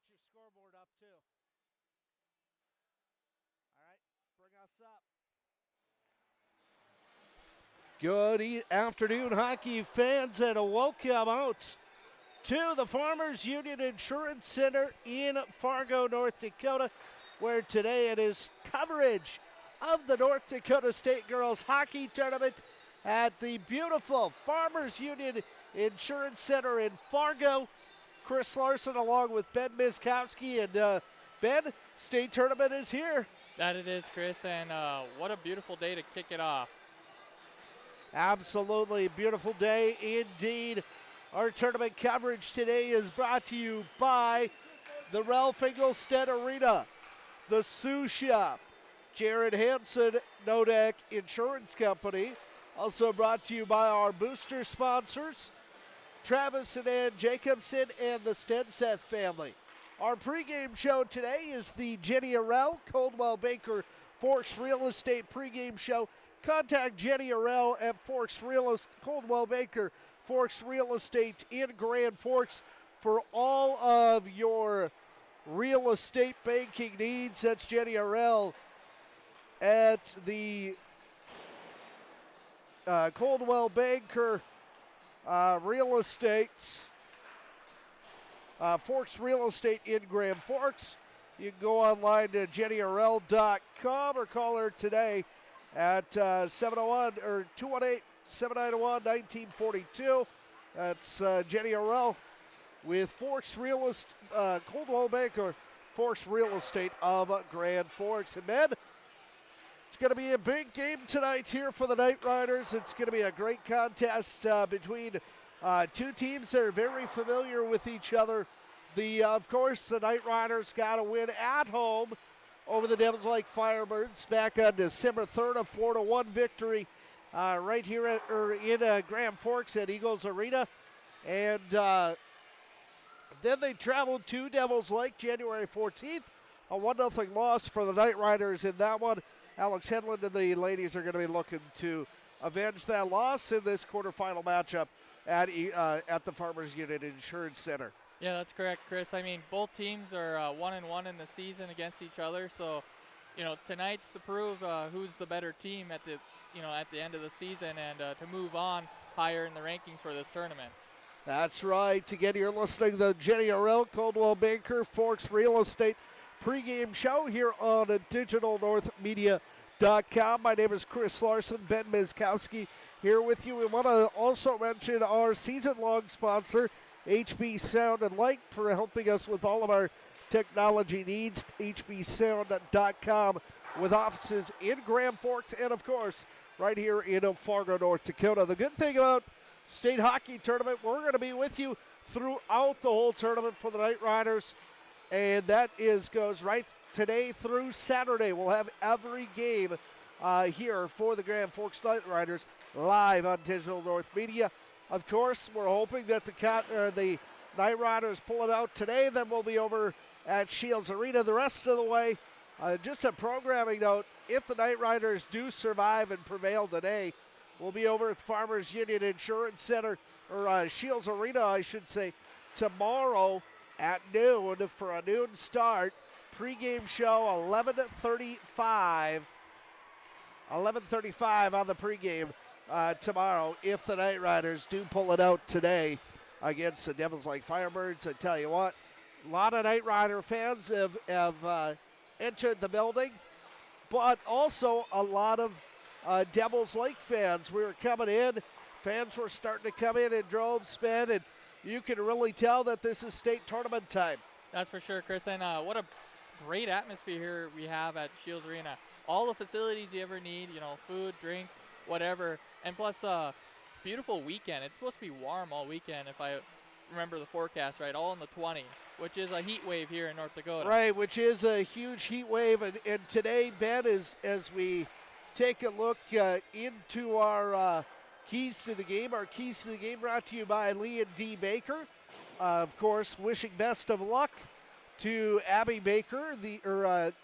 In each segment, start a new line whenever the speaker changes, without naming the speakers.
get your scoreboard up too. All right, bring us up. Good afternoon, hockey fans, and welcome out to the Farmers Union Insurance Center in Fargo, North Dakota, where today it is coverage of the North Dakota State Girls Hockey Tournament at the beautiful Farmers Union Insurance Center in Fargo. Chris Larson along with Ben Miskowski, and Ben, state tournament is here.
That it is, Chris, and what a beautiful day to kick it off.
Absolutely beautiful day indeed. Our tournament coverage today is brought to you by the Ralph Engelstead Arena, the Sioux Shop, Jared Hansen, Nodak Insurance Company. Also brought to you by our booster sponsors, Travis and Ann Jacobson and the Stenseth family. Our pregame show today is the Jenny Arell, Coldwell Banker Forks Real Estate pregame show. Contact Jenny Arell at Coldwell Banker Forks Real Estate in Grand Forks for all of your real estate banking needs. That's Jenny Arell at the Coldwell Banker Real Estate, Forks Real Estate in Grand Forks. You can go online to jennyarell.com or call her today at 701 or 218-791-1942. That's Jenny Arell with Forks Real Estate, Coldwell Banker Forks Real Estate of Grand Forks. And Ben, it's going to be a big game tonight here for the Knight Riders. It's going to be a great contest between two teams that are very familiar with each other. Of course, the Knight Riders got a win at home over the Devils Lake Firebirds back on December 3rd, a 4-1 victory right here in Grand Forks at Eagles Arena. And then they traveled to Devils Lake January 14th, a 1-0 loss for the Knight Riders in that one. Alex Hedlund and the ladies are going to be looking to avenge that loss in this quarterfinal matchup at the Farmers Union Insurance Center.
Yeah, that's correct, Chris. I mean, both teams are 1-1 in the season against each other, so tonight's to prove who's the better team at the end of the season and to move on higher in the rankings for this tournament.
That's right. Again, you're listening to the Jenny Arell, Coldwell Banker, Forks Real Estate pregame show here on digitalnorthmedia.com. My name is Chris Larson, Ben Miskowski here with you. We want to also mention our season-long sponsor, HB Sound and Light, for helping us with all of our technology needs. HBSound.com with offices in Grand Forks and, of course, right here in Fargo, North Dakota. The good thing about State Hockey Tournament, we're going to be with you throughout the whole tournament for the Knight Riders, and that goes right today through Saturday. We'll have every game here for the Grand Forks Knight Riders live on Digital North Media. Of course, we're hoping that the Knight Riders pull it out today. Then we'll be over at Shields Arena the rest of the way. Just a programming note, if the Knight Riders do survive and prevail today, we'll be over at the Farmers Union Insurance Center, or Shields Arena, I should say, tomorrow at noon for a noon start. Pre-game show, 11:35 on the pregame. Tomorrow, if the Knight Riders do pull it out today against the Devils Lake Firebirds. I tell you what, a lot of Knight Rider fans have entered the building, but also a lot of Devils Lake fans. We were coming in, fans were starting to come in droves, Ben, and you can really tell that this is state tournament time.
That's for sure, Chris, and what a great atmosphere here we have at Shields Arena. All the facilities you ever need, food, drink, whatever, and plus beautiful weekend. It's supposed to be warm all weekend if I remember the forecast right, all in the 20s, which is a heat wave here in North Dakota.
Right, which is a huge heat wave, and today, Ben, as we take a look into our keys to the game brought to you by Lee and D. Baker. Of course, wishing best of luck to Abby Baker,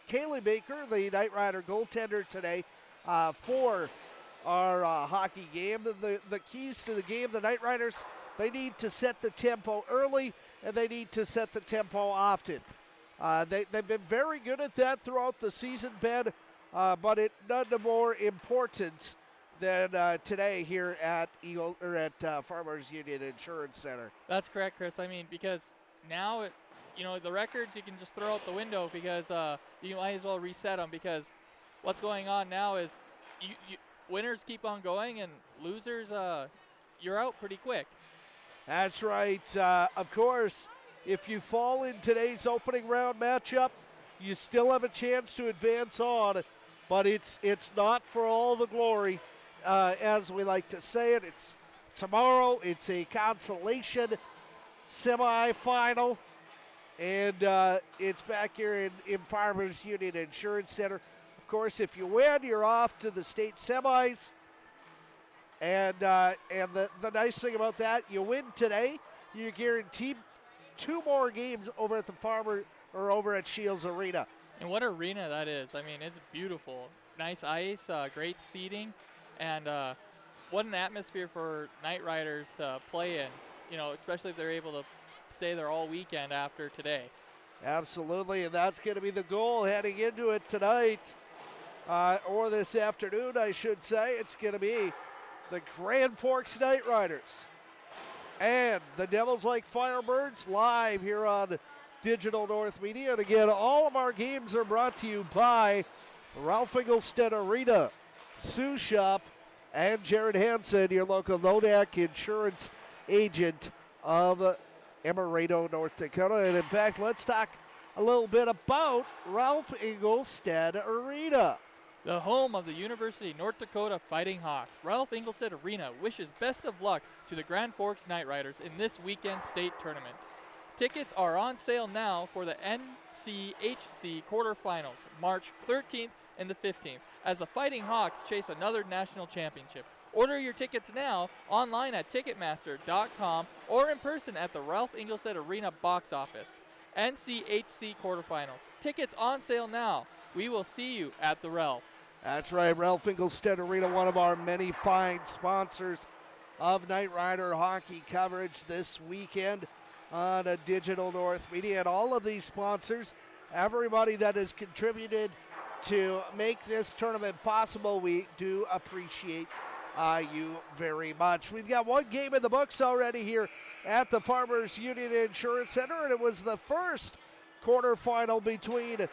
Kaylee Baker, the Knight Rider goaltender today for our hockey game. The keys to the game, the Knight Riders They need to set the tempo early, and they need to set the tempo often. They've been very good at that throughout the season, Ben, but none more important than today here at Farmers Union Insurance Center.
That's correct, Chris. I mean, because now, the records you can just throw out the window because you might as well reset them because what's going on now is winners keep on going and losers, you're out pretty quick.
That's right. Of course, if you fall in today's opening round matchup, you still have a chance to advance on, but it's not for all the glory, as we like to say it. It's tomorrow. It's a consolation semifinal, and it's back here in Farmers Union Insurance Center. Of course, if you win, you're off to the state semis. And the nice thing about that, you win today, you're guaranteed 2 more games over at the over at Shields Arena.
And what arena that is. I mean, it's beautiful. Nice ice, great seating, and what an atmosphere for Night Riders to play in, especially if they're able to stay there all weekend after today.
Absolutely, and that's going to be the goal heading into it tonight, or this afternoon, I should say. It's going to be the Grand Forks Night Riders and the Devils Like Firebirds live here on Digital North Media. And again, all of our games are brought to you by Ralph Engelstead Arena, Sioux Shop, and Jared Hansen, your local Nodak insurance agent of Emerado, North Dakota. And in fact, let's talk a little bit about Ralph Engelstead Arena.
The home of the University of North Dakota Fighting Hawks, Ralph Engelstead Arena wishes best of luck to the Grand Forks Night Riders in this weekend state tournament. Tickets are on sale now for the NCHC quarterfinals, March 13th and the 15th, as the Fighting Hawks chase another national championship. Order your tickets now online at Ticketmaster.com or in person at the Ralph Engelstead Arena box office. NCHC quarterfinals. Tickets on sale now. We will see you at the Ralph.
That's right, Ralph Engelstead Arena, one of our many fine sponsors of Night Rider hockey coverage this weekend on a Digital North Media. And all of these sponsors, everybody that has contributed to make this tournament possible, we do appreciate you very much. We've got one game in the books already here at the Farmers Union Insurance Center, and it was the first quarterfinal between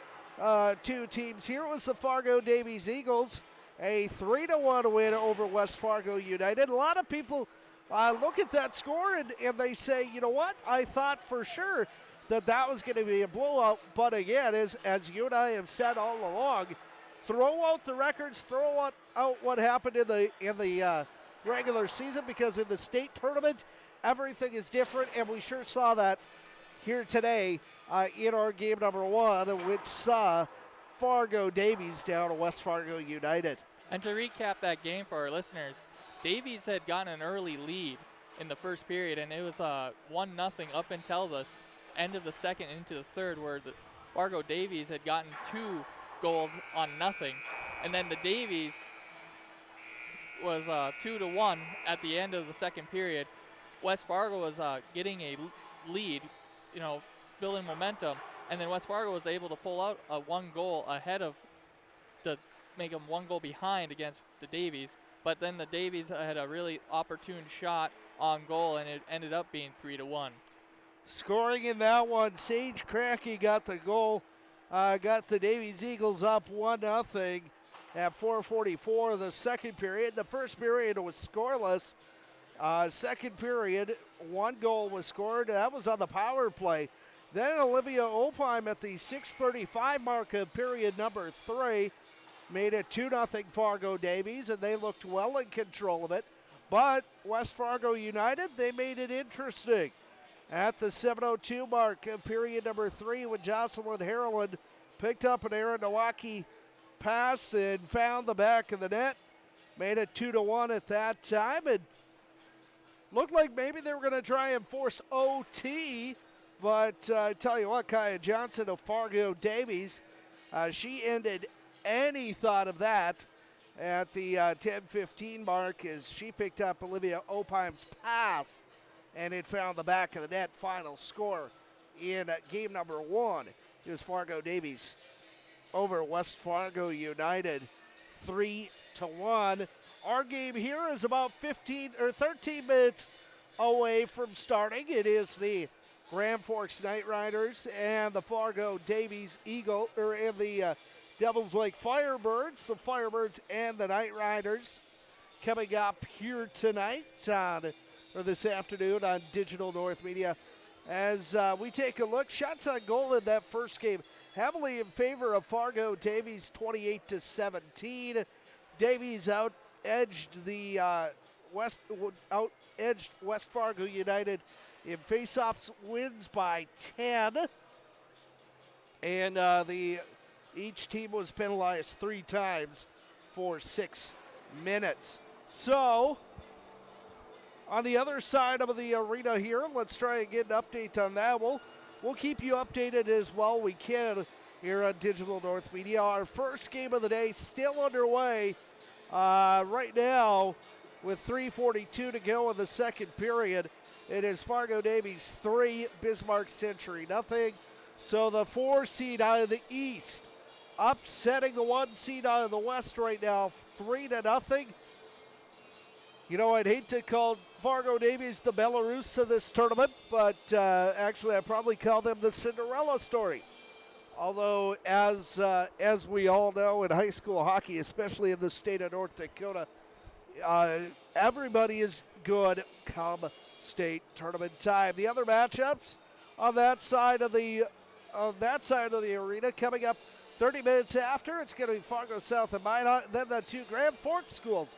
2 teams here. It was the Fargo Davies Eagles, a 3-1 win over West Fargo United. A lot of people look at that score and they say, you know what, I thought for sure that was going to be a blowout. But again, as you and I have said all along, throw out the records, throw out what happened in the regular season, because in the state tournament, everything is different, and we sure saw that here today in our game number 1, which saw Fargo Davies down to West Fargo United.
And to recap that game for our listeners, Davies had gotten an early lead in the first period, and it was 1-0 up until the end of the second into the third, where the Fargo Davies had gotten 2 goals on nothing. And then the Davies was 2-1 at the end of the second period. West Fargo was getting a lead, building momentum, and then West Fargo was able to pull out a 1 goal ahead of to make them 1 goal behind against the Davies. But then the Davies had a really opportune shot on goal, and it ended up being 3-1.
Scoring in that one, Sage Cracky got the goal, got the Davies Eagles up 1-0 at 4:44 of the second period. The first period was scoreless. Second period, 1 goal was scored. That was on the power play. Then Olivia Opheim at the 6:35 mark of period number 3 made it 2-0 Fargo Davies, and they looked well in control of it. But West Fargo United, they made it interesting. At the 7:02 mark of period number 3, when Jocelyn Harlan picked up an Aaron Nowacki pass and found the back of the net, made it 2-1 at that time, and looked like maybe they were going to try and force OT, but I tell you what, Kaya Johnson of Fargo Davies, she ended any thought of that at the 10:15 mark as she picked up Olivia Opheim's pass and it found the back of the net. Final score in game number 1 is Fargo Davies over West Fargo United, 3-1. Our game here is about 15 or 13 minutes away from starting. It is the Grand Forks Knight Riders and the Fargo Davies and the Devils Lake Firebirds. The Firebirds and the Knight Riders coming up here tonight or this afternoon on Digital North Media. As we take a look, shots on goal in that first game heavily in favor of Fargo Davies, 28-17. Davies out-edged West Fargo United in faceoffs, wins by 10. And each team was penalized 3 times for 6 minutes. So, on the other side of the arena here, let's try and get an update on that. We'll keep you updated as well we can here on Digital North Media. Our first game of the day still underway right now with 3:42 to go in the second period. It is Fargo Davies 3, Bismarck Century nothing. So the 4 seed out of the East upsetting the 1 seed out of the West right now, 3-0. You know, I'd hate to call Fargo Davies the Belarus of this tournament, but actually I'd probably call them the Cinderella story. Although, as we all know in high school hockey, especially in the state of North Dakota, everybody is good come state tournament time. The other matchups on that side of the arena coming up 30 minutes after, it's going to be Fargo South and Minot, and then the 2 Grand Forks schools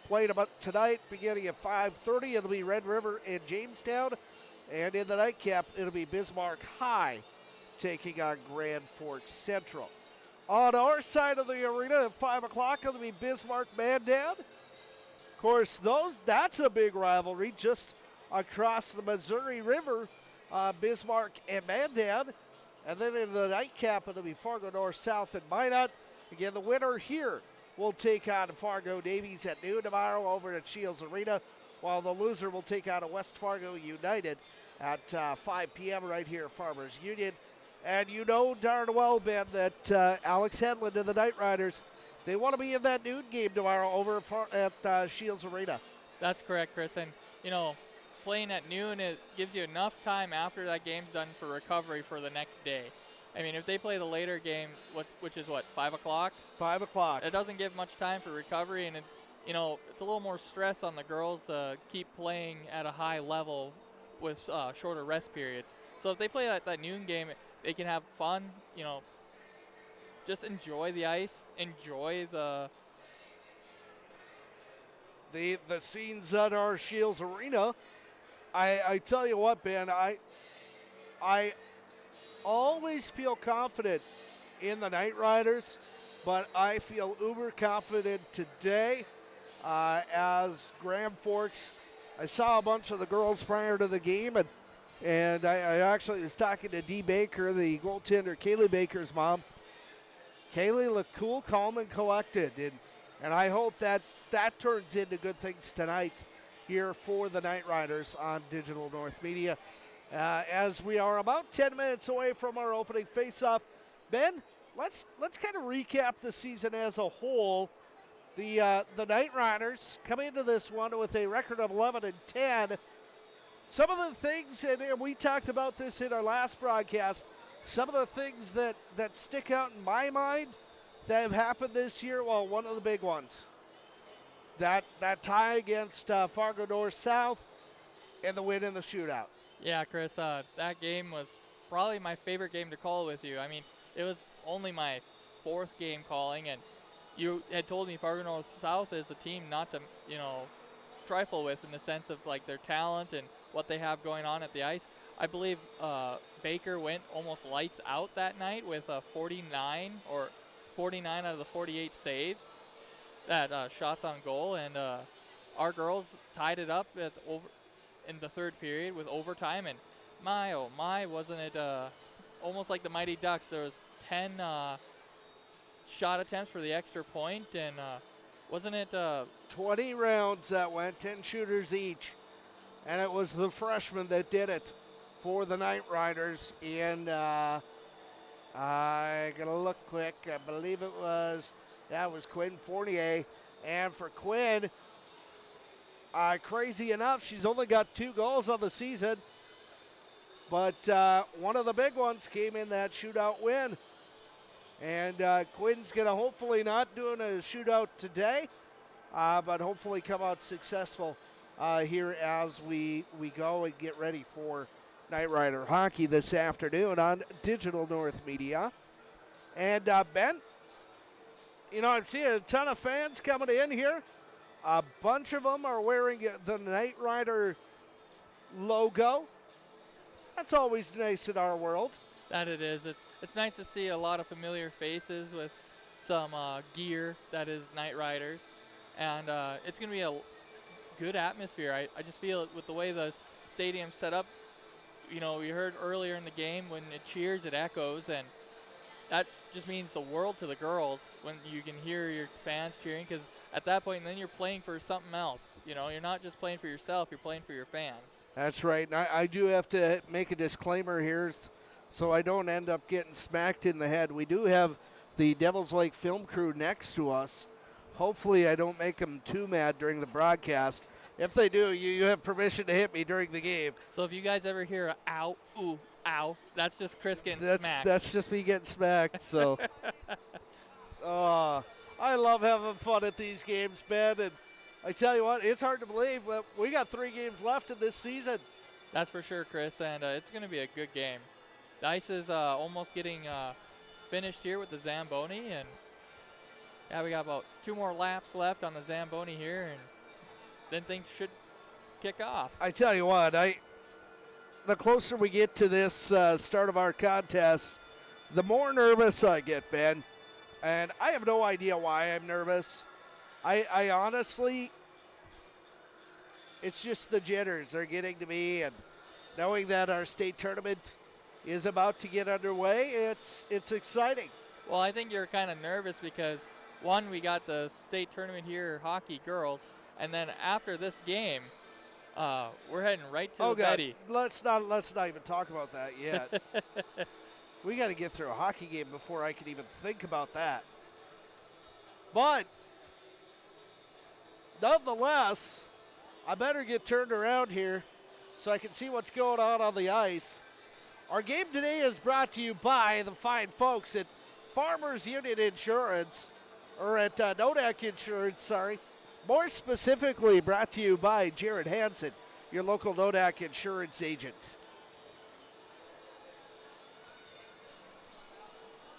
playing about tonight beginning at 5:30. It'll be Red River and Jamestown, and in the nightcap it'll be Bismarck High taking on Grand Forks Central. On our side of the arena at 5 o'clock, it'll be Bismarck Mandan. Of course, that's a big rivalry just across the Missouri River, Bismarck and Mandan. And then in the nightcap, it'll be Fargo North South and Minot. Again, the winner here will take on Fargo Davies at noon tomorrow over at Shields Arena, while the loser will take on West Fargo United at 5 p.m. right here at Farmers Union. And you know darn well, Ben, that Alex Hedlund and the Knight Riders, they want to be in that noon game tomorrow over at Shields Arena.
That's correct, Chris. And, you know, playing at noon, it gives you enough time after that game's done for recovery for the next day. I mean, if they play the later game, which is 5 o'clock?
5 o'clock.
It doesn't give much time for recovery, and, it's a little more stress on the girls to keep playing at a high level with shorter rest periods. So if they play that noon game, they can have fun, just enjoy the ice, enjoy the
scenes at our Shields Arena. I tell you what, Ben, I always feel confident in the Knight Riders, but I feel uber confident today as Grand Forks. I saw a bunch of the girls prior to the game, and I actually was talking to Dee Baker, the goaltender, Kaylee Baker's mom. Kaylee looked cool, calm, and collected, and I hope that turns into good things tonight here for the Knight Riders on Digital North Media. As we are about 10 minutes away from our opening faceoff, Ben, let's kind of recap the season as a whole. The Knight Riders come into this one with a record of 11-10. Some of the things, and we talked about this in our last broadcast, some of the things that stick out in my mind that have happened this year, well, one of the big ones, that tie against Fargo North South and the win in the shootout.
Yeah, Chris, that game was probably my favorite game to call with you. I mean, it was only my 4th game calling, and you had told me Fargo North South is a team not to, trifle with in the sense of their talent and what they have going on at the ice. I believe Baker went almost lights out that night with 49 out of the 48 saves, shots on goal, and our girls tied it up in the third period with overtime, and my, oh my, wasn't it almost like the Mighty Ducks. There was 10 shot attempts for the extra point, and wasn't it
20 rounds that went, 10 shooters each. and it was the freshman that did it for the Knight Riders. And I gotta look quick. I believe it was Quinn Fournier. And for Quinn, crazy enough, she's only got 2 goals on the season. But one of the big ones came in that shootout win. And Quinn's going to hopefully not doing a shootout today, but hopefully come out successful here as we go and get ready for Knight Rider hockey this afternoon on Digital North Media. And Ben, I'm seeing a ton of fans coming in here. A bunch of them are wearing the Knight Rider logo. That's always nice in our world.
That it is. It's nice to see a lot of familiar faces with some gear that is Knight Riders. And it's going to be a good atmosphere. I just feel it with the way the stadium's set up. We heard earlier in the game when it cheers, it echoes. And that just means the world to the girls when you can hear your fans cheering, because at that point then you're playing for something else. You're not just playing for yourself, you're playing for your fans.
That's right. And I do have to make a disclaimer here so I don't end up getting smacked in the head. We do have the Devils Lake film crew next to us. Hopefully I don't make them too mad during the broadcast. If they do, you have permission to hit me during the game.
So if you guys ever hear a ow, ooh, ow, that's just Chris getting smacked.
That's just me getting smacked. So, I love having fun at these games, Ben. And I tell you what, it's hard to believe, but we got 3 games left in this season.
That's for sure, Chris, and it's going to be a good game. The ice is almost getting finished here with the Zamboni, and we got about 2 more laps left on the Zamboni here, and then things should kick off.
I tell you what, the closer we get to this start of our contest, the more nervous I get, Ben. And I have no idea why I'm nervous. I honestly, it's just the jitters are getting to me, and knowing that our state tournament is about to get underway, it's exciting.
Well, I think you're kind of nervous because, one, we got the state tournament here, hockey girls, and then after this game, we're heading right to the Betty.
Let's not even talk about that yet. We got to get through a hockey game before I can even think about that. But nonetheless, I better get turned around here so I can see what's going on the ice. Our game today is brought to you by the fine folks at Farmers Union Insurance, or at Nodak Insurance, sorry. More specifically, brought to you by Jared Hansen, your local Nodak Insurance agent.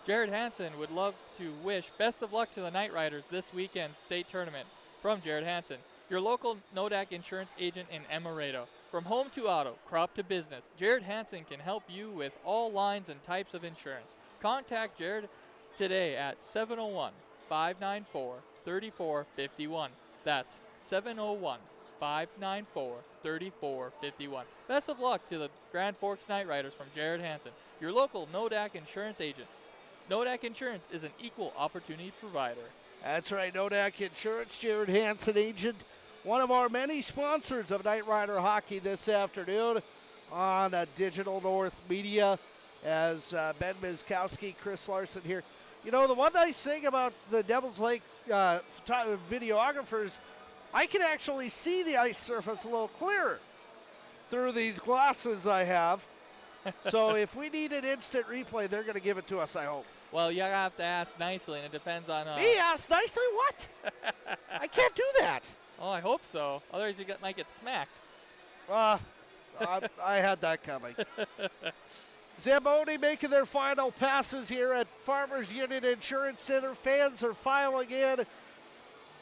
Jared Hansen would love to wish best of luck to the Knight Riders this weekend's state tournament. From Jared Hansen, your local Nodak Insurance agent in Emerado. From home to auto, crop to business, Jared Hansen can help you with all lines and types of insurance. Contact Jared today at 701-594-3451. That's 701-594-3451. Best of luck to the Grand Forks Knight Riders from Jared Hansen, your local Nodak Insurance agent. Nodak Insurance is an equal opportunity provider.
That's right, Nodak Insurance, Jared Hansen agent. One of our many sponsors of Knight Rider hockey this afternoon on Digital North Media, as Ben Miskowski, Chris Larson here. The one nice thing about the Devils Lake videographers, I can actually see the ice surface a little clearer through these glasses I have. So if we need an instant replay, they're going to give it to us, I hope.
Well, you have to ask nicely, and it depends on...
Me ask nicely? What? I can't do that.
Oh, I hope so. Otherwise, you might get smacked.
I had that coming. Zamboni making their final passes here at Farmers Union Insurance Center. Fans are filing in.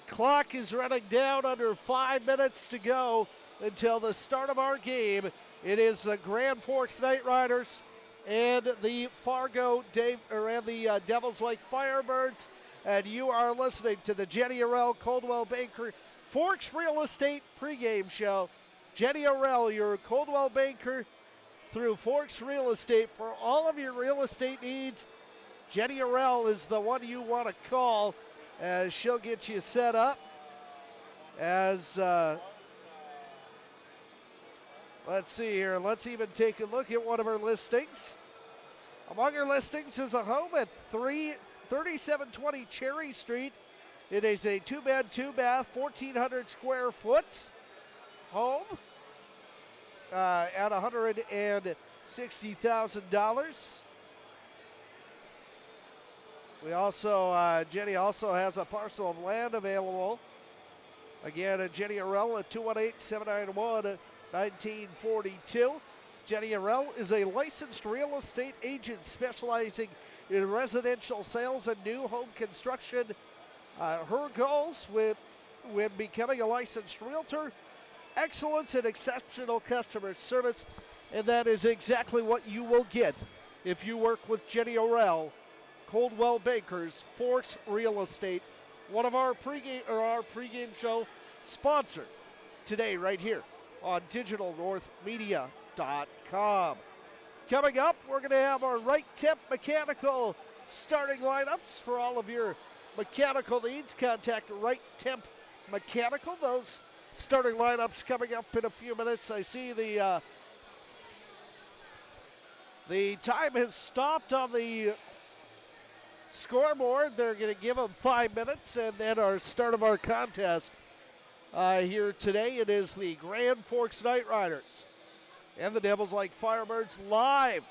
Clock is running down, under 5 minutes to go until the start of our game. It is the Grand Forks Knight Riders and the Devils Lake Firebirds, and you are listening to the Jenny Arell Coldwell Banker Forks Real Estate pregame show. Jenny Arell, your Coldwell Banker through Forks Real Estate for all of your real estate needs. Jenny Arell is the one you want to call, as she'll get you set up. As Let's see here. Let's even take a look at one of our listings. Among our listings is a home at 3720 Cherry Street. It is a 2-bed, 2-bath, 1,400 square foot home at $160,000. We also, Jenny also has a parcel of land available. Again, Jenny Arell at 218-791-1942. Jenny Arell is a licensed real estate agent specializing in residential sales and new home construction. Her goals when becoming a licensed realtor, excellence and exceptional customer service, and that is exactly what you will get if you work with Jenny Arell, Coldwell Bankers, Forks Real Estate, one of our pregame show sponsor today right here on digitalnorthmedia.com. Coming up, we're going to have our Right Temp Mechanical starting lineups for all of your mechanical needs. Contact Right Temp Mechanical. Those starting lineups coming up in a few minutes. I see the time has stopped on the scoreboard. They're going to give them 5 minutes, and then our start of our contest here today. It is the Grand Forks Knight Riders and the Devils Lake Firebirds live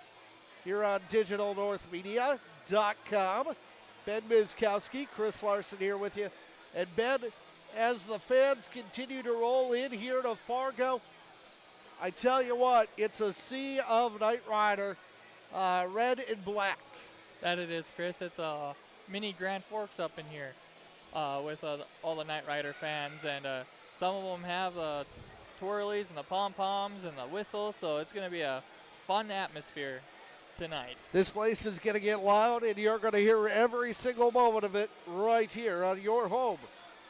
here on digitalnorthmedia.com. Ben Miskowski, Chris Larson here with you. And Ben, as the fans continue to roll in here to Fargo, I tell you what, it's a sea of Knight Rider, red and black.
That it is, Chris. It's a mini Grand Forks up in here with all the Knight Rider fans. And some of them have the twirlies and the pom-poms and the whistles, so it's going to be a fun atmosphere tonight.
This place is going to get loud, and you're going to hear every single moment of it right here on your home.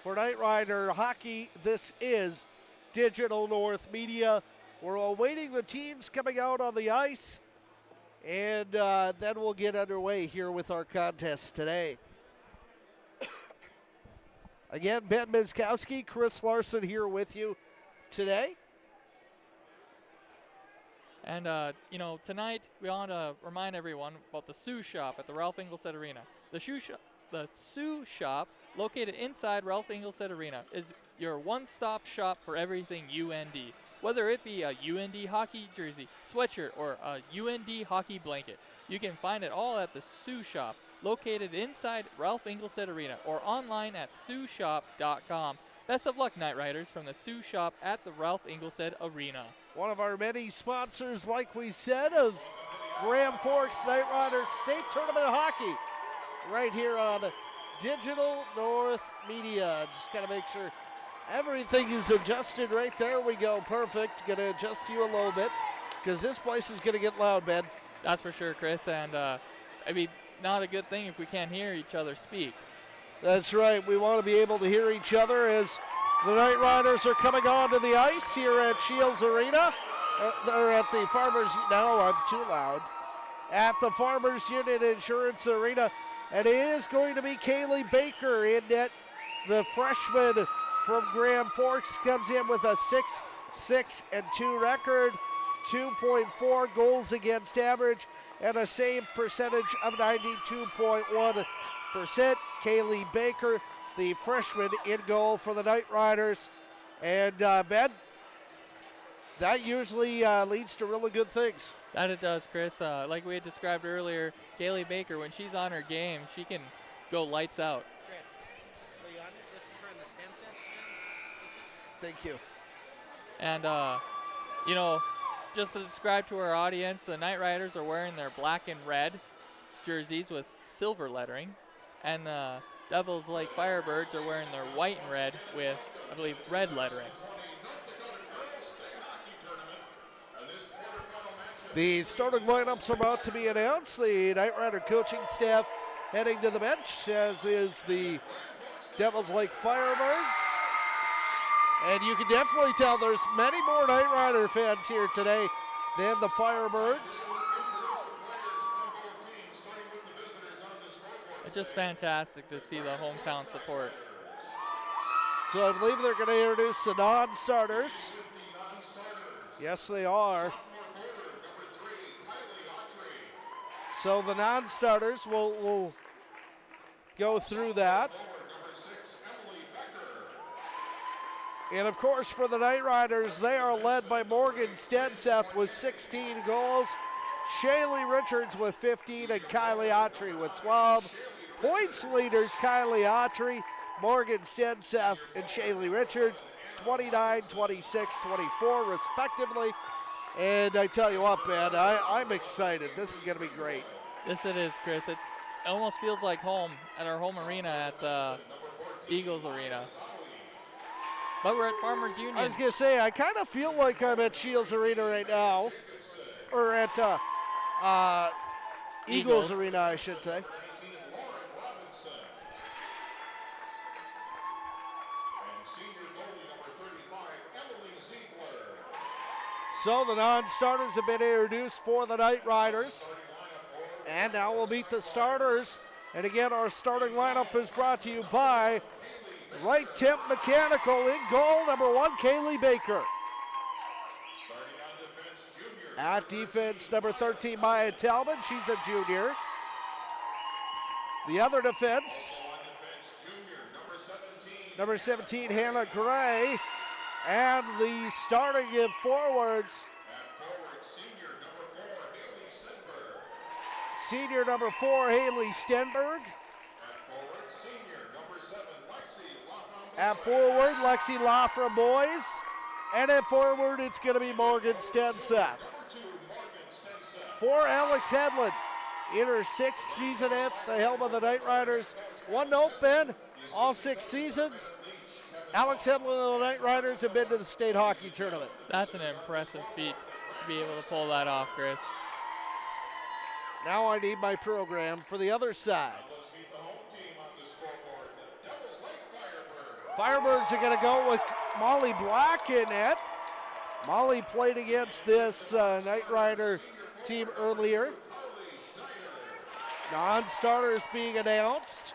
For Knight Rider hockey, this is Digital North Media. We're awaiting the teams coming out on the ice, and then we'll get underway here with our contest today. Again, Ben Miskowski, Chris Larson here with you today.
And, tonight we want to remind everyone about the Sioux Shop at the Ralph Engelstad Arena. The Sioux Shop, located inside Ralph Engelstad Arena, is your one-stop shop for everything UND. Whether it be a UND hockey jersey, sweatshirt, or a UND hockey blanket, you can find it all at the Sioux Shop, located inside Ralph Engelstad Arena, or online at siouxshop.com. Best of luck, Knight Riders, from the Sioux Shop at the Ralph Engelstad Arena.
One of our many sponsors, like we said, of Grand Forks Knight Riders State Tournament Hockey, right here on Digital North Media. Just got to make sure everything is adjusted right there. We go. Perfect. Going to adjust you a little bit because this place is going to get loud, Ben.
That's for sure, Chris. And it'd be not a good thing if we can't hear each other speak.
That's right. We want to be able to hear each other as the Knight Riders are coming onto the ice here at Shields Arena. They're at the Farmers. Now I'm too loud. At the Farmers Union Insurance Arena. And it is going to be Kaylee Baker in net. The freshman from Grand Forks comes in with a 6-6-2 record, 2.4 goals against average, and a save percentage of 92.1%. Kaylee Baker, the freshman, in goal for the Knight Riders. And, Ben, that usually leads to really good things.
That it does, Chris. Like we had described earlier, Kaylee Baker, when she's on her game, she can go lights out.
Chris, are you on it? This is from the stem set?
Thank you.
And, just to describe to our audience, the Knight Riders are wearing their black and red jerseys with silver lettering. And the Devils Lake Firebirds are wearing their white and red with, I believe, red lettering.
The starting lineups are about to be announced. The Knight Rider coaching staff heading to the bench, as is the Devils Lake Firebirds. And you can definitely tell there's many more Knight Rider fans here today than the Firebirds.
It's just fantastic to see the hometown support.
So I believe they're going to introduce the non-starters. Yes, they are. So the non-starters will go through that. And of course, for the Knight Riders, they are led by Morgan Stenseth with 16 goals, Shaylee Richards with 15, and Kylie Autry with 12. Points leaders, Kylie Autry, Morgan Stenseth, and Shaylee Richards, 29, 26, 24, respectively. And I tell you what, man, I'm excited. This is going to be great.
Yes, it is, Chris. It almost feels like home at our home arena at the Eagles Arena. But we're at Farmers Union.
I was going to say, I kind of feel like I'm at Shields Arena right now. Or at Eagles Arena, I should say. So the non-starters have been introduced for the Knight Riders. And now we'll meet the starters. And again, our starting lineup is brought to you by Right Temp Mechanical. In goal, number 1, Kaylee Baker. At defense, number 13, Maya Talbot. She's a junior. The other defense, number 17, Hannah Gray. And the starting in forwards, senior number 4, Haley Stenberg. At forward, Lexi Laframboise. And at forward, it's going to be Morgan Stenseth. For Alex Hedlund, in her 6th season at the helm of the Knight Riders. One note, Ben, all 6 seasons, Alex Hedlund and the Knight Riders have been to the state hockey tournament.
That's an impressive feat to be able to pull that off, Chris.
Now I need my program for the other side. Firebirds are going to go with Molly Black in net. Molly played against this Knight Rider team earlier. Non-starters being announced.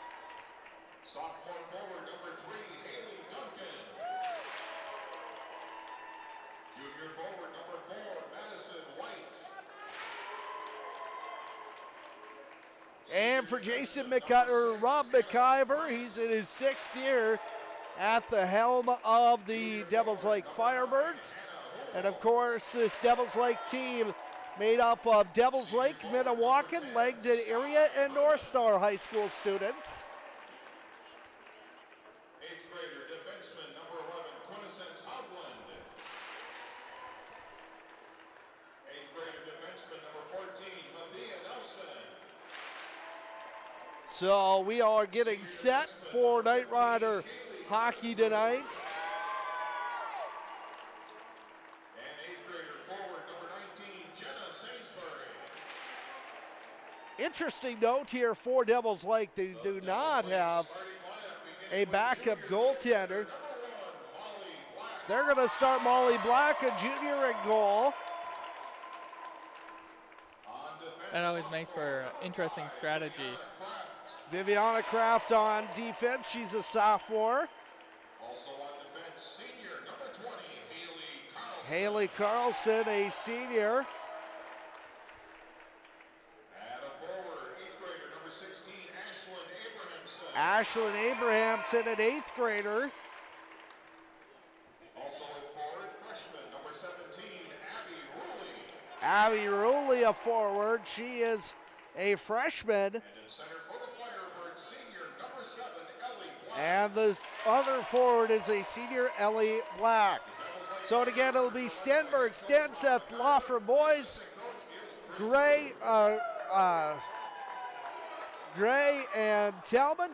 And for Rob McIver, he's in his 6th year at the helm of the Devils Lake Firebirds. And of course, this Devils Lake team made up of Devils Lake, Minnewacan, Langdon area, and North Star High School students.
8th grader, defenseman, number 11, Quintessence Hogland. 8th grader, defenseman, number 14, Mathia Nelson.
So we are getting set for Knight Rider hockey tonight.
And 8th grader, forward, number 19, Jenna Sainsbury.
Interesting note here for Devils Lake, they do not have a backup goaltender. They're going to start Molly Black, a junior, in goal.
That always makes for interesting strategy.
Viviana Kraft on defense. She's a sophomore.
Also on defense, senior, number 20,
Haley Carlson, a senior.
At a forward, 8th grader, number 16, Ashlyn Abrahamson.
Ashlyn Abrahamson, an 8th grader.
Also at forward, freshman, number 17,
Abby
Abby Ruley.
Ruley, a forward. She is a freshman.
And in center for the Firebirds, senior, number 7, Ellie Black.
And the other forward is a senior, Ellie Black. So again, it'll be Stenberg, Stenseth, Laframboise, Gray, and Talbot,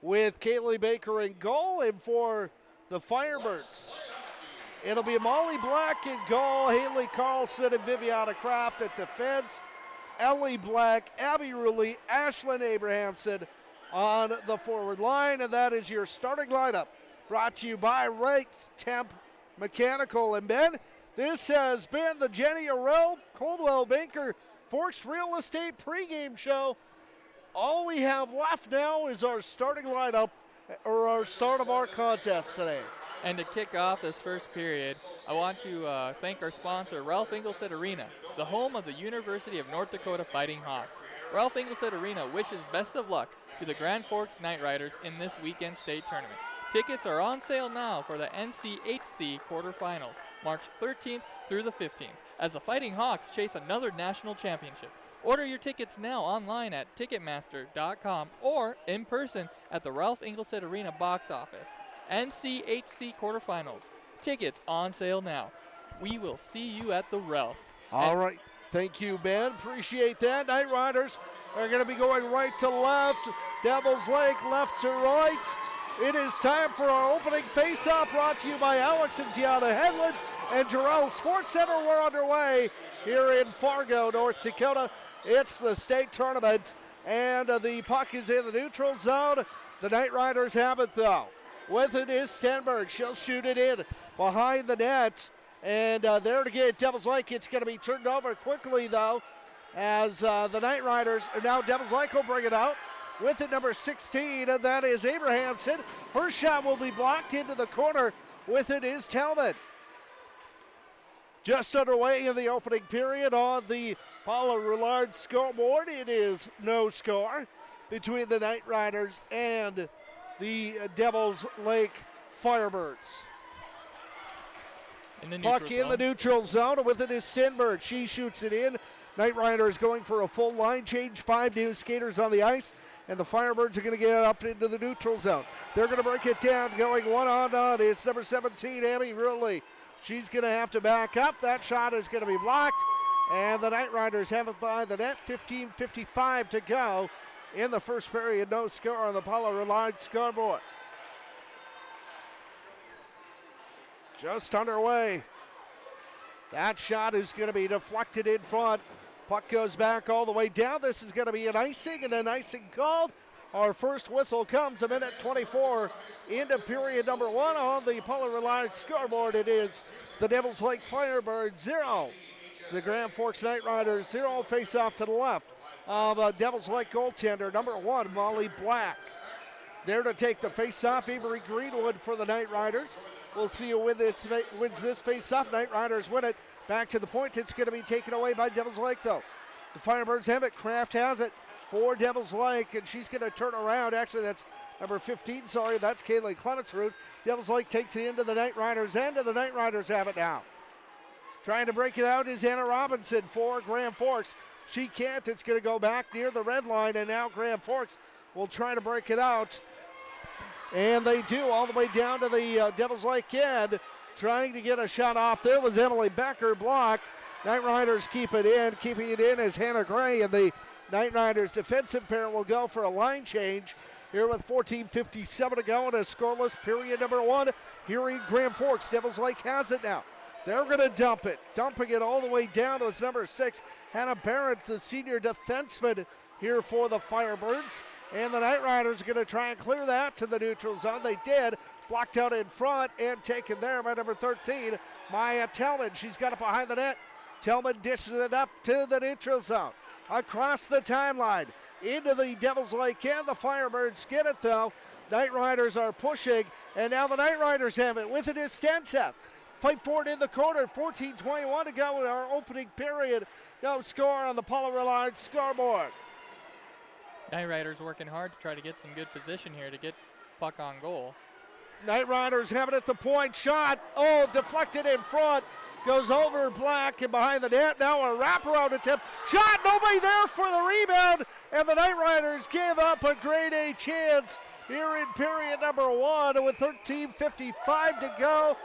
with Kaylee Baker in goal. And for the Firebirds, it'll be Molly Black in goal, Haley Carlson and Viviana Kraft at defense, Ellie Black, Abby Ruley, Ashlyn Abrahamson on the forward line. And that is your starting lineup, brought to you by Right Temp Mechanical. And Ben, this has been the Jenny Arell Coldwell Banker Forks Real Estate pregame show. All we have left now is our starting lineup, or our start of our contest today.
And to kick off this first period, I want to thank our sponsor, Ralph Engelstad Arena, the home of the University of North Dakota Fighting Hawks. Ralph Engelstad Arena wishes best of luck to the Grand Forks Knight Riders in this weekend state tournament. Tickets are on sale now for the NCHC quarterfinals, March 13th through the 15th, as the Fighting Hawks chase another national championship. Order your tickets now online at Ticketmaster.com or in person at the Ralph Engelstad Arena box office. NCHC quarterfinals. Tickets on sale now. We will see you at the Ralph.
All right. Thank you, Ben. Appreciate that. Knight Riders are going to be going right to left. Devil's Lake left to right. It is time for our opening face-off, brought to you by Alex and Tiana Hedlund and Jarrell Sports Center. We're underway here in Fargo, North Dakota. It's the state tournament, and the puck is in the neutral zone. The Knight Riders have it, though. With it is Stenberg. She'll shoot it in behind the net. And there to get Devil's Lake. It's going to be turned over quickly, though, as the Knight Riders, or now Devil's Lake will bring it out. With it, number 16, and that is Abrahamson. Her shot will be blocked into the corner. With it is Talbot. Just underway in the opening period on the Paula Roulard scoreboard. It is no score between the Knight Riders and the Devil's Lake Firebirds. Puck in the neutral zone. With it is Stenberg. She shoots it in. Knight Riders going for a full line change. 5 new skaters on the ice. And the Firebirds are going to get up into the neutral zone. They're going to break it down. Going one-on-one is number 17, Amy Ruley. She's going to have to back up. That shot is going to be blocked. And the Knight Riders have it by the net. 15:55 to go in the first period. No score on the Paula Roulard scoreboard. Just underway. That shot is going to be deflected in front. Puck goes back all the way down. This is going to be an icing, and an icing called. Our first whistle comes a minute 24 into period number 1 on the Paula Roulard scoreboard. It is the Devil's Lake Firebirds 0. The Grand Forks Knight Riders 0. Face off to the left of Devil's Lake goaltender number 1, Molly Black. There to take the face-off, Avery Greenwood for the Knight Riders. We'll see who wins this face-off. Knight Riders win it. Back to the point. It's going to be taken away by Devil's Lake, though. The Firebirds have it. Kraft has it for Devil's Lake, and she's going to turn around. Actually, that's number 15. Sorry, that's Kaylee Clemensrud. Devil's Lake takes it into the Knight Riders' end, and the Knight Riders have it now. Trying to break it out is Anna Robinson for Grand Forks. She can't. It's going to go back near the red line, and now Grand Forks will try to break it out. And they do, all the way down to the Devil's Lake end. Trying to get a shot off. There was Emily Becker, blocked. Knight Riders keep it in. Keeping it in is Hannah Gray, and the Knight Riders defensive pair will go for a line change here with 14:57 to go in a scoreless period number 1 here in Grand Forks. Devil's Lake has it now. They're going to dump it. Dumping it all the way down to number 6, Hannah Barrett, the senior defenseman here for the Firebirds. And the Knight Riders are going to try and clear that to the neutral zone. They did. Blocked out in front and taken there by number 13, Maya Tellman. She's got it behind the net. Tellman dishes it up to the neutral zone. Across the timeline into the Devil's Lake and the Firebirds get it, though. Knight Riders are pushing, and now the Knight Riders have it. With it is Stenseth. Fight forward in the corner. 14:21 to go in our opening period. No score on the Paula Roulard scoreboard.
Knight Riders working hard to try to get some good position here to get puck on goal.
Knight Riders have it at the point. Shot. Oh, deflected in front. Goes over Black and behind the net. Now a wraparound attempt. Shot. Nobody there for the rebound. And the Knight Riders give up a grade A chance here in period number 1 with 13:55 to go.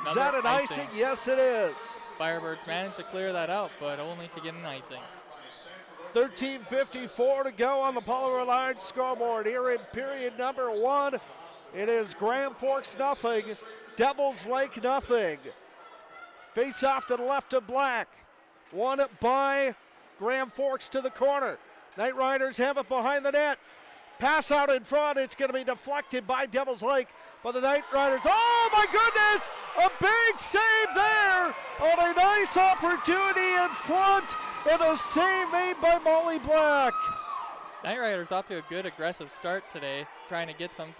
Is that an icing? Yes, it is.
Firebirds managed to clear that out, but only to get an icing.
13:54 to go on the Paula Roulard scoreboard here in period number 1. It is Grand Forks nothing, Devil's Lake nothing. Face off to the left of Black. Won it by Grand Forks to the corner. Knight Riders have it behind the net. Pass out in front. It's going to be deflected by Devil's Lake. But the Knight Riders, oh my goodness! A big save there on a nice opportunity in front. And a save made by Molly Black.
Knight Riders off to a good aggressive start today, trying to get some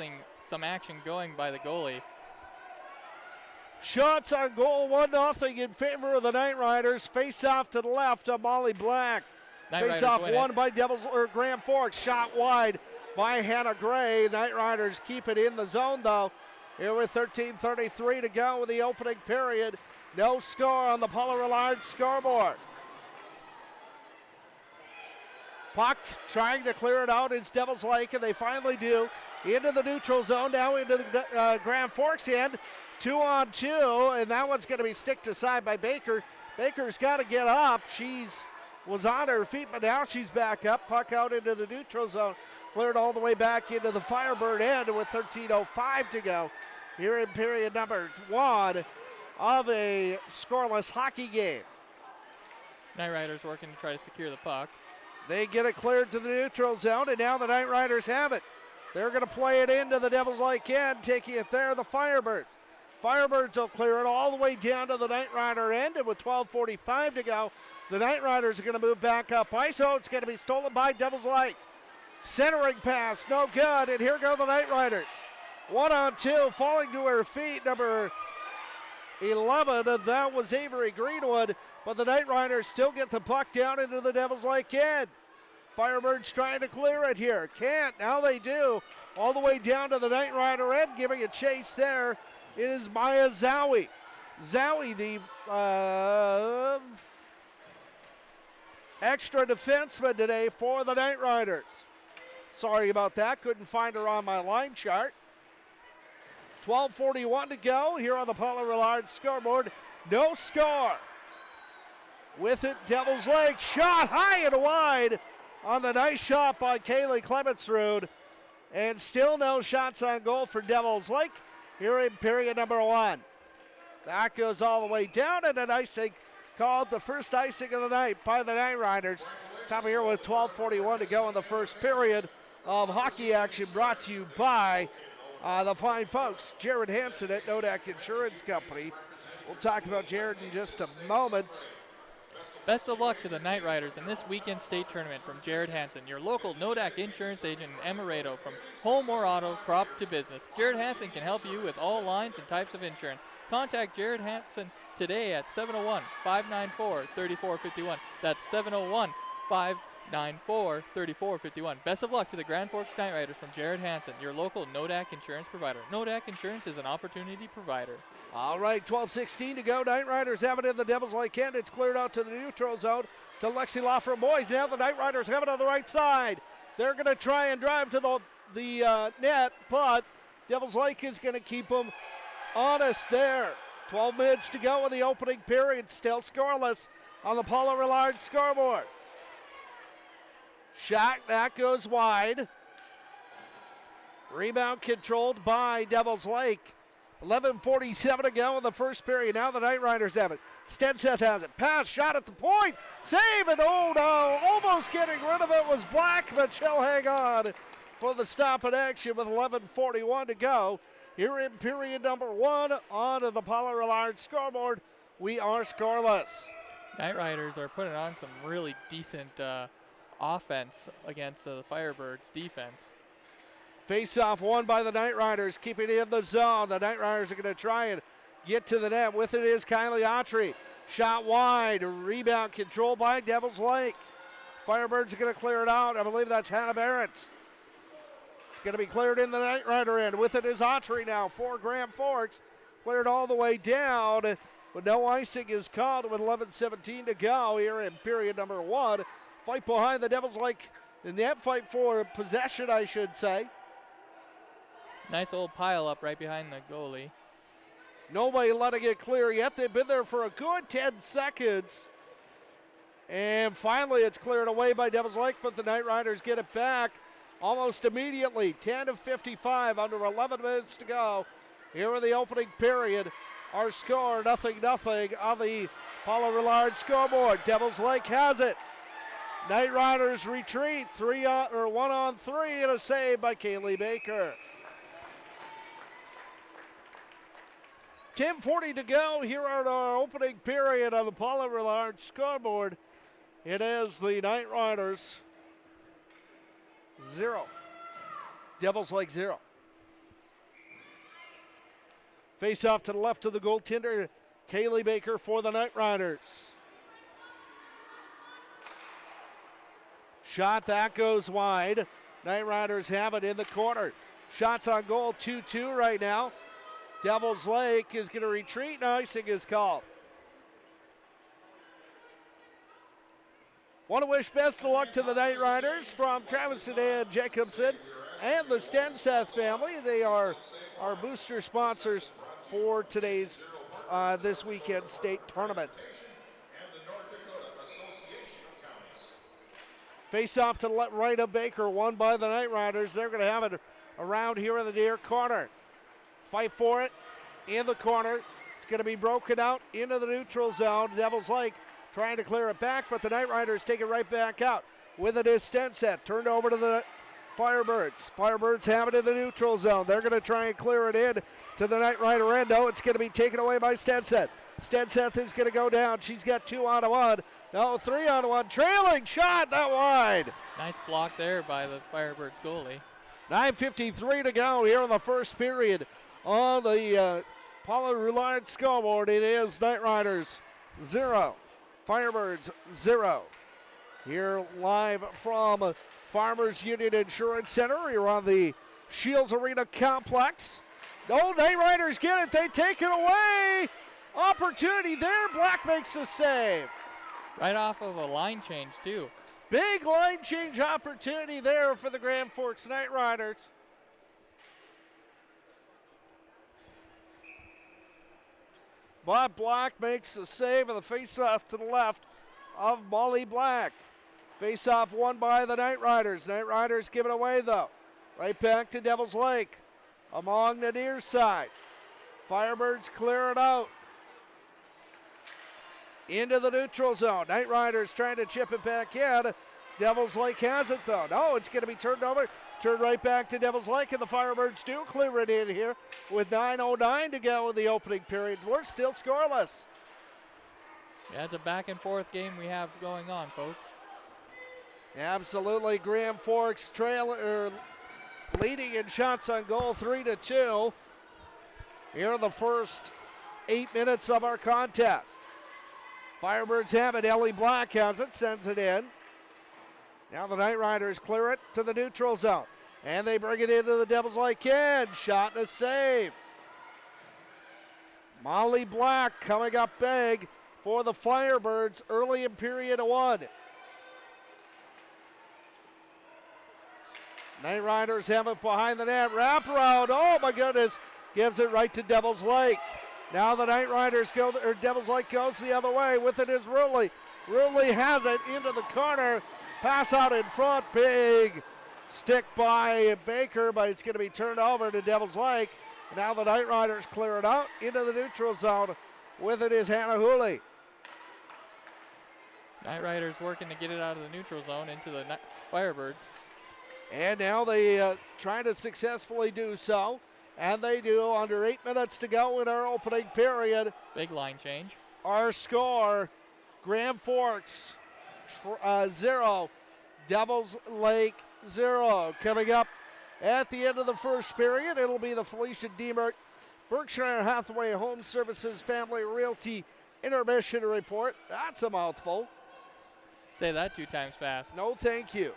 action going by the goalie.
Shots on goal, 1-0 in favor of the Night Riders. Face off to the left of Molly Black. Face off won by Grand Forks. Shot wide by Hannah Gray. Night Riders keep it in the zone though. Here with 13:33 to go in the opening period. No score on the Paula Rillard scoreboard. Puck trying to clear it out is Devils Lake, and they finally do. Into the neutral zone, now into the Grand Forks end. 2-on-2, and that one's going to be sticked aside by Baker. Baker's got to get up. She's was on her feet, but now she's back up. Puck out into the neutral zone. Cleared all the way back into the Firebird end with 13:05 to go. Here in period number 1 of a scoreless hockey game.
Night Riders working to try to secure the puck.
They get it cleared to the neutral zone, and now the Night Riders have it. They're going to play it into the Devils Lake end, taking it there, the Firebirds. Firebirds will clear it all the way down to the Night Rider end, and with 12:45 to go, the Night Riders are going to move back up ice. Oh, it's going to be stolen by Devils Lake. Centering pass, no good, and here go the Night Riders. 1-on-2, falling to her feet, number 11, and that was Avery Greenwood, but the Night Riders still get the puck down into the Devils Lake end. Firebirds trying to clear it here. Can't, now they do. All the way down to the Night Rider end, giving a chase there is Maya Zowie. Zowie, the extra defenseman today for the Night Riders. Sorry about that, couldn't find her on my line chart. 12:41 to go here on the Paula Rillard scoreboard. No score. With it, Devils Lake shot high and wide on the nice shot by Kaylee Clemensrud. And still no shots on goal for Devils Lake here in period number 1. That goes all the way down, and an icing called the first icing of the night by the Night Riders. Come here with 12:41 to go in the first period of hockey action, brought to you by the fine folks, Jared Hansen at Nodak Insurance Company. We'll talk about Jared in just a moment.
Best of luck to the Night Riders in this weekend state tournament from Jared Hansen, your local Nodak insurance agent in Emerado. From home or auto, crop to business, Jared Hansen can help you with all lines and types of insurance. Contact Jared Hansen today at 701-594-3451. That's 701-594-3451. Best of luck to the Grand Forks Night Riders from Jared Hansen, your local Nodak insurance provider. Nodak Insurance is an opportunity provider.
All right, 12:16 to go. Night Riders have it in the Devils Lake end. It's cleared out to the neutral zone to Lexi Laffer boys. Now the Night Riders have it on the right side. They're going to try and drive to the net, but Devils Lake is going to keep them honest there. 12 minutes to go in the opening period. Still scoreless on the Paula Rillard scoreboard. Shot, that goes wide. Rebound controlled by Devils Lake. 11:47 to go in the first period. Now the Night Riders have it. Stenseth has it. Pass, shot at the point. Save, and oh no, almost getting rid of it was Black, but she'll hang on for the stop in action with 11:41 to go. Here in period number 1 on the Paula Rillard scoreboard. We are scoreless.
Night Riders are putting on some really decent offense against the Firebirds defense.
Face-off won by the Night Riders, keeping it in the zone. The Night Riders are going to try and get to the net. With it is Kylie Autry. Shot wide, rebound controlled by Devils Lake. Firebirds are going to clear it out. I believe that's Hannah Barrett. It's going to be cleared in the Night Rider end. With it is Autry now for Grand Forks. Cleared all the way down, but no icing is called with 11:17 to go here in period number 1. Fight behind the Devils Lake. The net fight for possession, I should say.
Nice old pile up right behind the goalie.
Nobody letting it clear yet. They've been there for a good 10 seconds. And finally it's cleared away by Devils Lake, but the Night Riders get it back almost immediately. 10:55, under 11 minutes to go. Here in the opening period. Our score, 0-0 on the Paula Rillard scoreboard. Devils Lake has it. Night Riders retreat, 1-on-3, and a save by Kaylee Baker. 10:40 to go here on our opening period on the Paula Rillard scoreboard. It is the Night Riders 0. Devils Lake 0. Face off to the left of the goaltender, Kaylee Baker for the Knight Riders. Shot that goes wide. Knight Riders have it in the corner. Shots on goal, 2-2 right now. Devils Lake is going to retreat, and icing is called. Want to wish best of luck to the Knight Riders from Travis and Ann Jacobson and the Stenseth family. They are our booster sponsors for today's this weekend state tournament.
And the North Dakota Association of Counties.
Face off to the right of Baker, won by the Knight Riders. They're going to have it around here in the near corner. Fight for it in the corner. It's going to be broken out into the neutral zone. Devils Lake trying to clear it back, but the Knight Riders take it right back out. With it is Stenseth, turned over to the Firebirds. Firebirds have it in the neutral zone. They're going to try and clear it in to the Knight Rider end. No, it's going to be taken away by Stenseth. Stenseth is going to go down. She's got 2-on-1. No, 3-on-1. Trailing shot, that wide.
Nice block there by the Firebirds goalie.
9:53 to go here in the first period on the Paula Roulard scoreboard. It is Knight Riders 0, Firebirds 0. Here live from Farmers Union Insurance Center. You're on the Shields Arena complex. No, Knight Riders get it. They take it away. Opportunity there. Black makes the save.
Right off of a line change, too.
Big line change opportunity there for the Grand Forks Knight Riders. But Black makes the save of the face-off to the left of Molly Black. Face-off won by the Knight Riders. Knight Riders give it away, though. Right back to Devils Lake along the near side. Firebirds clear it out into the neutral zone. Knight Riders trying to chip it back in. Devils Lake has it, though. No, it's going to be turned over. Turned right back to Devils Lake, and the Firebirds do clear it in here with 9:09 to go in the opening period. We're still scoreless.
Yeah, it's a back-and-forth game we have going on, folks.
Absolutely. Grand Forks leading in shots on goal 3-2 here in the first 8 minutes of our contest. Firebirds have it. Ellie Black has it, sends it in. Now the Knight Riders clear it to the neutral zone. And they bring it into the Devils Lake end. Shot and a save. Molly Black coming up big for the Firebirds early in period 1. Knight Riders have it behind the net. Wraparound. Oh my goodness. Gives it right to Devils Lake. Now the Knight Riders go, or Devils Lake goes the other way. With it is Ruley. Ruley has it into the corner. Pass out in front. Big stick by Baker, but it's going to be turned over to Devils Lake. Now the Knight Riders clear it out into the neutral zone. With it is Hannah Hooley.
Knight Riders working to get it out of the neutral zone into the Firebirds.
And now they trying to successfully do so. And they do under 8 minutes to go in our opening period.
Big line change.
Our score, Grand Forks 0, Devils Lake 0. Coming up at the end of the first period, it'll be the Felicia Deemert Berkshire Hathaway Home Services Family Realty Intermission Report. That's a mouthful.
Say that 2 times fast.
No, thank you.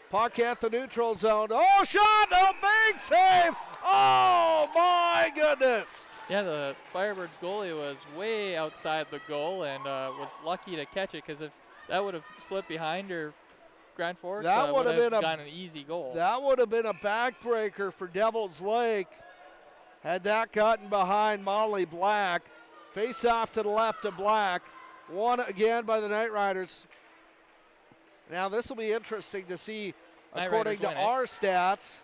Puck at the neutral zone. Oh, shot! Oh, big save! Oh, my goodness!
Yeah, the Firebirds goalie was way outside the goal and was lucky to catch it, because if that would have slipped behind her, Grand Forks
that
would have gotten an easy goal.
That would have been a backbreaker for Devils Lake had that gotten behind Molly Black. Face off to the left of Black. Won again by the Knight Riders. Now this will be interesting to see according to our stats.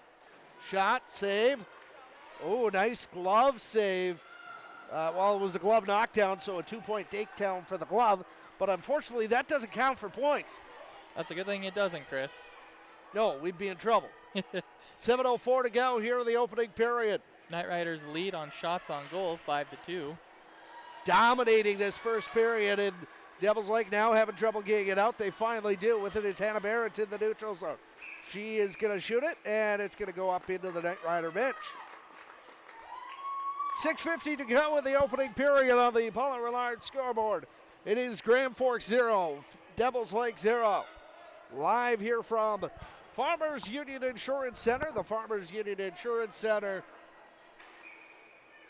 Shot, save. Oh, nice glove save. Well, it was a glove knockdown, so a 2-point takedown for the glove. But unfortunately, that doesn't count for points.
That's a good thing it doesn't, Chris.
No, we'd be in trouble. 7:04 to go here in the opening period.
Knight Riders lead on shots on goal, 5-2.
Dominating this first period, and Devils Lake now having trouble getting it out. They finally do. With it, it's Hannah Barrett in the neutral zone. She is going to shoot it, and it's going to go up into the Knight Rider bench. 6:50 to go in the opening period on the Paula Rillard scoreboard. It is Grand Forks 0, Devils Lake 0. Live here from Farmers Union Insurance Center, the Farmers Union Insurance Center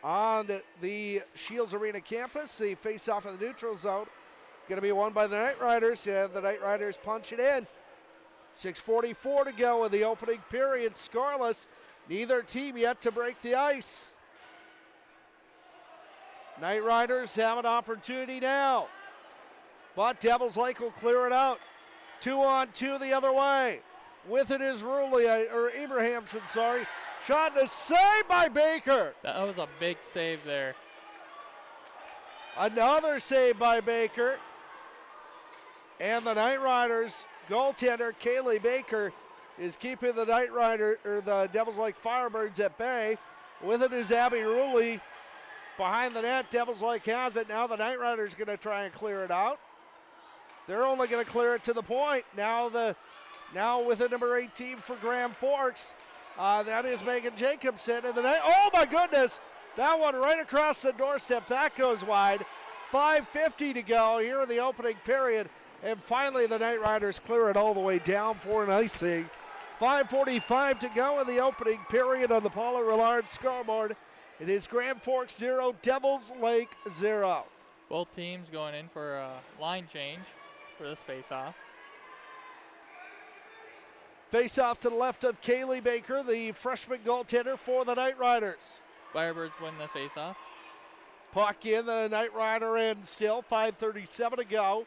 on the Shields Arena campus. The face-off in the neutral zone going to be won by the Knight Riders, and the Knight Riders punch it in. 6:44 to go in the opening period, scoreless. Neither team yet to break the ice. Knight Riders have an opportunity now, but Devils Lake will clear it out. 2-on-2 the other way. With it is Abrahamson, sorry. Shot and a save by Baker.
That was a big save there.
Another save by Baker. And the Knight Riders goaltender, Kaylee Baker, is keeping the the Devils Lake Firebirds at bay. With it is Abby Ruley. Behind the net, Devils Lake has it. Now the Knight Riders going to try and clear it out. They're only going to clear it to the point. Now with the number 18 for Grand Forks, that is Megan Jacobson. And oh my goodness, that one right across the doorstep. That goes wide. 5:50 to go here in the opening period. And finally the Knight Riders clear it all the way down for an icing. 5:45 to go in the opening period on the Paula Rillard scoreboard. It is Grand Forks 0, Devils Lake 0.
Both teams going in for a line change for this face-off.
Face-off to the left of Kaylee Baker, the freshman goaltender for the Knight Riders.
Firebirds win the face-off.
Puck in, the Knight Rider end still, 5:37 to go.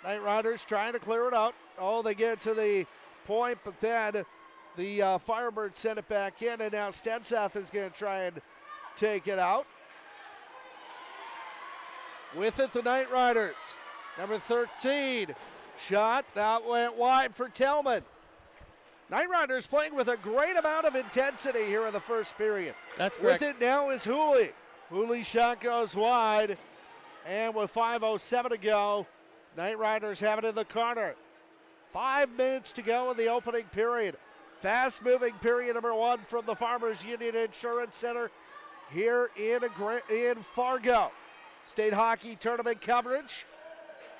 Knight Riders trying to clear it out. Oh, they get to the point, but then the Firebirds send it back in, and now Stenseth is going to try and take it out. With it, the Knight Riders. Number 13, shot, that went wide for Tillman. Knight Riders playing with a great amount of intensity here in the first period.
That's correct.
With it now is Hooley. Hooley's shot goes wide, and with 5:07 to go, Knight Riders have it in the corner. 5 minutes to go in the opening period. Fast-moving period number 1 from the Farmers Union Insurance Center here in Fargo. State Hockey Tournament coverage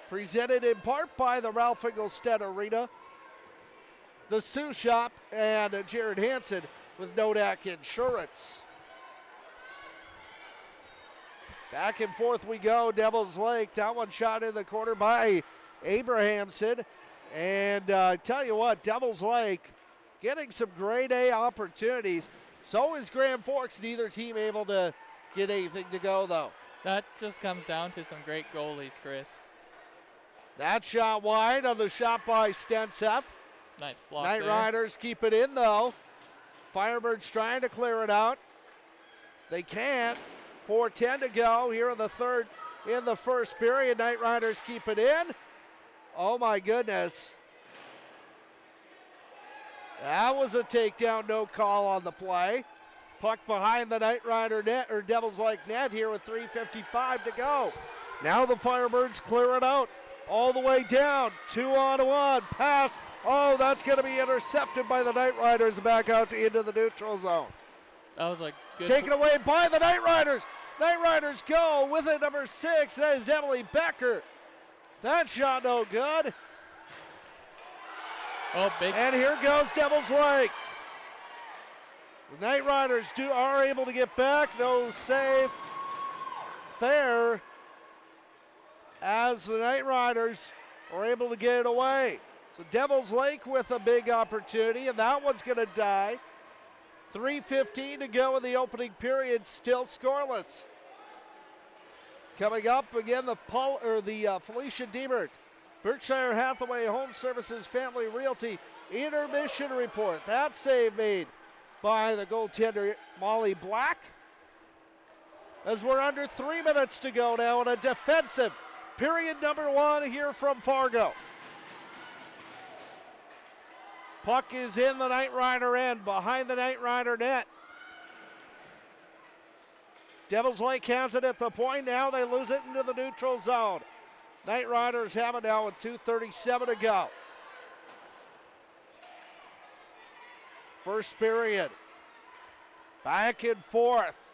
presented in part by the Ralph Engelstead Arena, the Sioux Shop, and Jared Hansen with Nodak Insurance. Back and forth we go, Devils Lake. That one shot in the corner by Abrahamson. And I tell you what, Devils Lake getting some grade A opportunities. So is Grand Forks. Neither team able to get anything to go, though.
That just comes down to some great goalies, Chris.
That shot wide on the shot by Stenseth.
Nice block
Knight
there.
Riders keep it in, though. Firebirds trying to clear it out. They can't. 4:10 to go here in the first period. Knight Riders keep it in. Oh my goodness. That was a takedown, no call on the play. Puck behind the Knight Rider net, or Devils Lake net here with 3:55 to go. Now the Firebirds clear it out all the way down. 2-on-1 pass. Oh, that's going to be intercepted by the Knight Riders back out into the neutral zone.
That was a good.
Taken away by the Knight Riders. Knight Riders go with it, number 6. That is Emily Becker. That shot no good.
Oh, big.
And here goes Devils Lake. The Knight Riders are able to get back. No save there as the Knight Riders are able to get it away. So Devils Lake with a big opportunity, and that one's going to die. 3:15 to go in the opening period, still scoreless. Coming up again, the Felicia Diebert, Berkshire Hathaway Home Services Family Realty intermission report. That save made by the goaltender Molly Black. As we're under 3 minutes to go now in a defensive period number 1 here from Fargo. Puck is in the Knight Rider end, behind the Knight Rider net. Devils Lake has it at the point now. They lose it into the neutral zone. Knight Riders have it now with 2:37 to go. First period. Back and forth.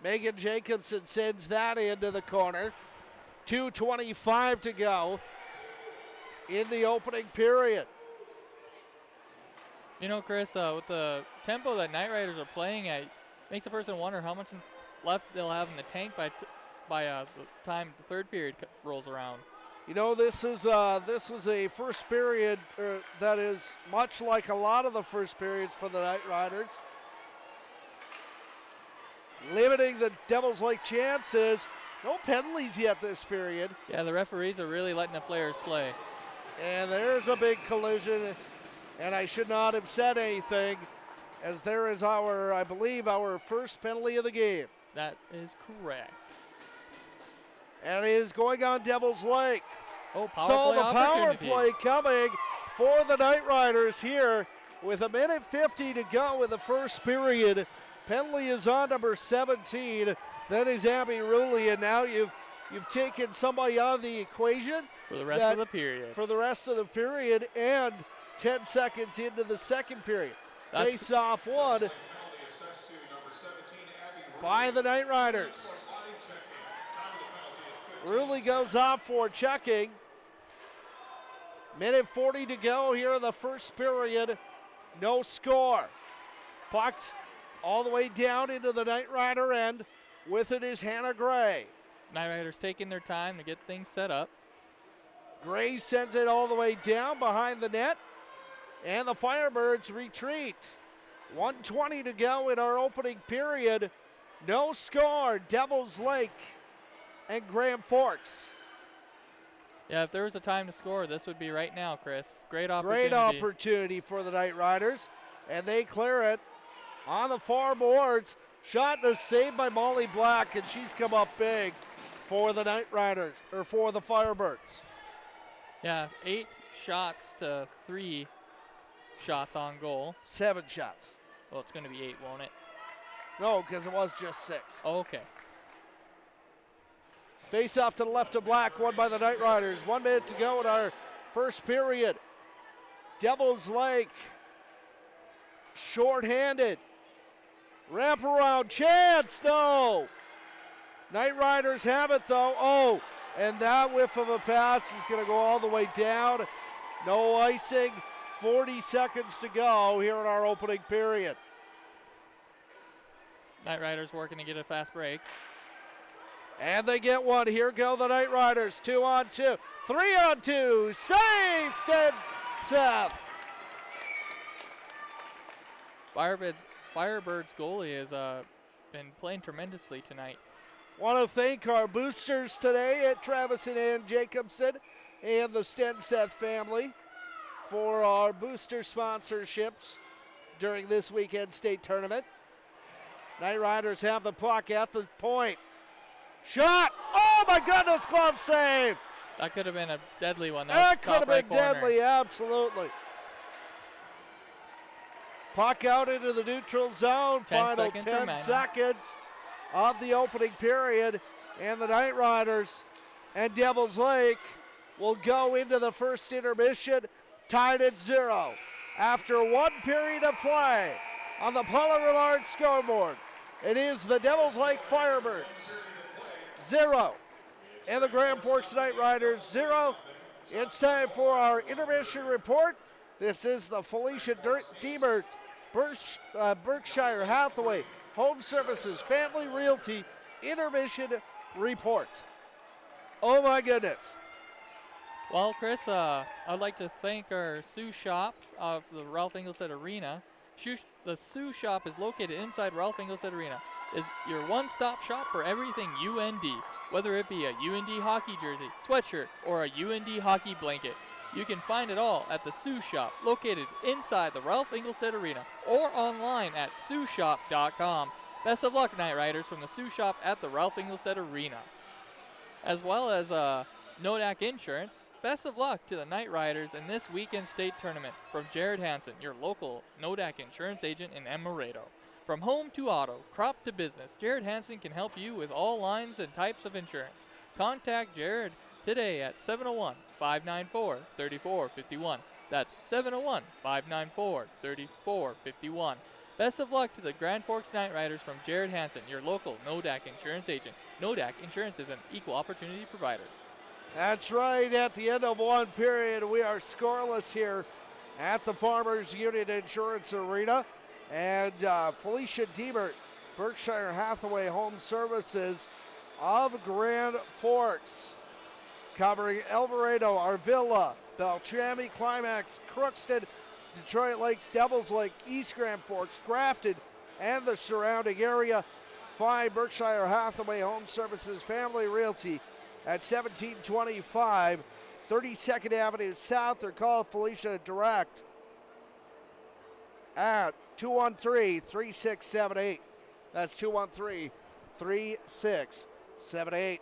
Megan Jacobson sends that into the corner. 2:25 to go in the opening period.
You know, Chris, with the tempo that Knight Riders are playing at, makes a person wonder how much left they'll have in the tank by the time the third period rolls around.
You know, this is a first period that is much like a lot of the first periods for the Knight Riders. Limiting the Devils' Lake chances. No penalties yet this period.
Yeah, the referees are really letting the players play.
And there's a big collision, and I should not have said anything, as there is I believe, our first penalty of the game.
That is correct.
And it is going on Devils Lake.
Oh, power
So
play
the power
opportunity.
play coming for the Knight Riders here with 1:50 to go in the first period. Penalty is on number 17. That is Abby Rulli, and now you've taken somebody out of the equation
For the rest of the period.
for the rest of the period, and 10 seconds into the second period.
That's
Face off one
Penalty assessed to number 17, Abby
by the Knight Riders.
body checking. Time of the penalty at 15.
Rulli goes off for checking. 1:40 to go here in the first period. No score. Puck's all the way down into the Knight Rider end. With it is Hannah Gray.
Knight Riders taking their time to get things set up.
Gray sends it all the way down behind the net. And the Firebirds retreat. 1:20 to go in our opening period. No score. Devils Lake and Grand Forks.
Yeah, if there was a time to score, this would be right now, Chris. Great opportunity.
Great opportunity for the Knight Riders. And they clear it on the far boards. Shot and a save by Molly Black, and she's come up big for the Knight Riders, or for the Firebirds.
Yeah, 8 shots to 3 shots on goal.
7 shots.
Well, it's going to be 8, won't it?
No, because it was just 6.
Oh, okay.
Face off to the left of Black, won by the Knight Riders. 1 minute to go in our first period. Devils Lake, short-handed. Wraparound chance, no. Knight Riders have it though. Oh, and that whiff of a pass is going to go all the way down. No icing. 40 seconds to go here in our opening period.
Knight Riders working to get a fast break.
And they get one. Here go the Knight Riders. 2-on-2. 3-on-2. Save, Seth.
Firebirds goalie has been playing tremendously tonight.
Want to thank our boosters today at Travis and Ann Jacobson and the Stenseth family for our booster sponsorships during this weekend state tournament. Knight Riders have the puck at the point. Shot! Oh my goodness, glove save!
That could have been a deadly one.
That could have been
top right corner.
deadly, absolutely. Puck out into the neutral zone.
10
Final
seconds
10
remaining.
seconds of the opening period. And the Knight Riders and Devils Lake will go into the first intermission tied at 0. After 1 period of play on the Paula Rillard scoreboard, it is the Devils Lake Firebirds 0 and the Grand Forks Knight Riders 0. It's time for our intermission report. This is the Felicia Diemert Berkshire Hathaway Home Services Family Realty intermission report. Oh my goodness.
Well, Chris, I'd like to thank our Sioux Shop of the Ralph Engelstad Arena. The Sioux Shop is located inside Ralph Engelstad Arena. Is your one-stop shop for everything UND, whether it be a UND hockey jersey, sweatshirt, or a UND hockey blanket. You can find it all at the Sioux Shop, located inside the Ralph Engelstad Arena, or online at siouxshop.com. Best of luck, Knight Riders, from the Sioux Shop at the Ralph Engelstad Arena. As well as Nodak Insurance, best of luck to the Knight Riders in this weekend state tournament from Jared Hansen, your local Nodak Insurance agent in Amaretto. From home to auto, crop to business, Jared Hansen can help you with all lines and types of insurance. Contact Jared today at 701-594-3451. That's 701-594-3451. Best of luck to the Grand Forks Night Riders from Jared Hansen, your local NODAC insurance agent. NODAC Insurance is an equal opportunity provider.
That's right. At the end of one period, we are scoreless here at the Farmers Union Insurance Arena. And Felicia Diebert, Berkshire Hathaway Home Services of Grand Forks, covering Alvarado, Arvilla, Beltrami, Climax, Crookston, Detroit Lakes, Devils Lake, East Grand Forks, Grafton, and the surrounding area. Find Berkshire Hathaway Home Services Family Realty at 1725 32nd Avenue South, or call Felicia direct at 213-3678. That's 213-3678.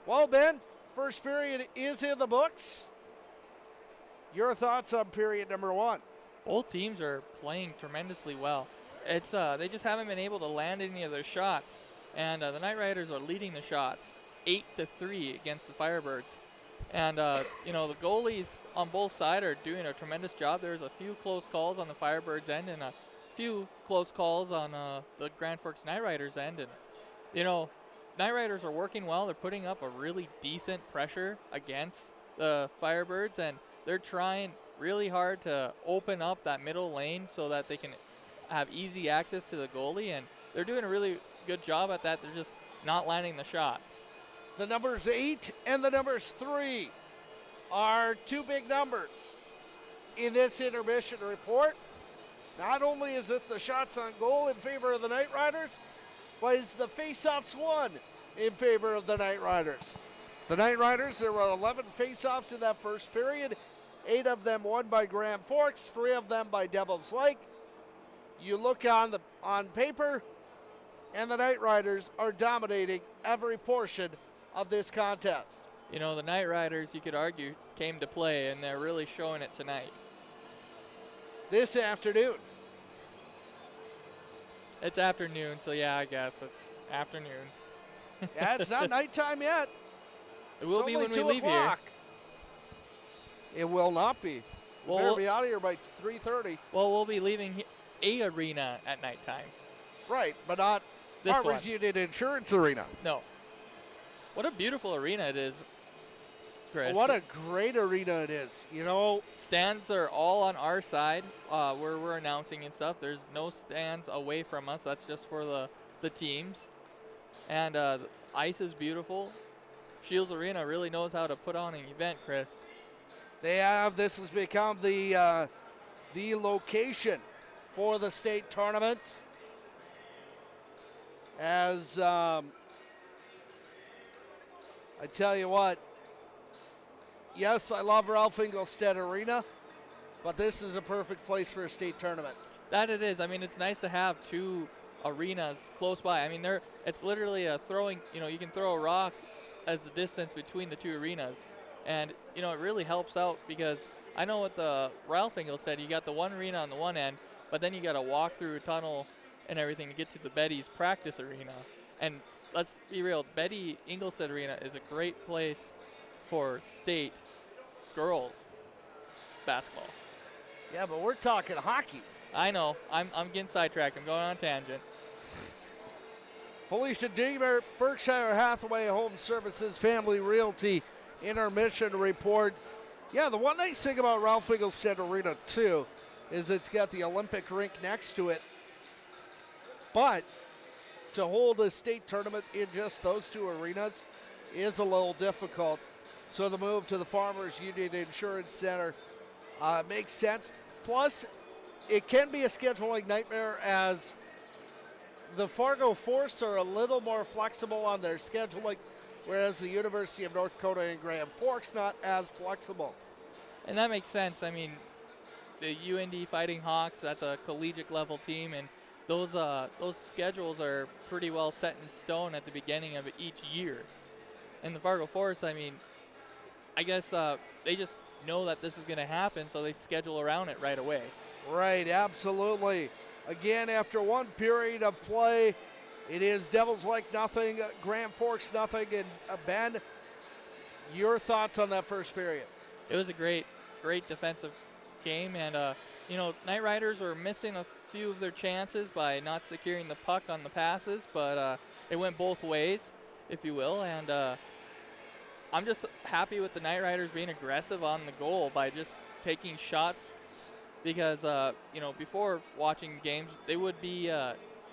Well, Ben, first period is in the books. Your thoughts on period number one?
Both teams are playing tremendously well. It's they just haven't been able to land any of their shots, and the Night Riders are leading the shots 8-3 against the Firebirds. And the goalies on both sides are doing a tremendous job. There's a few close calls on the Firebirds end and a few close calls on the Grand Forks Night Riders end. And Night Riders are working well. They're putting up a really decent pressure against the Firebirds, and they're trying really hard to open up that middle lane so that they can have easy access to the goalie, and they're doing a really good job at that. They're just not landing the shots.
The numbers 8 and the numbers 3 are two big numbers in this intermission report. Not only is it the shots on goal in favor of the Night Riders, but it's the face-offs won in favor of the Night Riders. The Night Riders, there were 11 face-offs in that first period. 8 of them won by Grand Forks, 3 of them by Devils Lake. You look on paper, and the Night Riders are dominating every portion of this contest.
The Night Riders, you could argue, came to play, and they're really showing it tonight.
This afternoon.
It's afternoon, so yeah, I guess it's afternoon.
Yeah, it's not nighttime yet.
It will be when we leave
here. It will not be.
Well,
we'll be out of here by 3:30.
Well, we'll be leaving a arena at nighttime.
Right, but not
this
Farmers
one.
Union Insurance Arena.
No. What a beautiful arena it is, Chris.
What a great arena it is.
Stands are all on our side where we're announcing and stuff. There's no stands away from us. That's just for the teams. And the ice is beautiful. Shields Arena really knows how to put on an event, Chris.
They have. This has become the location for the state tournament. As I tell you what, yes, I love Ralph Engelstead Arena, but this is a perfect place for a state tournament.
That it is. I mean, it's nice to have two arenas close by. I mean, it's literally a throwing, you can throw a rock as the distance between the two arenas. And, it really helps out because I know what the Ralph Engelstead, you got the one arena on the one end, but then you got to walk through a tunnel and everything to get to the Betty's practice arena. And let's be real, Betty Engelstead Arena is a great place for state girls basketball.
Yeah, but we're talking hockey.
I know. I'm getting sidetracked. I'm going on a tangent.
Felicia Deemer, Berkshire Hathaway Home Services Family Realty intermission report. Yeah, the one nice thing about Ralph Engelstead Arena, too, is it's got the Olympic rink next to it. But to hold a state tournament in just those two arenas is a little difficult. So the move to the Farmers Union Insurance Center makes sense. Plus, it can be a scheduling nightmare as the Fargo Force are a little more flexible on their scheduling, whereas the University of North Dakota and Grand Forks not as flexible.
And that makes sense. I mean, the UND Fighting Hawks, that's a collegiate level team, and those schedules are pretty well set in stone at the beginning of each year. And the Fargo Force, I mean, I guess they just know that this is going to happen, so they schedule around it right away.
Right, absolutely. Again, after one period of play, it is Devils Lake nothing, Grand Forks nothing. And Ben, your thoughts on that first period?
It was a great defensive game, and Night Riders were missing a few of their chances by not securing the puck on the passes, but it went both ways, if you will. And I'm just happy with the Knight Riders being aggressive on the goal by just taking shots, because before watching games, they would be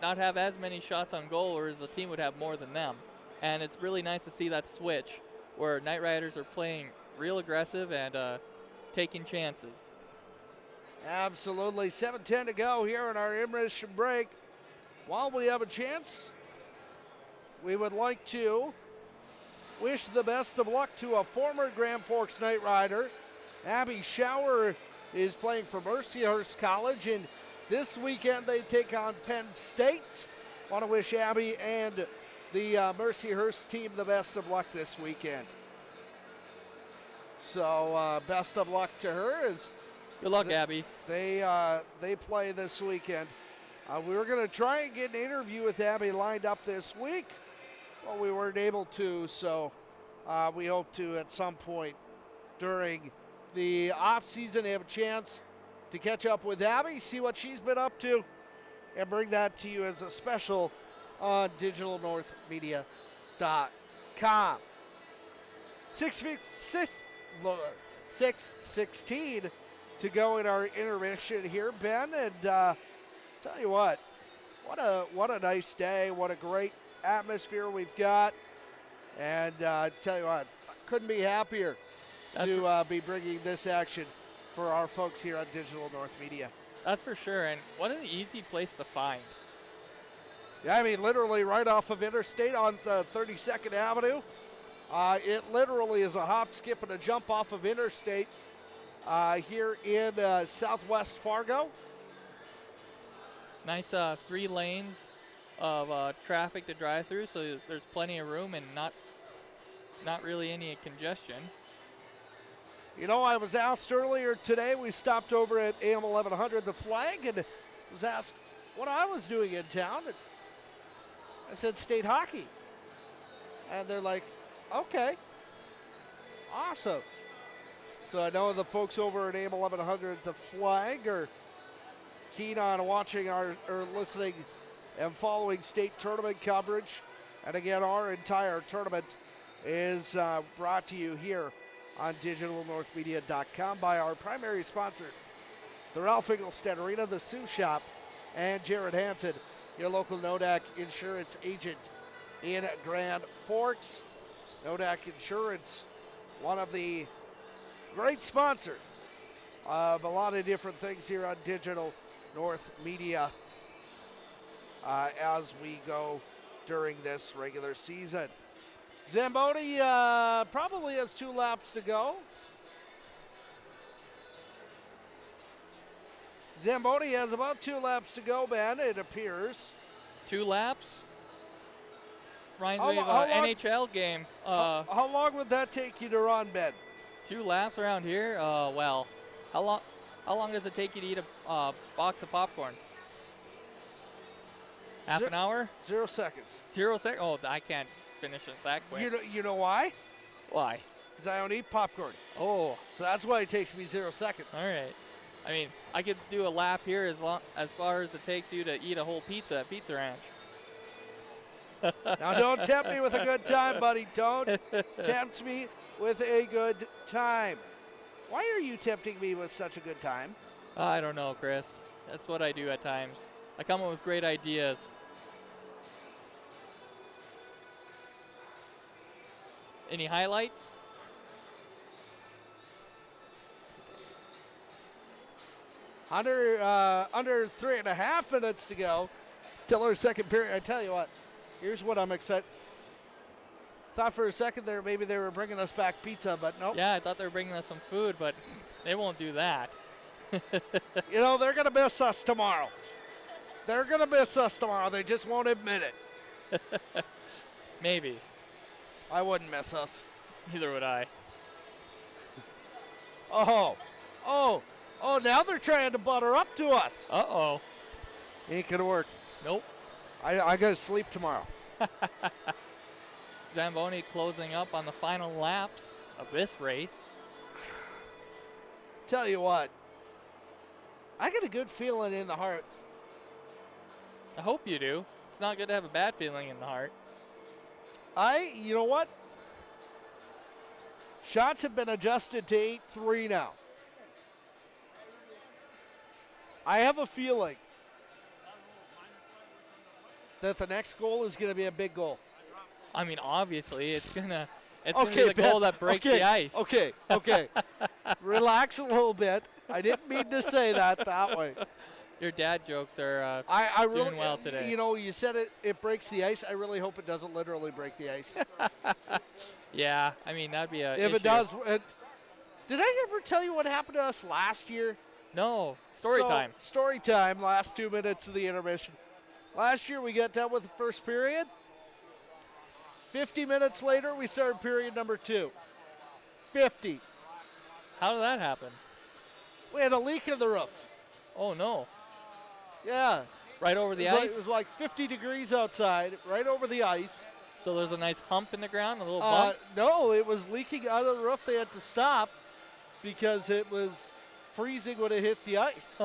not have as many shots on goal, whereas the team would have more than them. And it's really nice to see that switch where Knight Riders are playing real aggressive and taking chances.
Absolutely. 7:10 to go here in our intermission break. While we have a chance, we would like to wish the best of luck to a former Grand Forks Knight Rider. Abby Schauer is playing for Mercyhurst College, and this weekend they take on Penn State. Want to wish Abby and the Mercyhurst team the best of luck this weekend. So best of luck to her as
good luck, Abby.
They play this weekend. We were going to try and get an interview with Abby lined up this week. Well, we weren't able to, so we hope to at some point during the off season have a chance to catch up with Abby, see what she's been up to, and bring that to you as a special on digitalnorthmedia.com. 6:16 to go in our intermission here, Ben, and tell you what a nice day, what a great atmosphere we've got, and tell you what, couldn't be happier to be bringing this action for our folks here on Digital North Media.
That's for sure, and what an easy place to find.
Yeah, I mean, literally right off of Interstate on 32nd Avenue. It literally is a hop, skip, and a jump off of Interstate here in Southwest Fargo.
Nice 3 lanes of traffic to drive through, so there's plenty of room and not really any congestion.
You know, I was asked earlier today, we stopped over at AM 1100 The Flag, and was asked what I was doing in town. And I said state hockey. And they're like, okay, awesome. So I know the folks over at AM 1100 The Flag are keen on watching or listening and following state tournament coverage. And again, our entire tournament is brought to you here on digitalnorthmedia.com by our primary sponsors, the Ralph Engelstad Arena, the Sioux Shop, and Jared Hansen, your local Nodak insurance agent in Grand Forks. Nodak Insurance, one of the great sponsors of a lot of different things here on Digital North Media as we go during this regular season. Zamboni probably has 2 laps to go. Zamboni has about 2 laps to go, Ben, it appears.
2 laps? Reminds me of an NHL game.
How long would that take you to run, Ben?
2 laps around here? Well, how long does it take you to eat a box of popcorn? Half an hour?
0 seconds.
0 seconds? Oh, I can't finish it that quick.
You know why?
Why?
Because I don't eat popcorn.
Oh.
So that's why it takes me 0 seconds.
All right. I mean, I could do a lap here as far as it takes you to eat a whole pizza at Pizza Ranch.
Now, don't tempt me with a good time, buddy. Don't tempt me with a good time. Why are you tempting me with such a good time?
I don't know, Chris. That's what I do at times. I come up with great ideas. Any highlights?
Under 3.5 minutes to go till our second period. I tell you what, here's what I'm excited. Thought for a second there maybe they were bringing us back pizza, but nope.
Yeah, I thought they were bringing us some food, but they won't do that.
You know, they're going to miss us tomorrow. They're going to miss us tomorrow. They just won't admit it.
Maybe.
I wouldn't miss us.
Neither would I.
Oh, now they're trying to butter up to us.
Uh-oh.
Ain't going to work.
Nope.
I got to sleep tomorrow.
Zamboni closing up on the final laps of this race.
Tell you what, I got a good feeling in the heart
I hope you do. It's not good to have a bad feeling in the heart.
You know what? Shots have been adjusted to 8-3 now. I have a feeling that the next goal is going to be a big goal.
I mean, obviously, it's gonna be the goal that breaks the ice.
Okay. Relax a little bit. I didn't mean to say that way.
Your dad jokes are
I
doing
really,
well today.
You know, you said it breaks the ice. I really hope it doesn't literally break the ice.
Yeah, I mean, that'd be a
If
issue.
it does, did I ever tell you what happened to us last year?
No. Story time.
Story time, last 2 minutes of the intermission. Last year we got done with the first period. 50 minutes later, we started period number 2. 50.
How did that happen?
We had a leak in the roof.
Oh, no.
Yeah.
Right over the
It
ice?
was like 50 degrees outside, right over the ice.
So there's a nice hump in the ground, a little bump?
No, it was leaking out of the roof. They had to stop because it was freezing when it hit the ice.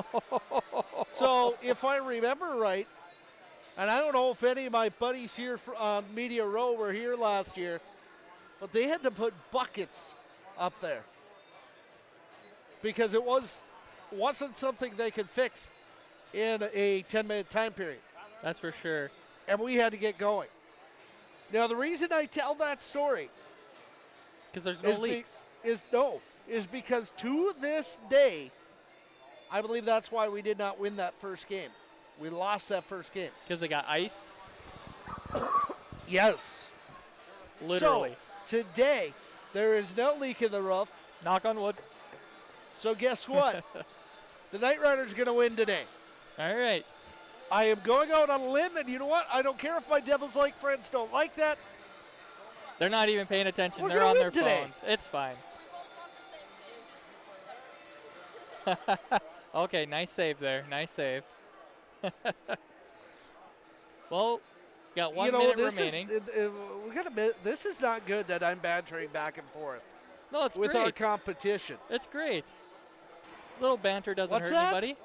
So if I remember right, and I don't know if any of my buddies here on Media Row were here last year, but they had to put buckets up there because it wasn't something they could fix in a 10-minute time period.
That's for sure.
And we had to get going. Now, the reason I tell that story
Because there's no leaks.
is because to this day, I believe that's why we did not win that first game. We lost that first game.
Because they got iced?
Yes.
Literally.
So, today, there is no leak in the roof.
Knock on wood.
So guess what? The Knight Riders are going to win today.
All right.
I am going out on a limb, and you know what? I don't care if my Devils Lake friends don't like that.
They're not even paying attention.
We're
They're
gonna
on
win
their
today.
phones. It's fine. Okay, nice save there. Nice save. Well, got 1 minute remaining.
This is not good that I'm bantering back and forth
No, it's
with
great.
our competition.
It's great. Little banter doesn't
What's
hurt
that?
anybody.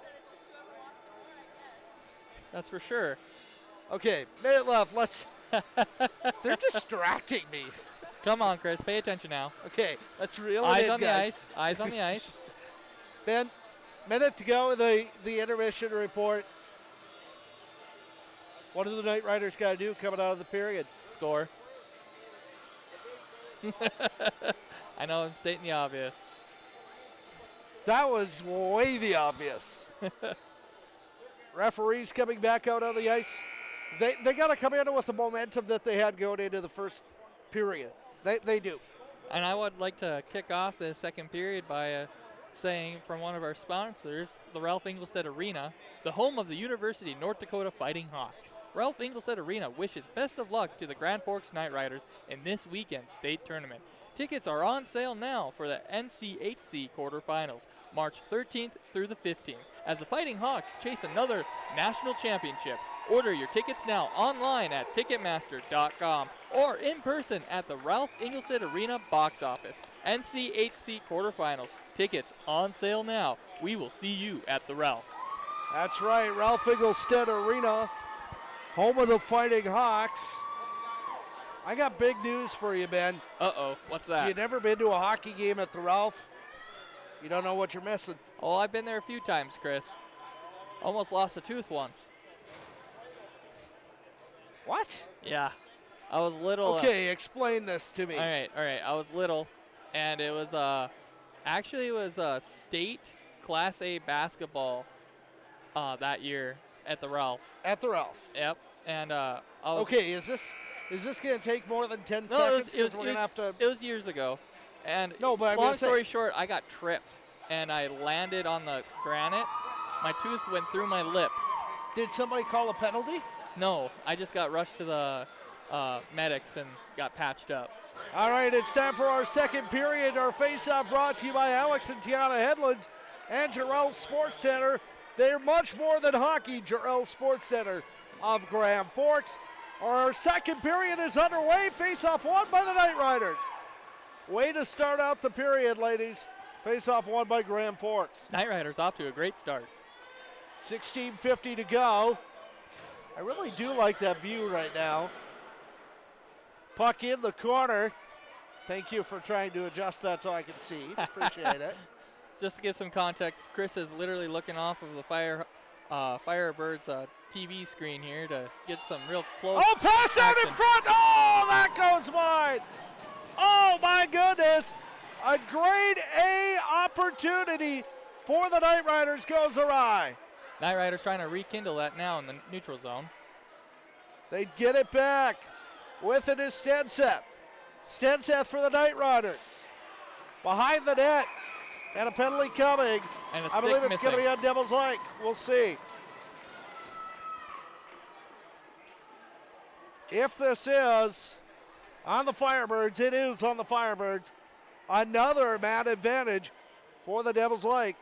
That's for sure.
Okay, minute left. Let's. They're distracting me.
Come on, Chris. Pay attention now.
Okay, let's reel it
Eyes
in,
on the
guys.
ice. Eyes on the ice.
Ben, minute to go in the intermission report. What do the Knight Riders got to do coming out of the period?
Score. I know I'm stating the obvious.
That was way the obvious. Referees coming back out on the ice. They got to come in with the momentum that they had going into the first period. They do.
And I would like to kick off the second period by saying from one of our sponsors, the Ralph Engelstad Arena, the home of the University of North Dakota Fighting Hawks. Ralph Engelstad Arena wishes best of luck to the Grand Forks Knight Riders in this weekend's state tournament. Tickets are on sale now for the NCHC quarterfinals, March 13th through the 15th, as the Fighting Hawks chase another national championship. Order your tickets now online at Ticketmaster.com or in person at the Ralph Engelstad Arena box office. NCHC quarterfinals. Tickets on sale now. We will see you at the Ralph.
That's right, Ralph Engelstad Arena, home of the Fighting Hawks. I got big news for you, Ben.
Uh-oh, what's that?
If you've never been to a hockey game at the Ralph, you don't know what you're missing.
Oh, I've been there a few times, Chris. Almost lost a tooth once.
What?
Yeah, I was little.
Okay, explain this to me.
All right. I was little, and it was actually it was a state Class A basketball that year at the Ralph.
At the Ralph.
Yep, and I was.
Okay, is this going to take more than 10
No,
seconds?
it was,
We're going to have to.
It was years ago, and
No, but I'm
long
gonna say-
story short, I got tripped, and I landed on the granite. My tooth went through my lip.
Did somebody call a penalty?
No, I just got rushed to the medics and got patched up.
All right, it's time for our second period. Our face-off brought to you by Alex and Tiana Headland and Jarrell Sports Center. They're much more than hockey, Jarrell Sports Center of Grand Forks. Our second period is underway. Face-off won by the Knight Riders. Way to start out the period, ladies. Face-off won by Grand Forks.
Knight Riders off to a great start.
16:50 to go. I really do like that view right now. Puck in the corner. Thank you for trying to adjust that so I can see. Appreciate it.
Just to give some context, Chris is literally looking off of the Firebirds TV screen here to get some real close.
Oh, pass out in
action.
front. Oh, that goes wide. Oh, my goodness. A grade A opportunity for the Knight Riders goes awry.
Knight Riders trying to rekindle that now in the neutral zone.
They get it back. With it is Stenseth. Stenseth for the Knight Riders. Behind the net. And a penalty coming.
And a
I believe
stick
it's going to be on Devil's Lake. We'll see. If this is on the Firebirds, it is on the Firebirds. Another man advantage for the Devil's Lake.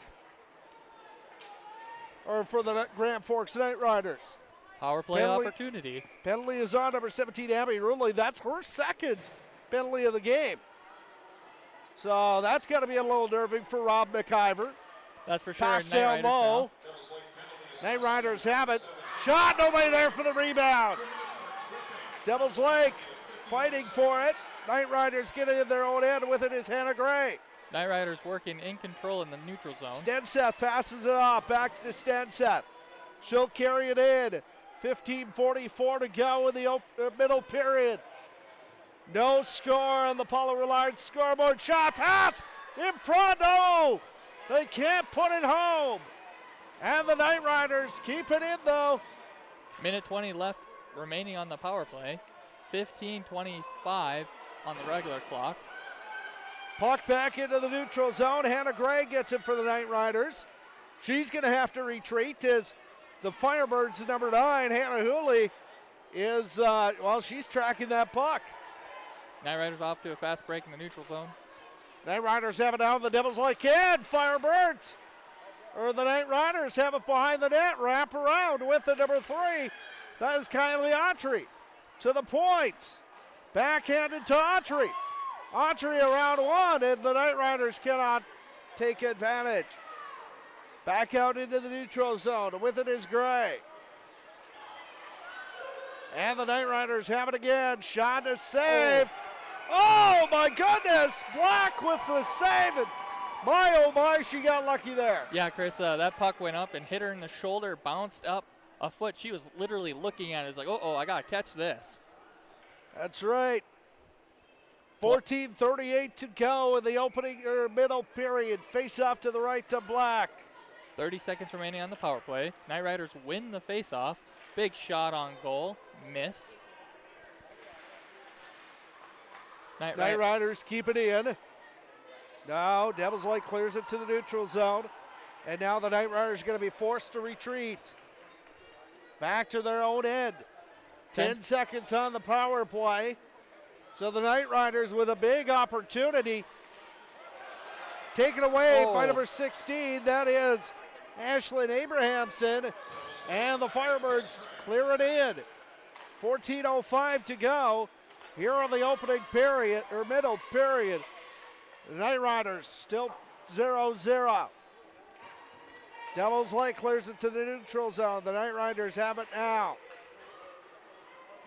Or for the Grand Forks Knight Riders.
Power play
Penalty.
opportunity.
Penalty is on number 17, Abby Ruley. That's her second penalty of the game. So that's got to be a little nerving for Rob McIver.
That's for sure.
Pass
Knight
down
Riders
low. Knight Riders have it. Shot, nobody there for the rebound. Devils Lake fighting for it. Knight Riders get it in their own end. With it is Hannah Gray.
Knight Riders working in control in the neutral zone.
Stenseth passes it off. Back to Stenseth. She'll carry it in. 15:44 to go in the middle period. No score on the Paulo Rillard scoreboard. Shot pass in front. No, they can't put it home. And the Knight Riders keep it in though.
Minute 20 left remaining on the power play. 15:25 on the regular clock.
Puck back into the neutral zone. Hannah Gray gets it for the Knight Riders. She's going to have to retreat as the Firebirds, number 9, Hannah Hooley, is, she's tracking that puck.
Knight Riders off to a fast break in the neutral zone.
Knight Riders have it down the Devils Lake end. Firebirds, or the Knight Riders have it behind the net. Wrap around with the number 3. That is Kylie Autry to the point. Backhanded to Autry. Autry around one, and the Knight Riders cannot take advantage. Back out into the neutral zone. With it is Gray. And the Knight Riders have it again. Shot to save. Oh my goodness! Black with the save. And my oh my, she got lucky there.
Yeah, Chris, that puck went up and hit her in the shoulder, bounced up a foot. She was literally looking at it. It's like, oh, I got to catch this.
That's right. 14:38 to go in the opening or middle period. Face off to the right to Black.
30 seconds remaining on the power play. Knight Riders win the faceoff. Big shot on goal. Miss.
Knight Riders keep it in. Now Devils Lake clears it to the neutral zone. And now the Knight Riders are going to be forced to retreat. Back to their own end. 10 seconds on the power play. So the Knight Riders with a big opportunity. Taken away by number 16. That is Ashlyn Abrahamson. And the Firebirds clear it in. 14:05 to go here on the opening period, or middle period. The Knight Riders still 0-0. Devils Lake clears it to the neutral zone. The Knight Riders have it now.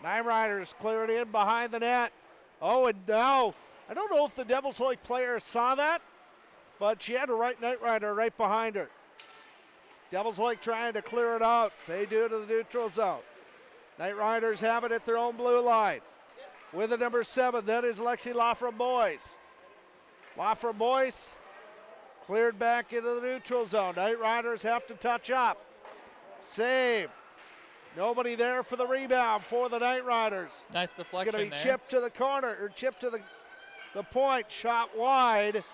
Knight Riders clear it in behind the net. Oh, and now, I don't know if the Devils Lake player saw that, but she had a Knight Rider right behind her. Devils Lake trying to clear it out. They do it to the neutral zone. Knight Riders have it at their own blue line. With the number 7, that is Lexi Laframboise. Laframboise cleared back into the neutral zone. Knight Riders have to touch up. Save. Nobody there for the rebound for the Knight Riders.
Nice deflection
there. It's going to be
there.
chipped to the corner, or chipped to the point. Shot wide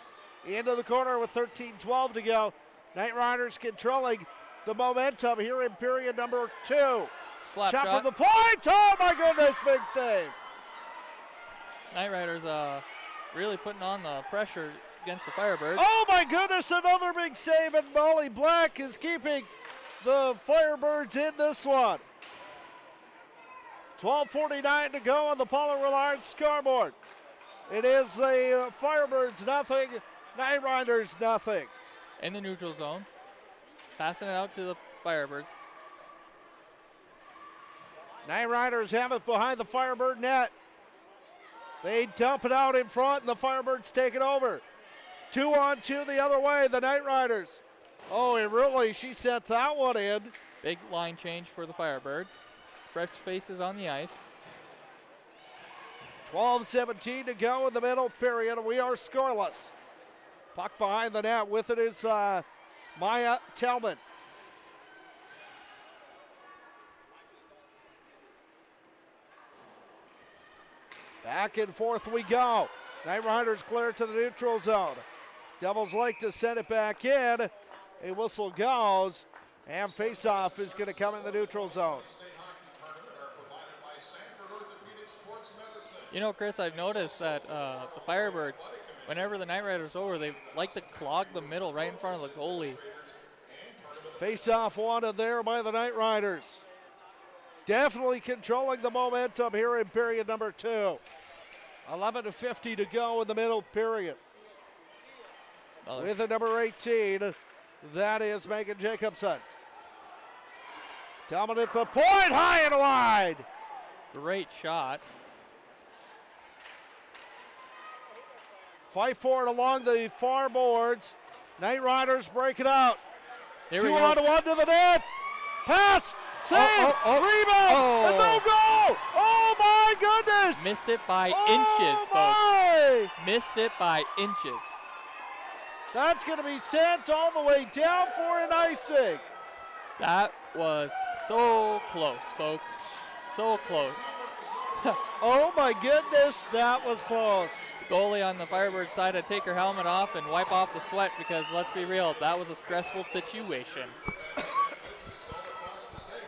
into the corner with 13:12 to go. Knight Riders controlling the momentum here in period number 2.
Slap
shot
shot
from the point. Oh my goodness, big save.
Knight Riders really putting on the pressure against the Firebirds.
Oh my goodness, another big save, and Molly Black is keeping the Firebirds in this one. 12:49 to go on the Paulo Rillard scoreboard. It is the Firebirds nothing, Knight Riders nothing.
In the neutral zone. Passing it out to the Firebirds.
Night Riders have it behind the Firebird net. They dump it out in front, and the Firebirds take it over. 2-on-2 the other way, the Night Riders. Oh, and really, she sent that one in.
Big line change for the Firebirds. Fresh faces on the ice.
12-17 to go in the middle period. We are scoreless. Puck behind the net. With it is Maya Tellman. Back and forth we go. Night Riders clear to the neutral zone. Devils like to send it back in. A whistle goes, and faceoff is going to come in the neutral zone.
You know, Chris, I've noticed that the Firebirds, whenever the Night Riders over, they like to clog the middle right in front of the goalie.
Face-off wanted there by the Night Riders. Definitely controlling the momentum here in period number 2. 11:50 to go in the middle period. With the number 18, that is Megan Jacobson. Tellman at the point, high and wide.
Great shot.
Fight for it along the far boards. Night Riders break it out.
Here we
2-on-1 to the net. Pass, save, rebound, and no goal. Oh my goodness.
Missed it by
my.
inches, folks. Missed it by inches.
That's going to be sent all the way down for an icing.
That was so close, folks. So close.
Oh my goodness, that was close.
The goalie on the Firebird side had to take her helmet off and wipe off the sweat because, let's be real, that was a stressful situation.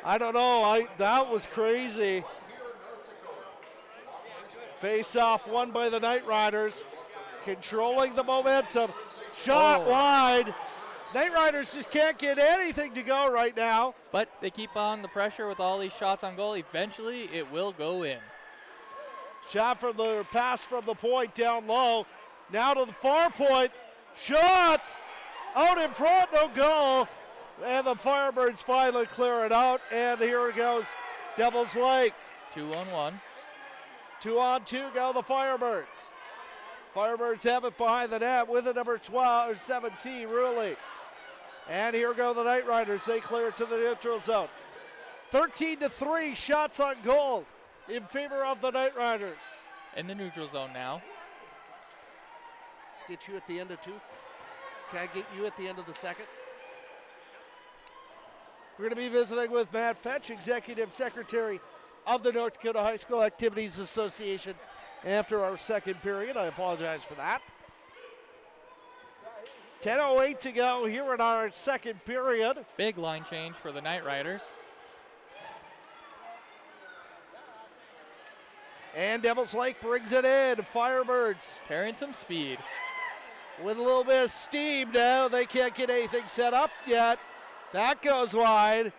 I don't know, that was crazy. Face off won by the Night Riders. Controlling the momentum. Shot wide. Night Riders just can't get anything to go right now.
But they keep on the pressure with all these shots on goal. Eventually, it will go in.
Shot from the pass from the point down low. Now to the far point. Shot out in front, no goal. And the Firebirds finally clear it out. And here it goes, Devils Lake.
2-on-1.
2-on-2 go the Firebirds. Firebirds have it behind the net with a number 12 or 17, Ruley. And here go the Night Riders. They clear it to the neutral zone. 13-3 shots on goal in favor of the Night Riders.
In the neutral zone now.
Get you at the end of 2? Can I get you at the end of the second? We're going to be visiting with Matt Fetch, Executive Secretary of the North Dakota High School Activities Association, after our second period. I apologize for that. 10:08 to go here in our second period.
Big line change for the Night Riders.
And Devils Lake brings it in. Firebirds
carrying some speed.
With a little bit of steam now. They can't get anything set up yet. That goes wide.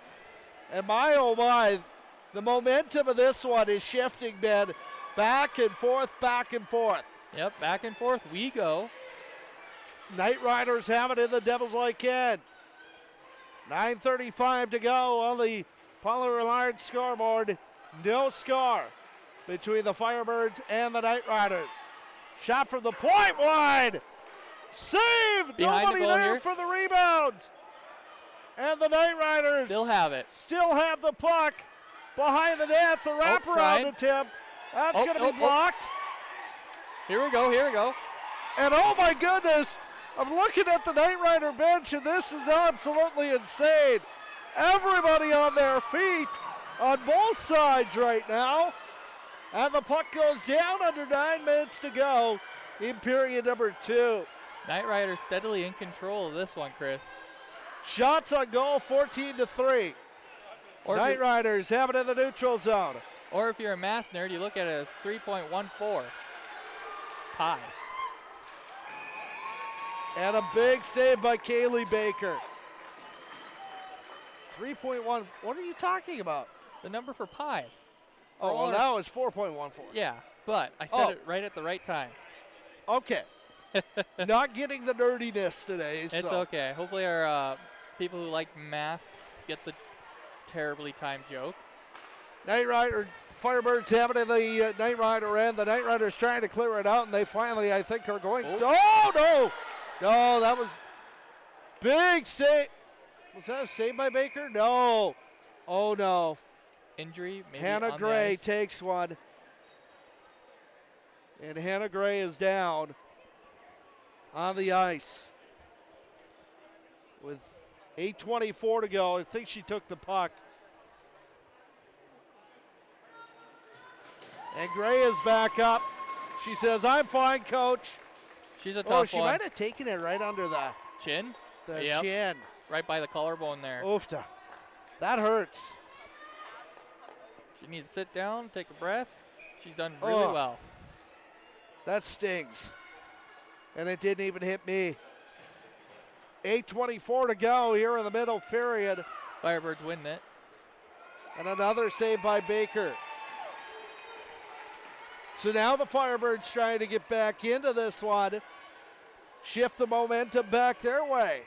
And my, oh my, the momentum of this one is shifting, Ben. Back and forth, back and forth.
Yep, back and forth we go.
Night Riders have it in the Devils Lake end. 9:35 to go on the Pollard scoreboard. No score between the Firebirds and the Night Riders. Shot from the point, wide. Saved!
Behind
Nobody
the goal
there
here.
for the rebound. And the Night Riders
still have it.
Still have the puck behind the net. The wraparound attempt. That's going to be blocked.
Here we go, here we go.
And oh my goodness, I'm looking at the Night Rider bench, and this is absolutely insane. Everybody on their feet on both sides right now. And the puck goes down under 9 minutes to go in period number 2.
Night Riders steadily in control of this one, Chris.
Shots on goal, 14-3. Night Riders have it in the neutral zone.
Or if you're a math nerd, you look at it as 3.14 pi.
And a big save by Kaylee Baker. 3.1, what are you talking about?
The number for pi.
Oh, well, now it's 4.14.
Yeah, but I said it right at the right time.
Okay. Not getting the nerdiness today.
It's
so.
okay. Hopefully our people who like math get the terribly timed joke.
Firebirds have it in the Knight Rider end. The Knight Riders trying to clear it out, and they finally, I think, are going. Oh, no! No, that was big save. Was that a save by Baker? No. Oh, no.
Injury, maybe.
Hannah
on
Gray
the ice.
takes one. And Hannah Gray is down on the ice with 8:24 to go. I think she took the puck. And Gray is back up. She says, I'm fine, coach.
She's a tough
Oh, she
one.
might have taken it right under the
Chin?
chin.
Right by the collarbone there.
Oofta. That hurts.
She needs to sit down, take a breath. She's done really well.
That stings. And it didn't even hit me. 8:24 to go here in the middle period.
Firebirds win it.
And another save by Baker. So now the Firebirds trying to get back into this one. Shift the momentum back their way.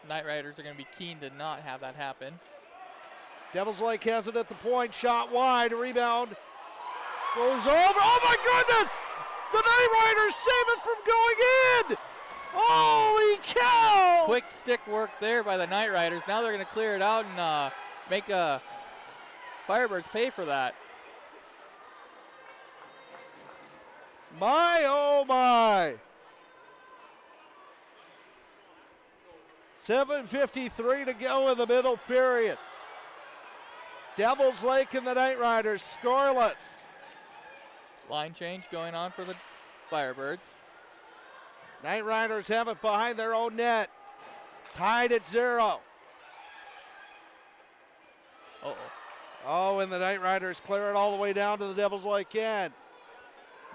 Knight Riders are going to be keen to not have that happen.
Devils Lake has it at the point. Shot wide. Rebound. Goes over. Oh, my goodness! The Knight Riders save it from going in! Holy cow!
Quick stick work there by the Knight Riders. Now they're going to clear it out and make Firebirds pay for that.
My, oh my. 7:53 to go in the middle period. Devils Lake and the Knight Riders scoreless.
Line change going on for the Firebirds.
Knight Riders have it behind their own net. Tied at 0.
Uh-oh.
Oh, and the Knight Riders clear it all the way down to the Devils Lake end.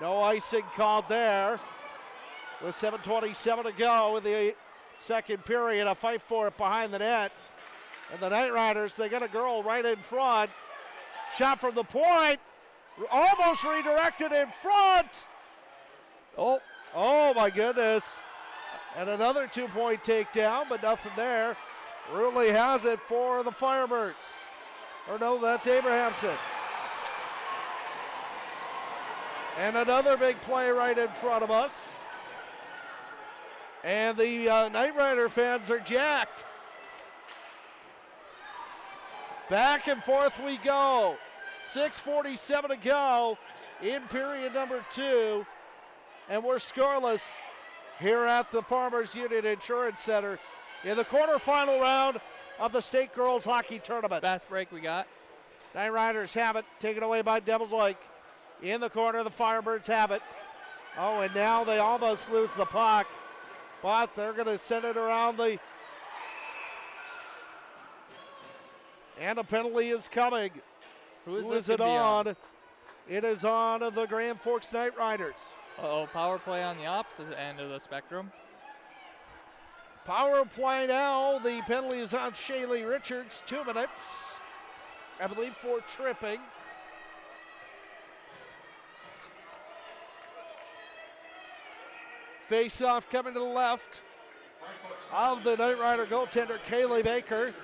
No icing called there. With 7:27 to go in the second period. A fight for it behind the net. And the Knight Riders, they got a girl right in front. Shot from the point. Almost redirected in front. Oh my goodness. And another 2-point takedown, but nothing there. Ruley has it for the Firebirds. Or no, that's Abrahamson. And another big play right in front of us. And the Knight Rider fans are jacked. Back and forth we go. 6:47 to go in period number 2. And we're scoreless here at the Farmers Union Insurance Center in the quarterfinal round of the State Girls Hockey Tournament.
Fast break we got.
Knight Riders have it, taken away by Devils Lake. In the corner, the Firebirds have it. Oh, and now they almost lose the puck, but they're going to send it around the... And a penalty is coming.
Who is
Who
this
is it
gonna be
on? It is on the Grand Forks Knight Riders.
Uh-oh, power play on the opposite end of the spectrum.
Power play now. The penalty is on Shaylee Richards. 2 minutes, I believe, for tripping. Face-off coming to the left of the Knight Rider goaltender, Kaylee Baker.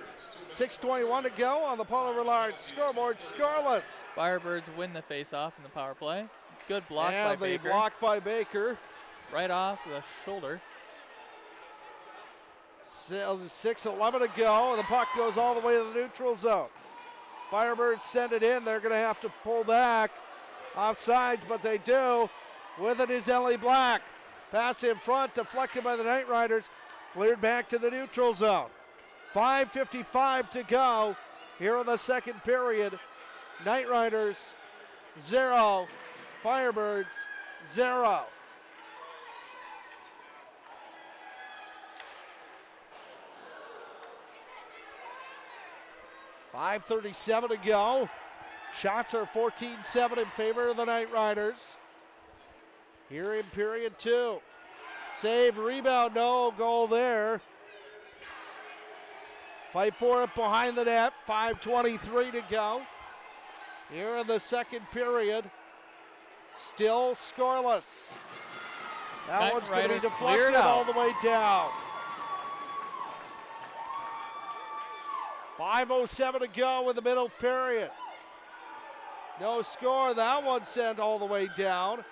6:21 to go on the Paula Rillard scoreboard, scoreless.
Firebirds win the face-off in the power play. Good block
And
by
the
Baker.
block by Baker.
Right off the shoulder.
6:11 to go, and the puck goes all the way to the neutral zone. Firebirds send it in. They're going to have to pull back offsides, but they do. With it is Ellie Black. Pass in front, deflected by the Knight Riders. Cleared back to the neutral zone. 5:55 to go here in the second period. Knight Riders 0, Firebirds 0. .537 to go. Shots are 14-7 in favor of the Knight Riders. Here in period 2. Save, rebound, no goal there. Fight for it behind the net. 5:23 to go. Here in the second period. Still scoreless. That
Knight
one's going to be
Riders
deflected
cleared out.
all the way down. 5:07 to go in the middle period. No score. That one sent all the way down.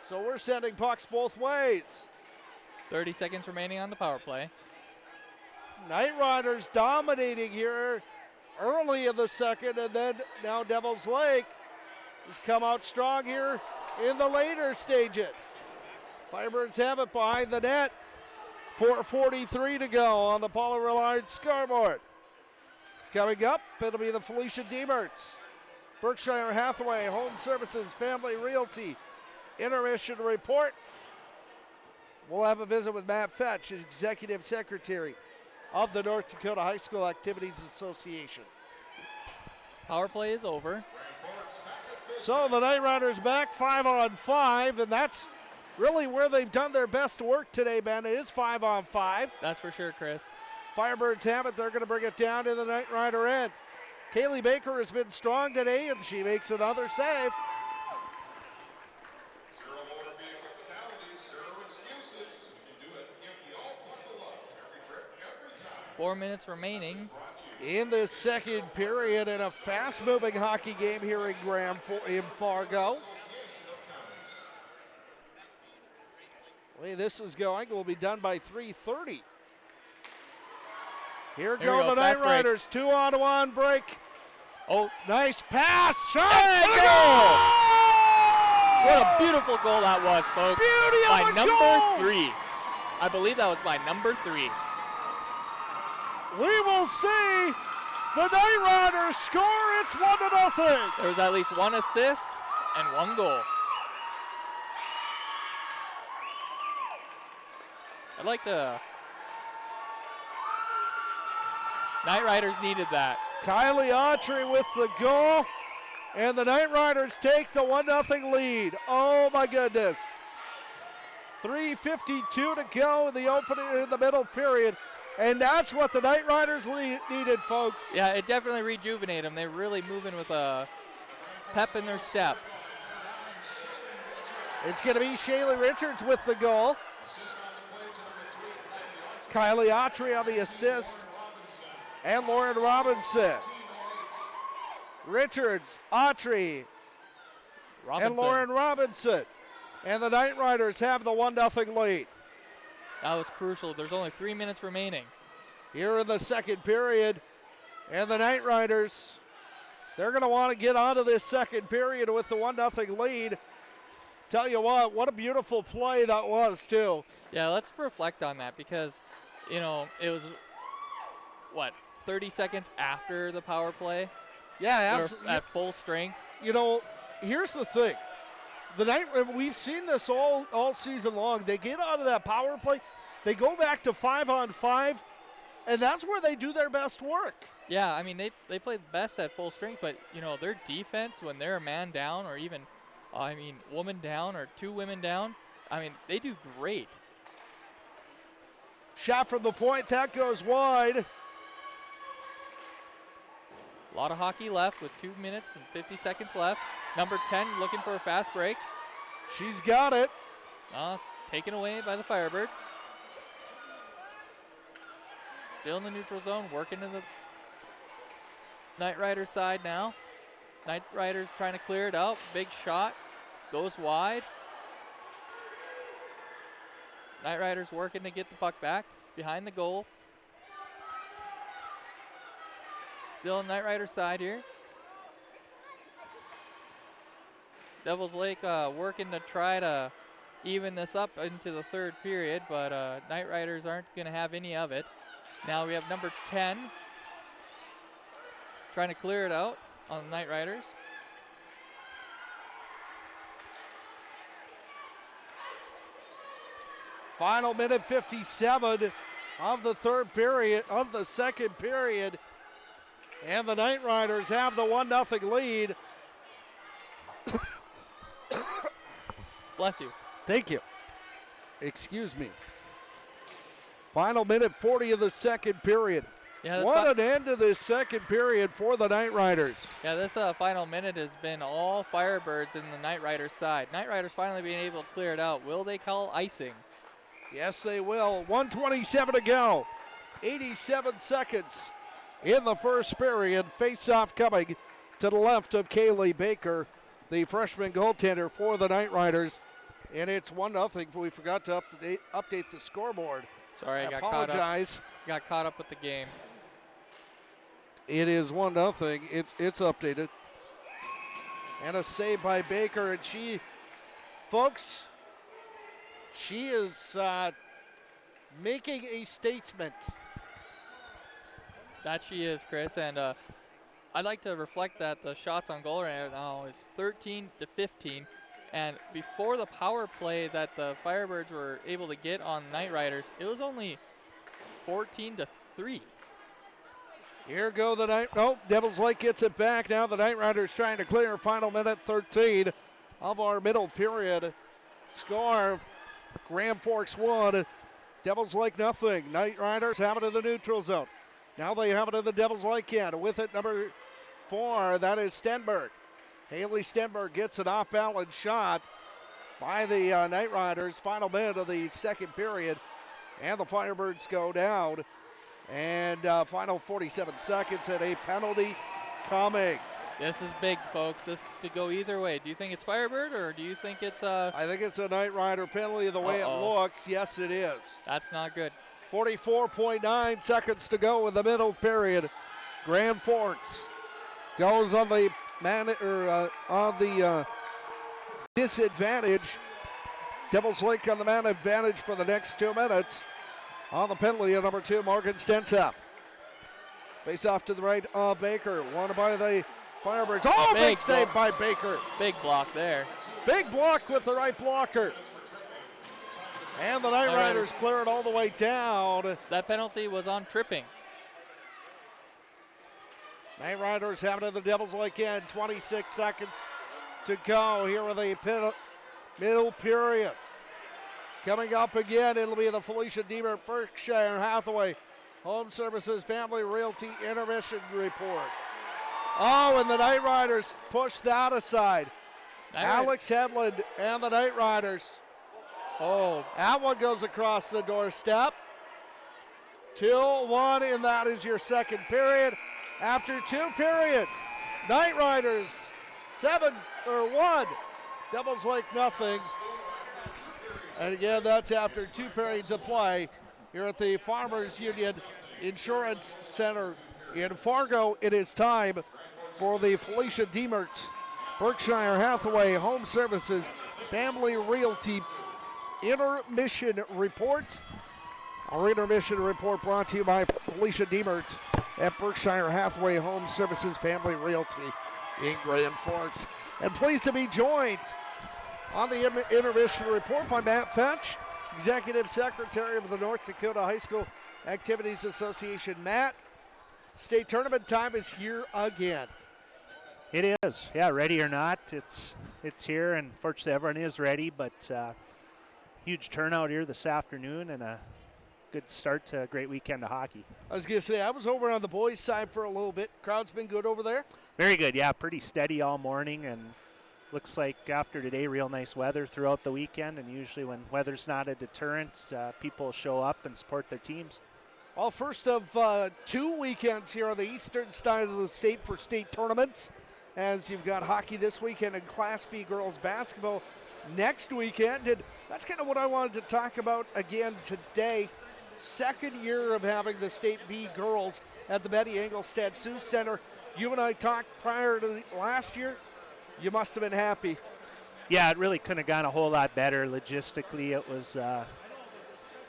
So we're sending pucks both ways.
30 seconds remaining on the power play.
Knight Riders dominating here early in the second, and then now Devils Lake has come out strong here in the later stages. Firebirds have it behind the net. 4:43 to go on the Paula Rillard scoreboard. Coming up, it'll be the Felicia Demerts, Berkshire Hathaway Home Services Family Realty intermission report. We'll have a visit with Matt Fetch, Executive Secretary of the North Dakota High School Activities Association.
Power play is over.
So the Knight Riders back 5-on-5, and that's really where they've done their best work today, Ben, is 5-on-5.
That's for sure, Chris.
Firebirds have it. They're going to bring it down to the Knight Rider end. Kaylee Baker has been strong today, and she makes another save.
0 motor vehicle fatalities, 0 excuses. You can do it if you all buckle up. Every trip, every time.
4 minutes remaining.
In the second period, in a fast-moving hockey game here in in Fargo. The way this is going, will be done by 3:30. Here go the Knight Riders, 2-on-1 break.
Oh,
Nice pass, shot,
and
and
goal! What a beautiful goal that was, folks.
Beauty of
by
a
number
goal!
3. I believe that was by number 3.
We will see the Knight Riders score. It's 1-0.
There was at least 1 assist and 1 goal. I'd like to... Knight Riders needed that.
Kylie Autry with the goal, and the Knight Riders take the 1-0 lead. Oh my goodness. 3:52 to go in the middle period, and that's what the Knight Riders needed, folks.
Yeah, it definitely rejuvenated them. They're really moving with a pep in their step.
It's going to be Shaylee Richards with the goal. Kylie Autry on the assist. And Lauren Robinson. Richards, Autry, and Lauren Robinson. And the Knight Riders have the 1-0 lead.
That was crucial. There's only 3 minutes remaining.
Here in the second period. And the Knight Riders, they're going to want to get onto this second period with the 1-0 lead. Tell you what a beautiful play that was, too.
Yeah, let's reflect on that because, you know, it was, 30 seconds after the power play?
Yeah, absolutely.
At full strength.
You know, here's the thing. We've seen this all season long. They get out of that power play, they go back to 5-on-5, and that's where they do their best work.
Yeah, I mean, they play best at full strength, but, you know, their defense, when they're a man down or even, woman down or 2 women down, they do great.
Shot from the point, that goes wide.
A lot of hockey left with 2 minutes and 50 seconds left. Number 10 looking for a fast break.
She's got it.
Taken away by the Firebirds. Still in the neutral zone, working to the Knight Riders side now. Knight Riders trying to clear it out. Big shot. Goes wide. Knight Riders working to get the puck back behind the goal. Still on Knight Riders side here. Devils Lake working to try to even this up into the third period, but Knight Riders aren't going to have any of it. Now we have number 10 trying to clear it out on the Knight Riders.
Final minute 57 of the second period. And the Knight Riders have the 1-0 lead.
Bless you.
Thank you. Excuse me. Final minute 40 of the second period.
Yeah,
what an end to this second period for the Knight Riders.
Yeah, this final minute has been all Firebirds in the Knight Riders side. Knight Riders finally being able to clear it out. Will they call icing?
Yes, they will. 1:27 to go. 87 seconds in the first period. Face-off coming to the left of Kaylee Baker, the freshman goaltender for the Knight Riders. And it's 1-0. We forgot to update the scoreboard.
Sorry, I got
apologize.
Got caught up with the game.
It is 1-0. It's updated. And a save by Baker. And she, folks, she is making a statement.
That she is, Chris. And I'd like to reflect that the shots on goal right now is 13-15. And before the power play that the Firebirds were able to get on Knight Riders, it was only 14-3.
Here go the Knight. No, Devils Lake gets it back. Now the Knight Riders trying to clear. Final minute 13 of our middle period. Score, Grand Forks 1, Devils Lake nothing. Knight Riders have it in the neutral zone. Now they have it in the Devils Lake end. With it, number 4, that is Stenberg. Haley Stenberg gets an off-balance shot by the Knight Riders. Final minute of the second period. And the Firebirds go down. And final 47 seconds and a penalty coming.
This is big, folks. This could go either way. Do you think it's Firebird or do you think it's
I think it's a Knight Rider penalty the way it looks. Yes, it is.
That's not good.
44.9 seconds to go in the middle period. Grand Forks goes on the disadvantage. Devils Lake on the man advantage for the next 2 minutes. On the penalty of number 2, Morgan Stenseth. Face off to the right of Baker. Won by the Firebirds. Oh, big save by Baker.
Big block there.
Big block with the right blocker. And the Knight Riders clear it all the way down.
That penalty was on tripping.
Knight Riders have it in the Devils Lake end. 26 seconds to go here with a middle period. Coming up again, it'll be the Felicia Deemer Berkshire Hathaway Home Services Family Realty Intermission Report. Oh, and the Knight Riders push that aside. Alex Hedlund and the Knight Riders.
Oh,
that one goes across the doorstep. 2-1, and that is your second period. After 2 periods, Knight Riders 1, Devils Lake nothing. And again, that's after 2 periods of play here at the Farmers Union Insurance Center in Fargo. It is time for the Felicia Deemert Berkshire Hathaway Home Services Family Realty Intermission Report. Our intermission report brought to you by Felicia Deemert at Berkshire Hathaway Home Services Family Realty in Grand Forks. And pleased to be joined on the intermission report by Matt Fetch, Executive Secretary of the North Dakota High School Activities Association. Matt, state tournament time is here again.
It is, yeah, ready or not, it's here, and fortunately everyone is ready, but huge turnout here this afternoon and a good start to a great weekend of hockey.
I was going to say, I was over on the boys' side for a little bit. Crowd's been good over there?
Very good, yeah, pretty steady all morning, and looks like after today, real nice weather throughout the weekend, and usually when weather's not a deterrent, people show up and support their teams.
Well, first of 2 weekends here on the eastern side of the state for state tournaments, as you've got hockey this weekend and Class B girls basketball next weekend. And that's kind of what I wanted to talk about again today. Second year of having the State B girls at the Betty Engelstad Sioux Center. You and I talked prior to last year. You must have been happy.
Yeah, it really couldn't have gone a whole lot better. Logistically, it was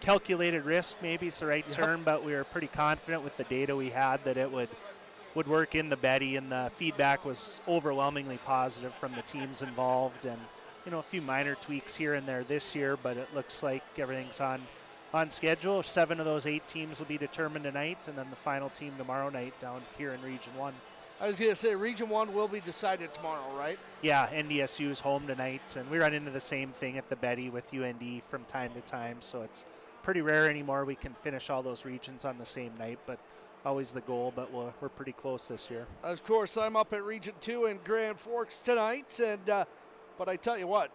calculated risk, maybe is the right term, but we were pretty confident with the data we had that it would work in the Betty, and the feedback was overwhelmingly positive from the teams involved, and a few minor tweaks here and there this year, but it looks like everything's on schedule. 7 of those 8 teams will be determined tonight, and then the final team tomorrow night down here in Region 1.
I was going to say, Region 1 will be decided tomorrow, right?
Yeah, NDSU is home tonight, and we run into the same thing at the Betty with UND from time to time, so it's pretty rare anymore we can finish all those regions on the same night, but always the goal, but we're pretty close this year.
Of course, I'm up at Region 2 in Grand Forks tonight, and but I tell you what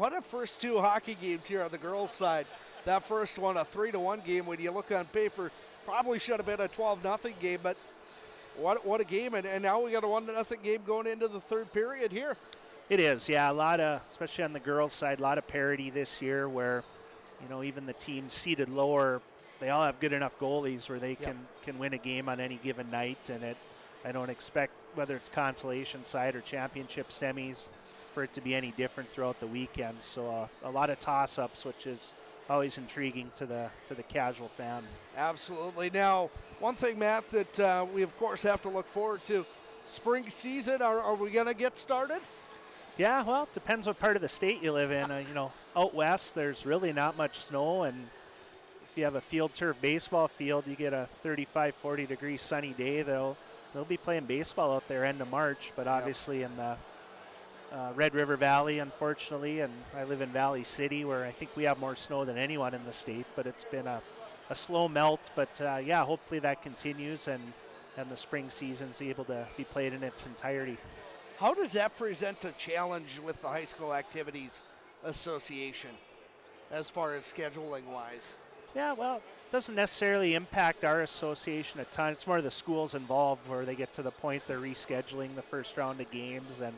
a first 2 hockey games here on the girls' side. That first one, a 3-1 game, when you look on paper, probably should have been a 12-0 game, but What a game, and now we got a 1-0 game going into the third period here.
It is, yeah. A lot of, especially on the girls' side, a lot of parity this year where, even the teams seated lower, they all have good enough goalies where they can win a game on any given night. And I don't expect, whether it's consolation side or championship semis, for it to be any different throughout the weekend. So a lot of toss-ups, which is always intriguing to the casual fan.
Absolutely. Now, one thing, Matt, that we of course have to look forward to, spring season. Are we going to get started?
Yeah, well, it depends what part of the state you live in. Out west, there's really not much snow, and if you have a field turf baseball field, you get a 35, 40 degree sunny day. They'll be playing baseball out there end of March, but obviously in the Red River Valley, unfortunately, and I live in Valley City, where I think we have more snow than anyone in the state, but it's been a slow melt. But hopefully that continues, and the spring season's able to be played in its entirety.
How does that present a challenge with the High School Activities Association as far as scheduling wise?
Yeah, well, it doesn't necessarily impact our association a ton. It's more the schools involved where they get to the point they're rescheduling the first round of games, and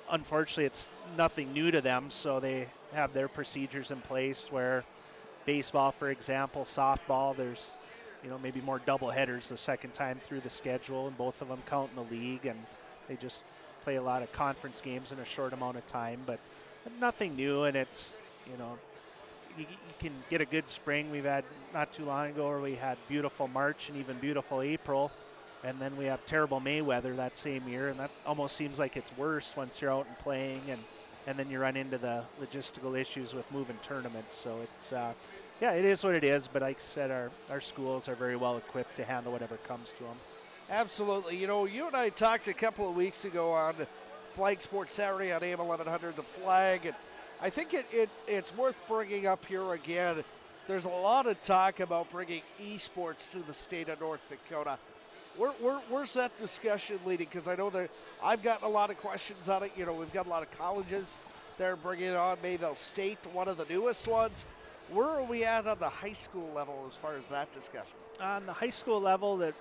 unfortunately it's nothing new to them, so they have their procedures in place where baseball, for example, softball, there's maybe more double headers the second time through the schedule, and both of them count in the league, and they just play a lot of conference games in a short amount of time, but nothing new. And it's, you can get a good spring. We've had not too long ago where we had beautiful March and even beautiful April, and then we have terrible May weather that same year, and that almost seems like it's worse once you're out and playing, and then you run into the logistical issues with moving tournaments. So it's, it is what it is, but like I said, our schools are very well equipped to handle whatever comes to them.
Absolutely. You and I talked a couple of weeks ago on Flag Sports Saturday on AM 1100, The Flag, and I think it's worth bringing up here again. There's a lot of talk about bringing esports to the state of North Dakota. Where's that discussion leading? Because I know that I've gotten a lot of questions on it. We've got a lot of colleges that are bringing it on. Mayville State, one of the newest ones. Where are we at on the high school level as far as that discussion?
On the high school level,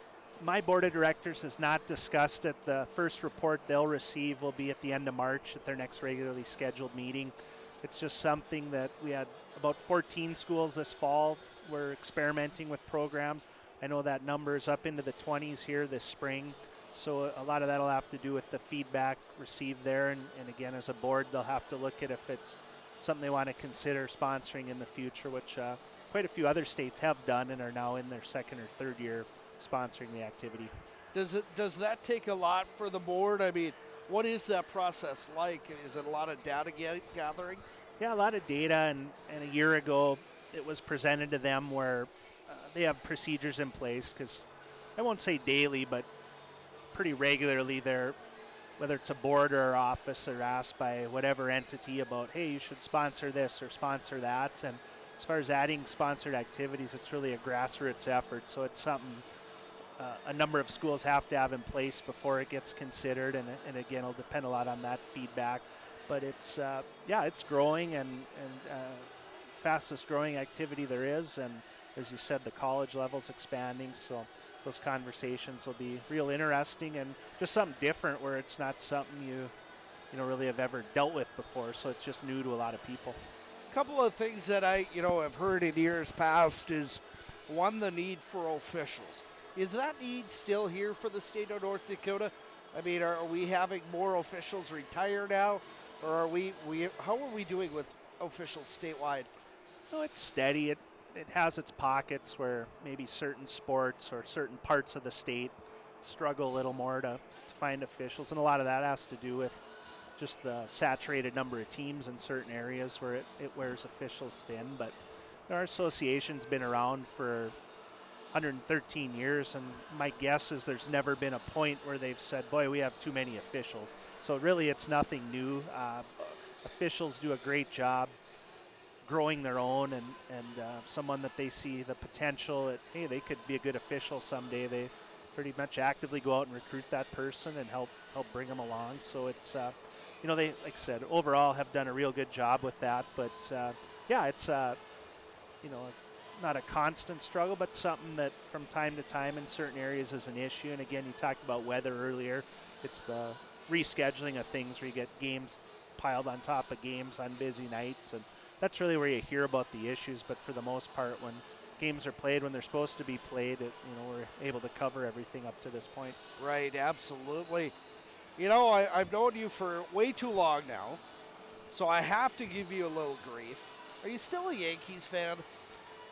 my board of directors has not discussed it. The first report they'll receive will be at the end of March at their next regularly scheduled meeting. It's just something that we had about 14 schools this fall were experimenting with programs. I know that number is up into the 20s here this spring. So a lot of that will have to do with the feedback received there. And again, as a board, they'll have to look at if it's something they want to consider sponsoring in the future, which quite a few other states have done and are now in their second or third year sponsoring the activity.
Does that take a lot for the board? I mean, what is that process like? Is it a lot of data gathering?
Yeah, a lot of data, and a year ago it was presented to them where they have procedures in place, because I won't say daily, but pretty regularly whether it's a board or office, are asked by whatever entity about, hey, you should sponsor this or sponsor that. And as far as adding sponsored activities, it's really a grassroots effort, so it's something a number of schools have to have in place before it gets considered, and again, it'll depend a lot on that feedback. But it's it's growing, and fastest growing activity there is, and as you said, the college level's expanding, so those conversations will be real interesting and just something different where it's not something you really have ever dealt with before, so it's just new to a lot of people.
A couple of things that I have heard in years past is, one, the need for officials. Is that need still here for the state of North Dakota? I mean, are we having more officials retire now, or are we how are we doing with officials statewide?
No, it's steady. It has its pockets where maybe certain sports or certain parts of the state struggle a little more to find officials, and a lot of that has to do with just the saturated number of teams in certain areas where it wears officials thin. But our association's been around for 113 years, and my guess is there's never been a point where they've said, boy, we have too many officials. So really it's nothing new. Officials do a great job growing their own, and someone that they see the potential that, hey, they could be a good official someday, they pretty much actively go out and recruit that person and help bring them along. So it's they, like I said, overall have done a real good job with that. But it's not a constant struggle, but something that from time to time in certain areas is an issue. And again, you talked about weather earlier. It's the rescheduling of things where you get games piled on top of games on busy nights, and that's really where you hear about the issues. But for the most part, when games are played when they're supposed to be played, we're able to cover everything up to this point.
Right, absolutely. I've known you for way too long now, so I have to give you a little grief. Are you still a Yankees fan?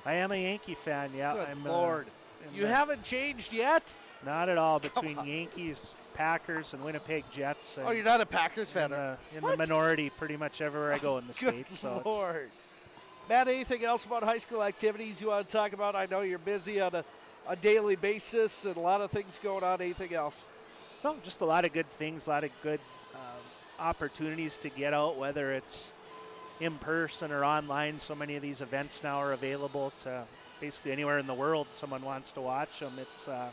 I am a Yankee fan, yeah.
Good Lord. You haven't changed yet?
Not at all. Between Yankees, Packers, and Winnipeg Jets. And
you're not a Packers fan?
in the minority pretty much everywhere I go in the States.
Good Lord. Matt, anything else about high school activities you want to talk about? I know you're busy on a daily basis and a lot of things going on. Anything else?
No, just a lot of good things, a lot of good opportunities to get out, whether it's in person or online. So many of these events now are available to basically anywhere in the world someone wants to watch them. It's, I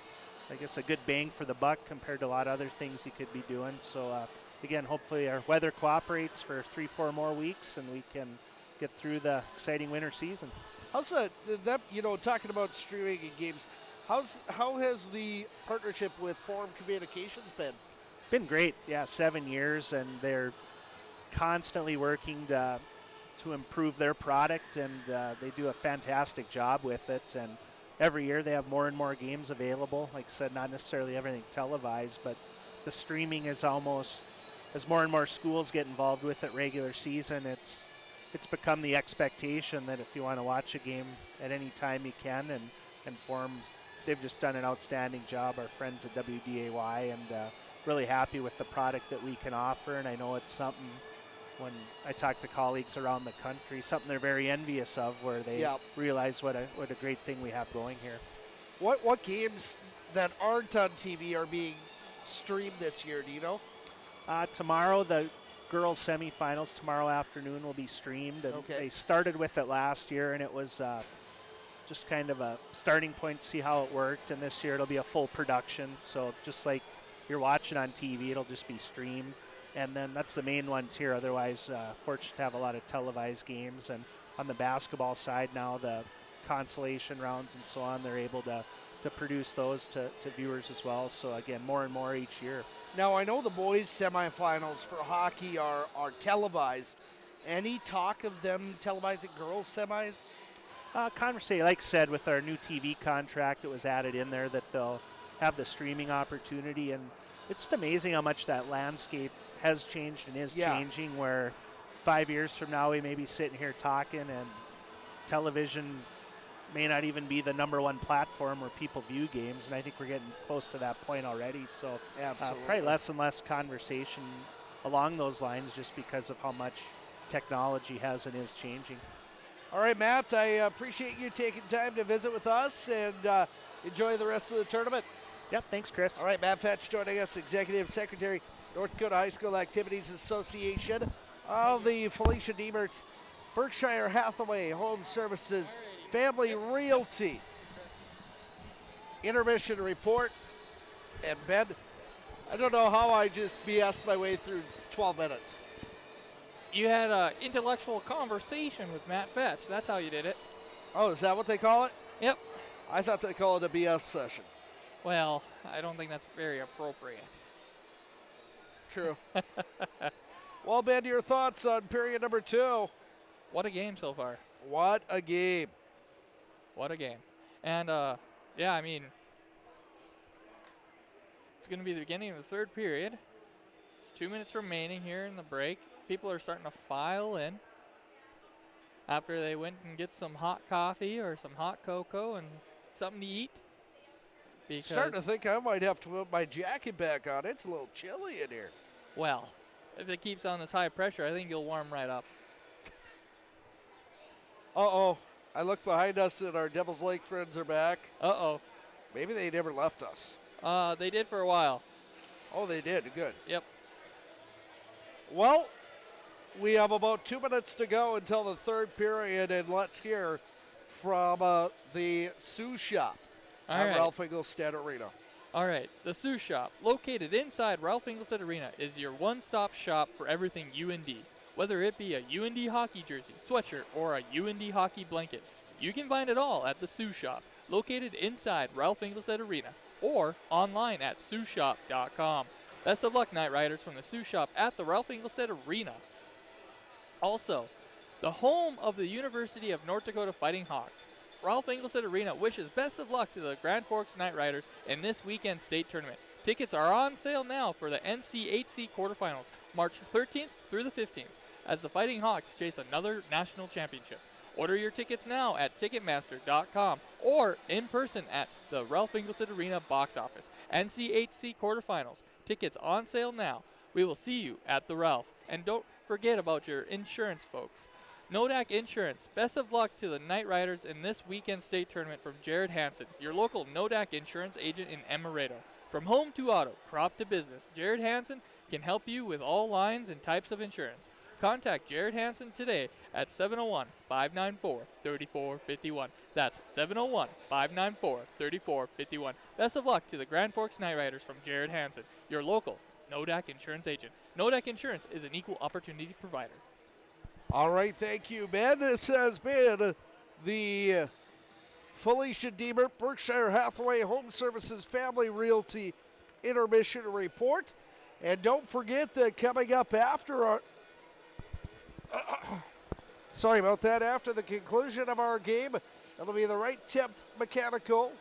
guess, a good bang for the buck compared to a lot of other things you could be doing. So, again, hopefully our weather cooperates for 3-4 more weeks and we can get through the exciting winter season.
How's that talking about streaming and games, how has the partnership with Forum Communications been?
Been great, yeah, 7 years, and they're constantly working to improve their product, and they do a fantastic job with it. And every year they have more and more games available. Like I said, not necessarily everything televised, but the streaming is almost, as more and more schools get involved with it regular season, it's become the expectation that if you want to watch a game at any time you can, and Forum's, they've just done an outstanding job, our friends at WDAY, and really happy with the product that we can offer. And I know it's something, when I talk to colleagues around the country, something they're very envious of, where they realize what a great thing we have going here.
What games that aren't on TV are being streamed this year, do you know?
Tomorrow, the girls semifinals tomorrow afternoon will be streamed. And they started with it last year, and it was just kind of a starting point to see how it worked. And this year it'll be a full production, so just like you're watching on TV, it'll just be streamed. And then that's the main ones here. Otherwise, fortunate to have a lot of televised games. And on the basketball side now, the consolation rounds and so on, they're able to produce those to viewers as well. So again, more and more each year.
Now, I know the boys' semifinals for hockey are televised. Any talk of them televising girls' semis?
Conversation, like I said, with our new TV contract, it was added in there that they'll have the streaming opportunity. And it's just amazing how much that landscape has changed and is changing, where 5 years from now we may be sitting here talking and television may not even be the number one platform where people view games, and I think we're getting close to that point already. So probably less and less conversation along those lines just because of how much technology has and is changing.
All right, Matt, I appreciate you taking time to visit with us, and enjoy the rest of the tournament.
Yep, thanks, Chris.
All right, Matt Fetch joining us, Executive Secretary, North Dakota High School Activities Association of the Felicia Demerts, Berkshire Hathaway Home Services, Family Realty. Intermission report. And Ben, I don't know how I just BS'd my way through 12 minutes.
You had an intellectual conversation with Matt Fetch. That's how you did it.
Oh, is that what they call it?
Yep.
I thought they called it a BS session.
Well, I don't think that's very appropriate.
True. Well, Ben, your thoughts on period number 2?
What a game so far.
What a game.
What a game. And, yeah, I mean, it's going to be the beginning of the third period. It's 2 minutes remaining here in the break. People are starting to file in after they went and get some hot coffee or some hot cocoa and something to eat.
Starting to think I might have to put my jacket back on. It's a little chilly in here.
Well, if it keeps on this high pressure, I think you'll warm right up.
Uh-oh. I look behind us and our Devil's Lake friends are back.
Uh-oh.
Maybe they never left us.
They did for a while.
Oh, they did. Good.
Yep.
Well, we have about 2 minutes to go until the third period, and let's hear from the Sioux Shop at Ralph Engelstad Arena.
All right. The Sioux Shop, located inside Ralph Engelstad Arena, is your one-stop shop for everything UND. Whether it be a UND hockey jersey, sweatshirt, or a UND hockey blanket, You can find it all at the Sioux Shop, located inside Ralph Engelstad Arena, or online at SiouxShop.com. Best of luck, Night Riders, from the Sioux Shop at the Ralph Engelstad Arena. Also, the home of the University of North Dakota Fighting Hawks, Ralph Engelstad Arena wishes best of luck to the Grand Forks Night Riders in this weekend state tournament. Tickets are on sale now for the NCHC quarterfinals, March 13th through the 15th, as the Fighting Hawks chase another national championship. Order your tickets now at Ticketmaster.com or in person at the Ralph Engelstad Arena box office. NCHC quarterfinals. Tickets on sale now. We will see you at the Ralph. And don't forget about your insurance, folks. Nodak Insurance. Best of luck to the Night Riders in this weekend state tournament from Jared Hansen, your local Nodak Insurance agent in Amaretto. From home to auto, crop to business, Jared Hansen can help you with all lines and types of insurance. Contact Jared Hansen today at 701-594-3451. That's 701-594-3451. Best of luck to the Grand Forks Night Riders from Jared Hansen, your local Nodak Insurance agent. Nodak Insurance is an equal opportunity provider.
All right, thank you, Ben. This has been the Felicia Deemer, Berkshire Hathaway Home Services Family Realty Intermission Report. And don't forget that coming up after our sorry about that, after the conclusion of our game, it'll be the Right Tip Mechanical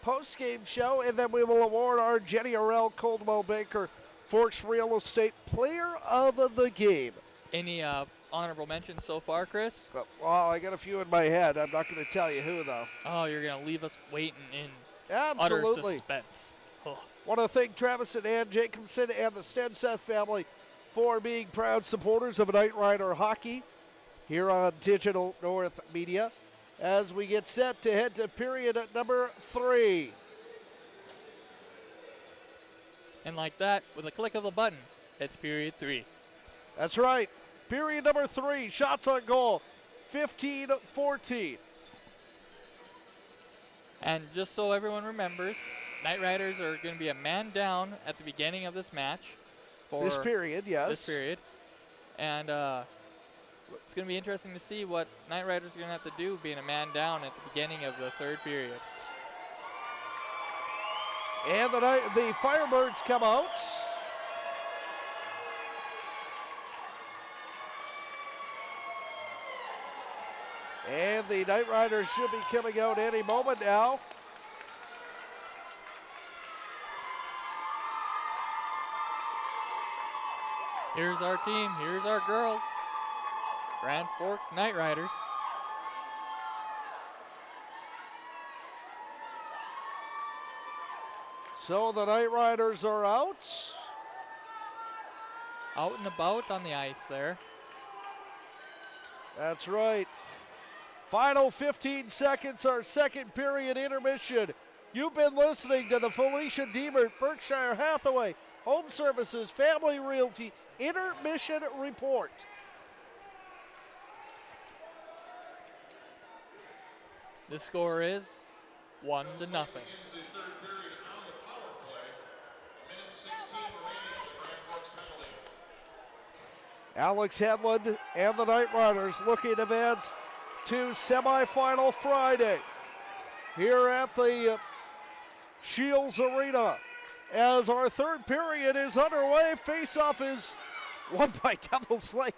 post-game show, and then we will award our Jenny Arell Coldwell Banker Forks Real Estate Player of the Game.
Any honorable mentions so far, Chris?
Well, I got a few in my head. I'm not going to tell you who, though.
Oh, you're going to leave us waiting in
Absolutely.
utter suspense. Oh.
Want to thank Travis and Ann Jacobson and the Stenseth family for being proud supporters of Night Rider Hockey here on Digital North Media as we get set to head to period number 3.
And like that, with a click of a button, it's period 3.
That's right. Period number 3, shots on goal, 15-14.
And just so everyone remembers, Night Riders are going to be a man down at the beginning of this match. For
this period, yes.
This period. And it's going to be interesting to see what Night Riders are going to have to do being a man down at the beginning of the third period.
And the Firebirds come out. And the Night Riders should be coming out any moment now.
Here's our team. Here's our girls. Grand Forks Night Riders.
So the Night Riders are out.
Out and about on the ice there.
That's right. Final 15 seconds, our second period intermission. You've been listening to the Felicia Deemer, Berkshire Hathaway Home Services Family Realty Intermission Report.
The score is 1-0.
Into the third period on the power play. A minute 16 remaining in the Grand Forks penalty.
Alex Hedlund and the Night Riders looking to advance to semifinal Friday here at the Shields Arena. As our third period is underway, face-off is won by Devil's Lake.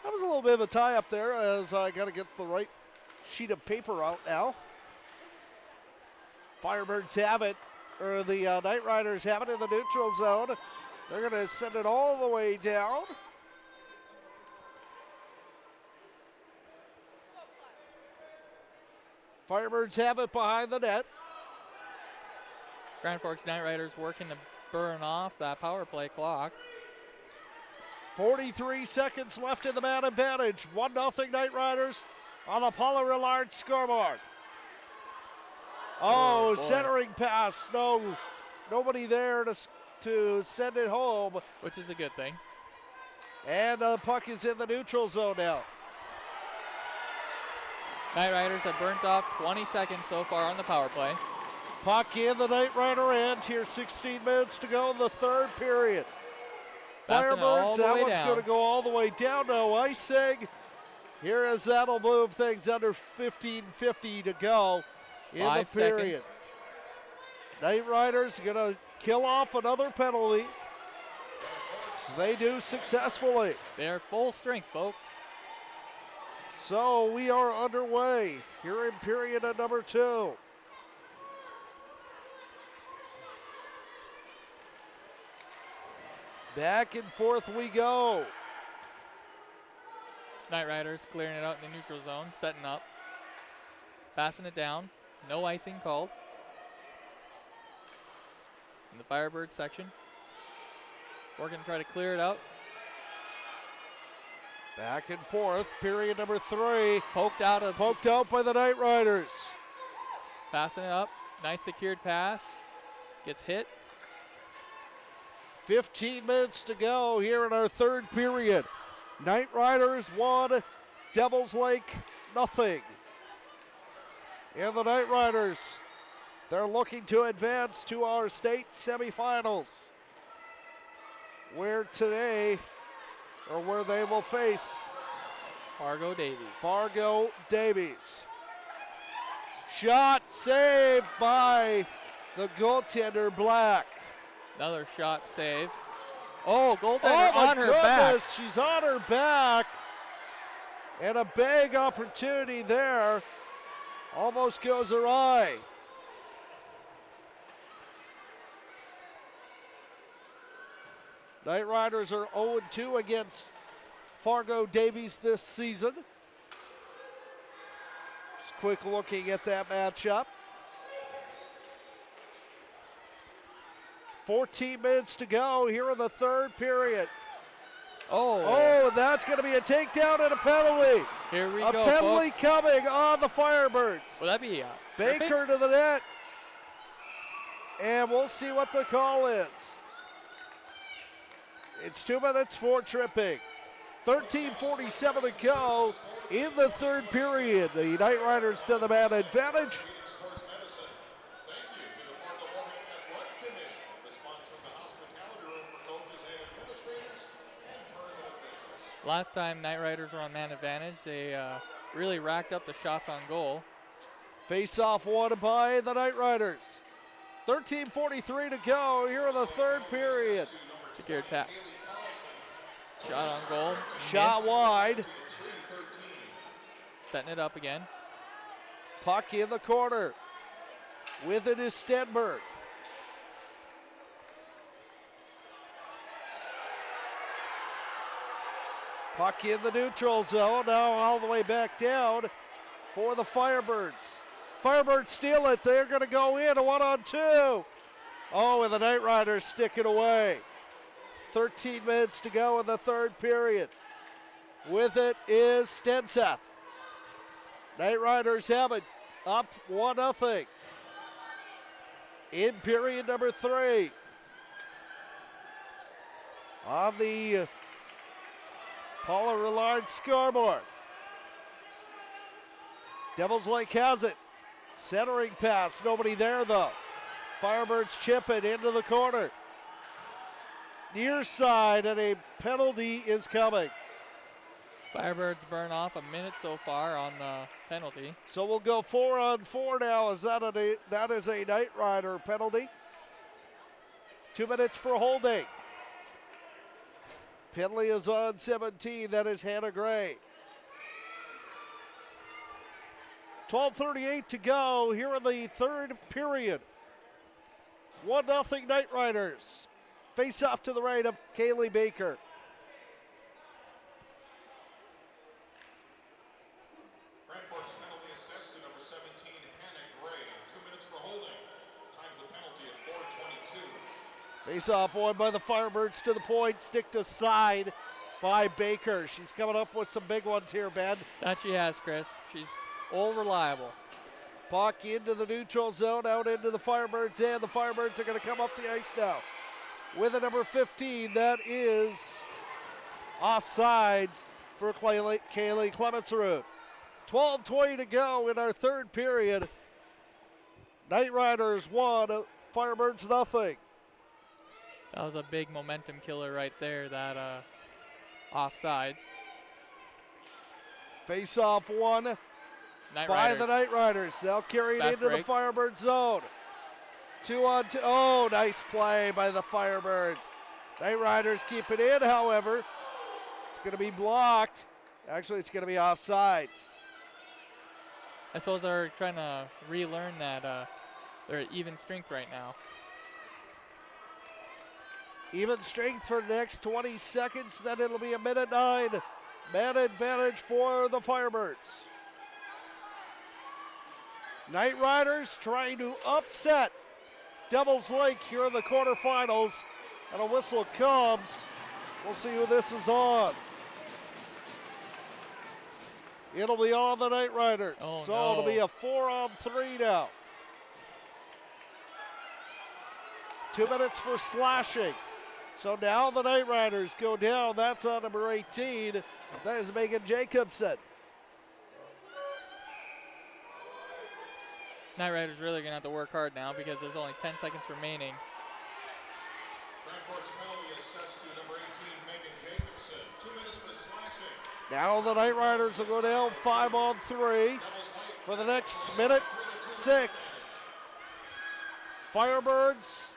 That was a little bit of a tie-up there as I got to get the right sheet of paper out now. Firebirds have it, or the Night Riders have it in the neutral zone. They're going to send it all the way down. Firebirds have it behind the net.
Grand Forks Night Riders working to burn off that power play clock.
43 seconds left in the man advantage. 1-0 Night Riders on the Paula Rillard scoreboard. Oh, centering pass. No, nobody there to send it home.
Which is a good thing.
And the puck is in the neutral zone now.
Night Riders have burnt off 20 seconds so far on the power play.
Puck in the Night Rider end. Here 16 minutes to go in the third period.
Firebirds,
that one's going to go all the way down. No icing. Here is that'll move things under 15:50 to go in
5
the period.
seconds.
Knight Riders going to kill off another penalty. They do successfully.
They're full strength, folks.
So we are underway here in period at number 2. Back and forth we go.
Knight Riders clearing it out in the neutral zone, setting up, passing it down. No icing called. In the Firebird section. Working to try to clear it out.
Back and forth, period number 3.
Poked out
by the Knight Riders.
Passing it up. Nice secured pass. Gets hit.
15 minutes to go here in our third period. Knight Riders 1, Devils Lake nothing. And the Knight Riders, they're looking to advance to our state semifinals, where they will face
Fargo Davies.
Shot saved by the goaltender Black.
Another shot save. Oh, goaltender on her back.
She's on her back. And a big opportunity there. Almost goes awry. Knight Riders are 0-2 against Fargo Davies this season. Just quick looking at that matchup. 14 minutes to go here in the third period. Oh, that's going to be a takedown and a penalty.
Here we
go,
go,
A penalty
folks.
coming on the Firebirds.
Will that be
Baker to the net. And we'll see what the call is. It's 2 minutes for tripping. 13:47 to go in the third period. The Knight Riders to the man advantage.
Sports Medicine. Thank you to the Fargo Warning Athletic Commission for sponsoring the hospitality room for coaches and administrators and tournament officials.
Last time Knight Riders were on man advantage, they really racked up the shots on goal.
Face-off won by the Knight Riders. 13:43 to go here in the third period.
Secured pass. Shot on goal.
Shot
Missed.
wide.
Setting it up again.
Puck in the corner. With it is Stenberg. Puck in the neutral zone. Now all the way back down for the Firebirds. Firebirds steal it. They're going to go in a 1-on-2. Oh, and the Knight Riders stick it away. 13 minutes to go in the third period. With it is Stenseth. Knight Riders have it up 1-0. In period number 3. On the Paula Rillard scoreboard. Devils Lake has it. Centering pass, nobody there though. Firebirds chip it into the corner. Near side, and a penalty is coming.
Firebirds burn off a minute so far on the penalty.
So we'll go 4-on-4 now. That is a Knight Rider penalty. 2 minutes for holding. Penalty is on 17. That is Hannah Gray. 12:38 to go here in the third period. 1-0 Knight Riders. Face off to the right of Kaylee Baker.
Grand Forks penalty assist to number 17, Hannah Gray. 2 minutes for holding. Time of the penalty at 4:22.
Face off won by the Firebirds to the point. Stick to side by Baker. She's coming up with some big ones here, Ben.
That she has, Chris. She's all reliable.
Puck into the neutral zone, out into the Firebirds, and the Firebirds are going to come up the ice now. With a number 15, that is offsides for Kaylee Clemensrud. 12:20 to go in our third period. Knight Riders 1, Firebirds 0.
That was a big momentum killer right there, that offsides.
Face-off one
Night
by
Riders.
the Night Riders. They'll carry it
Fast
into
break.
the Firebird zone. 2-on-2. Oh, nice play by the Firebirds. Night Riders keep it in, however. It's going to be blocked. Actually, it's going to be offsides.
I suppose they're trying to relearn that they're at even strength right now.
Even strength for the next 20 seconds, then it'll be a minute 9. Man advantage for the Firebirds. Night Riders trying to upset Devil's Lake here in the quarterfinals. And a whistle comes. We'll see who this is on. It'll be on the Night Riders.
Oh,
so
no.
it'll be a 4-on-3 now. 2 minutes for slashing. So now the Night Riders go down. That's on number 18. That is Megan Jacobson.
Night Riders really going to have to work hard now because there's only 10 seconds remaining.
Grand Forks penalty assessed to number 18, Megan Jacobson. 2 minutes for slashing.
Now the Night Riders will go down 5-on-3 for the next minute 6. Firebirds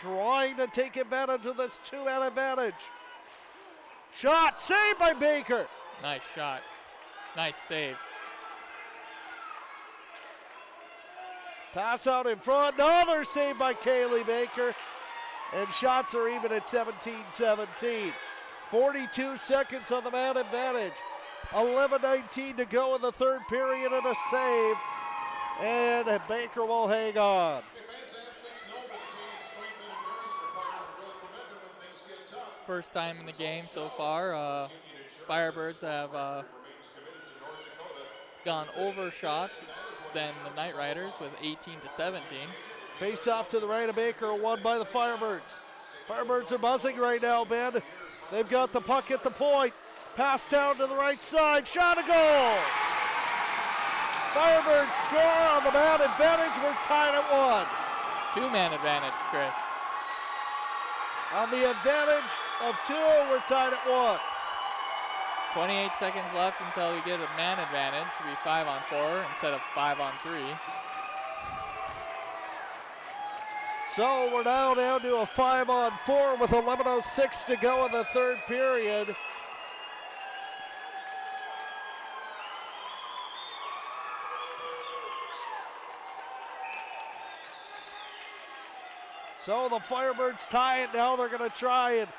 trying to take advantage of this 2-man advantage. Shot saved by Baker.
Nice shot. Nice save.
Pass out in front. Another save by Kaylee Baker. And shots are even at 17-17. 42 seconds on the man advantage. 11:19 to go in the third period and a save. And Baker will hang on.
Advanced athletes know that attaining strength and endurance requires real commitment when things get tough.
First time in the game so far. Firebirds have
Remains committed to North Dakota.
gone over shots than the Night Riders with 18-17.
Face off to the right of Baker, won by the Firebirds. Firebirds are buzzing right now, Ben. They've got the puck at the point. Pass down to the right side, shot, a goal! Firebirds score on the man advantage. We're tied at 1.
2-man advantage, Chris.
On the advantage of 2, we're tied at 1.
28 seconds left until we get a man advantage. It'll be 5-on-4 instead of 5-on-3.
So we're now down to a 5-on-4 with 11:06 to go in the third period. So the Firebirds tie it now. They're going to try and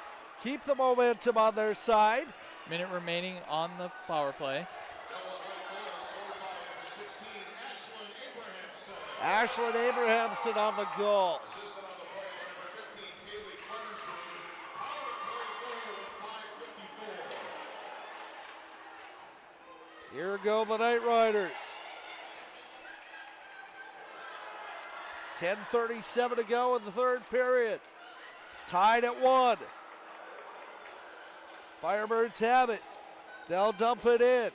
keep the momentum on their side.
Minute remaining on the power play.
Devil's Lake goal scored by number 16, Ashlyn Abrahamson.
Ashlyn Abrahamson on the goal.
Assisted on the play by number 15, Kaylee Clemensrud. Power play goal at 5:54.
Here go the Night Riders. 10:37 to go in the third period. Tied at 1. Firebirds have it. They'll dump it in.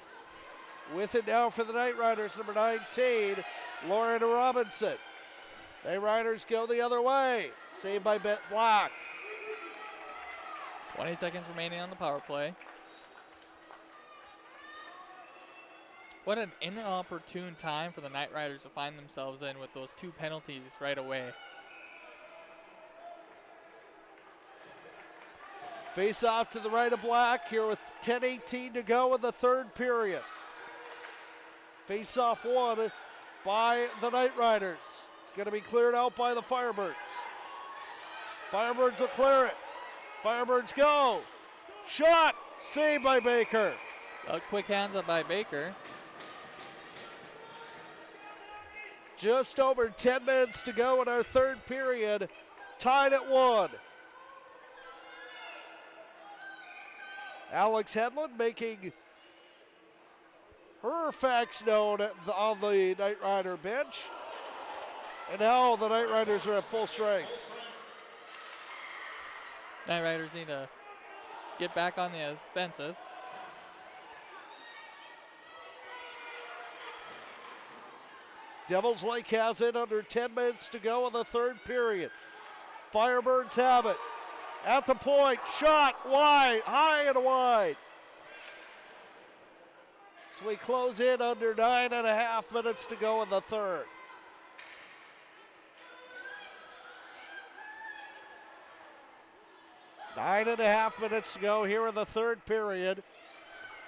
With it now for the Night Riders, number 19, Lauren Robinson. Night Riders go the other way. Saved by Bette Black.
20 seconds remaining on the power play. What an inopportune time for the Night Riders to find themselves in with those 2 penalties right away.
Face off to the right of Black here with 10:18 to go in the third period. Face off won by the Night Riders. Going to be cleared out by the Firebirds. Firebirds will clear it. Firebirds go. Shot. Saved by Baker.
Quick hands up by Baker.
Just over 10 minutes to go in our third period. Tied at 1. Alex Hedlund making her facts known on the Night Rider bench. And now the Night Riders are at full strength.
Night Riders need to get back on the offensive.
Devils Lake has it under 10 minutes to go in the third period. Firebirds have it. At the point, shot wide, high and wide. So we close in under 9.5 minutes to go in the third. Nine and a half minutes to go here in the third period.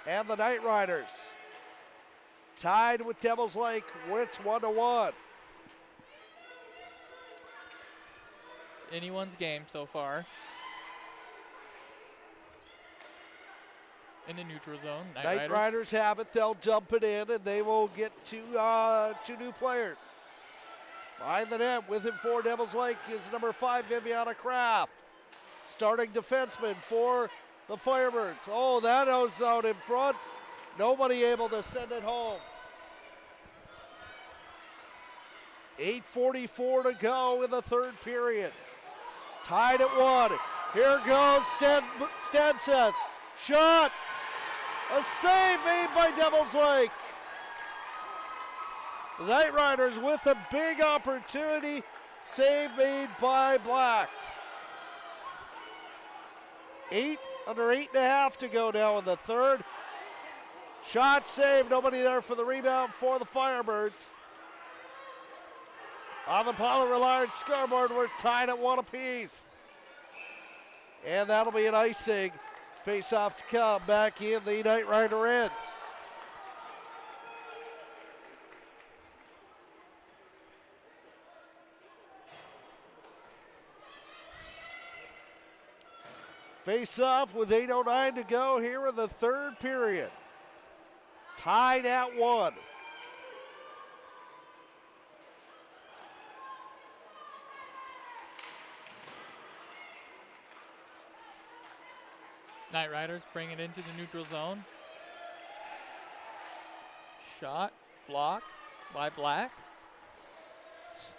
And the Knight Riders tied with Devils Lake. It's 1-1.
It's anyone's game so far. In the neutral zone,
Knight Riders have it. They'll dump it in, and they will get two new players. Behind the net with him for Devils Lake is number 5, Viviana Kraft. Starting defenseman for the Firebirds. Oh, that was out in front. Nobody able to send it home. 8:44 to go in the third period. Tied at 1. Here goes Stanseth. Shot. A save made by Devils Lake. The Knight Riders with a big opportunity. Save made by Black. Under 8.5 to go now in the third. Shot saved. Nobody there for the rebound for the Firebirds. On the Paula Rillard scoreboard, we're tied at 1 apiece. And that'll be an icing. Face-off to come back in the Knight Rider end. Face-off with 8:09 to go here in the third period. Tied at 1.
Knight Riders bring it into the neutral zone. Shot, block by Black.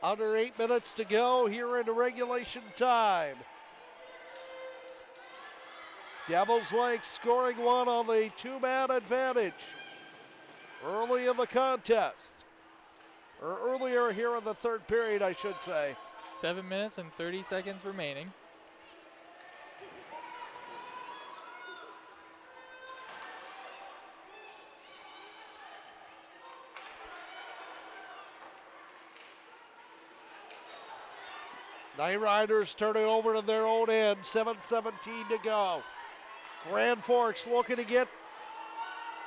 Under 8 minutes to go here into regulation time. Devils Lake scoring one on the two-man advantage early in the contest. Or earlier here in the third period, I should say.
7 minutes and 30 seconds remaining.
Knight Riders turning over to their own end, 7:17 to go. Grand Forks looking to get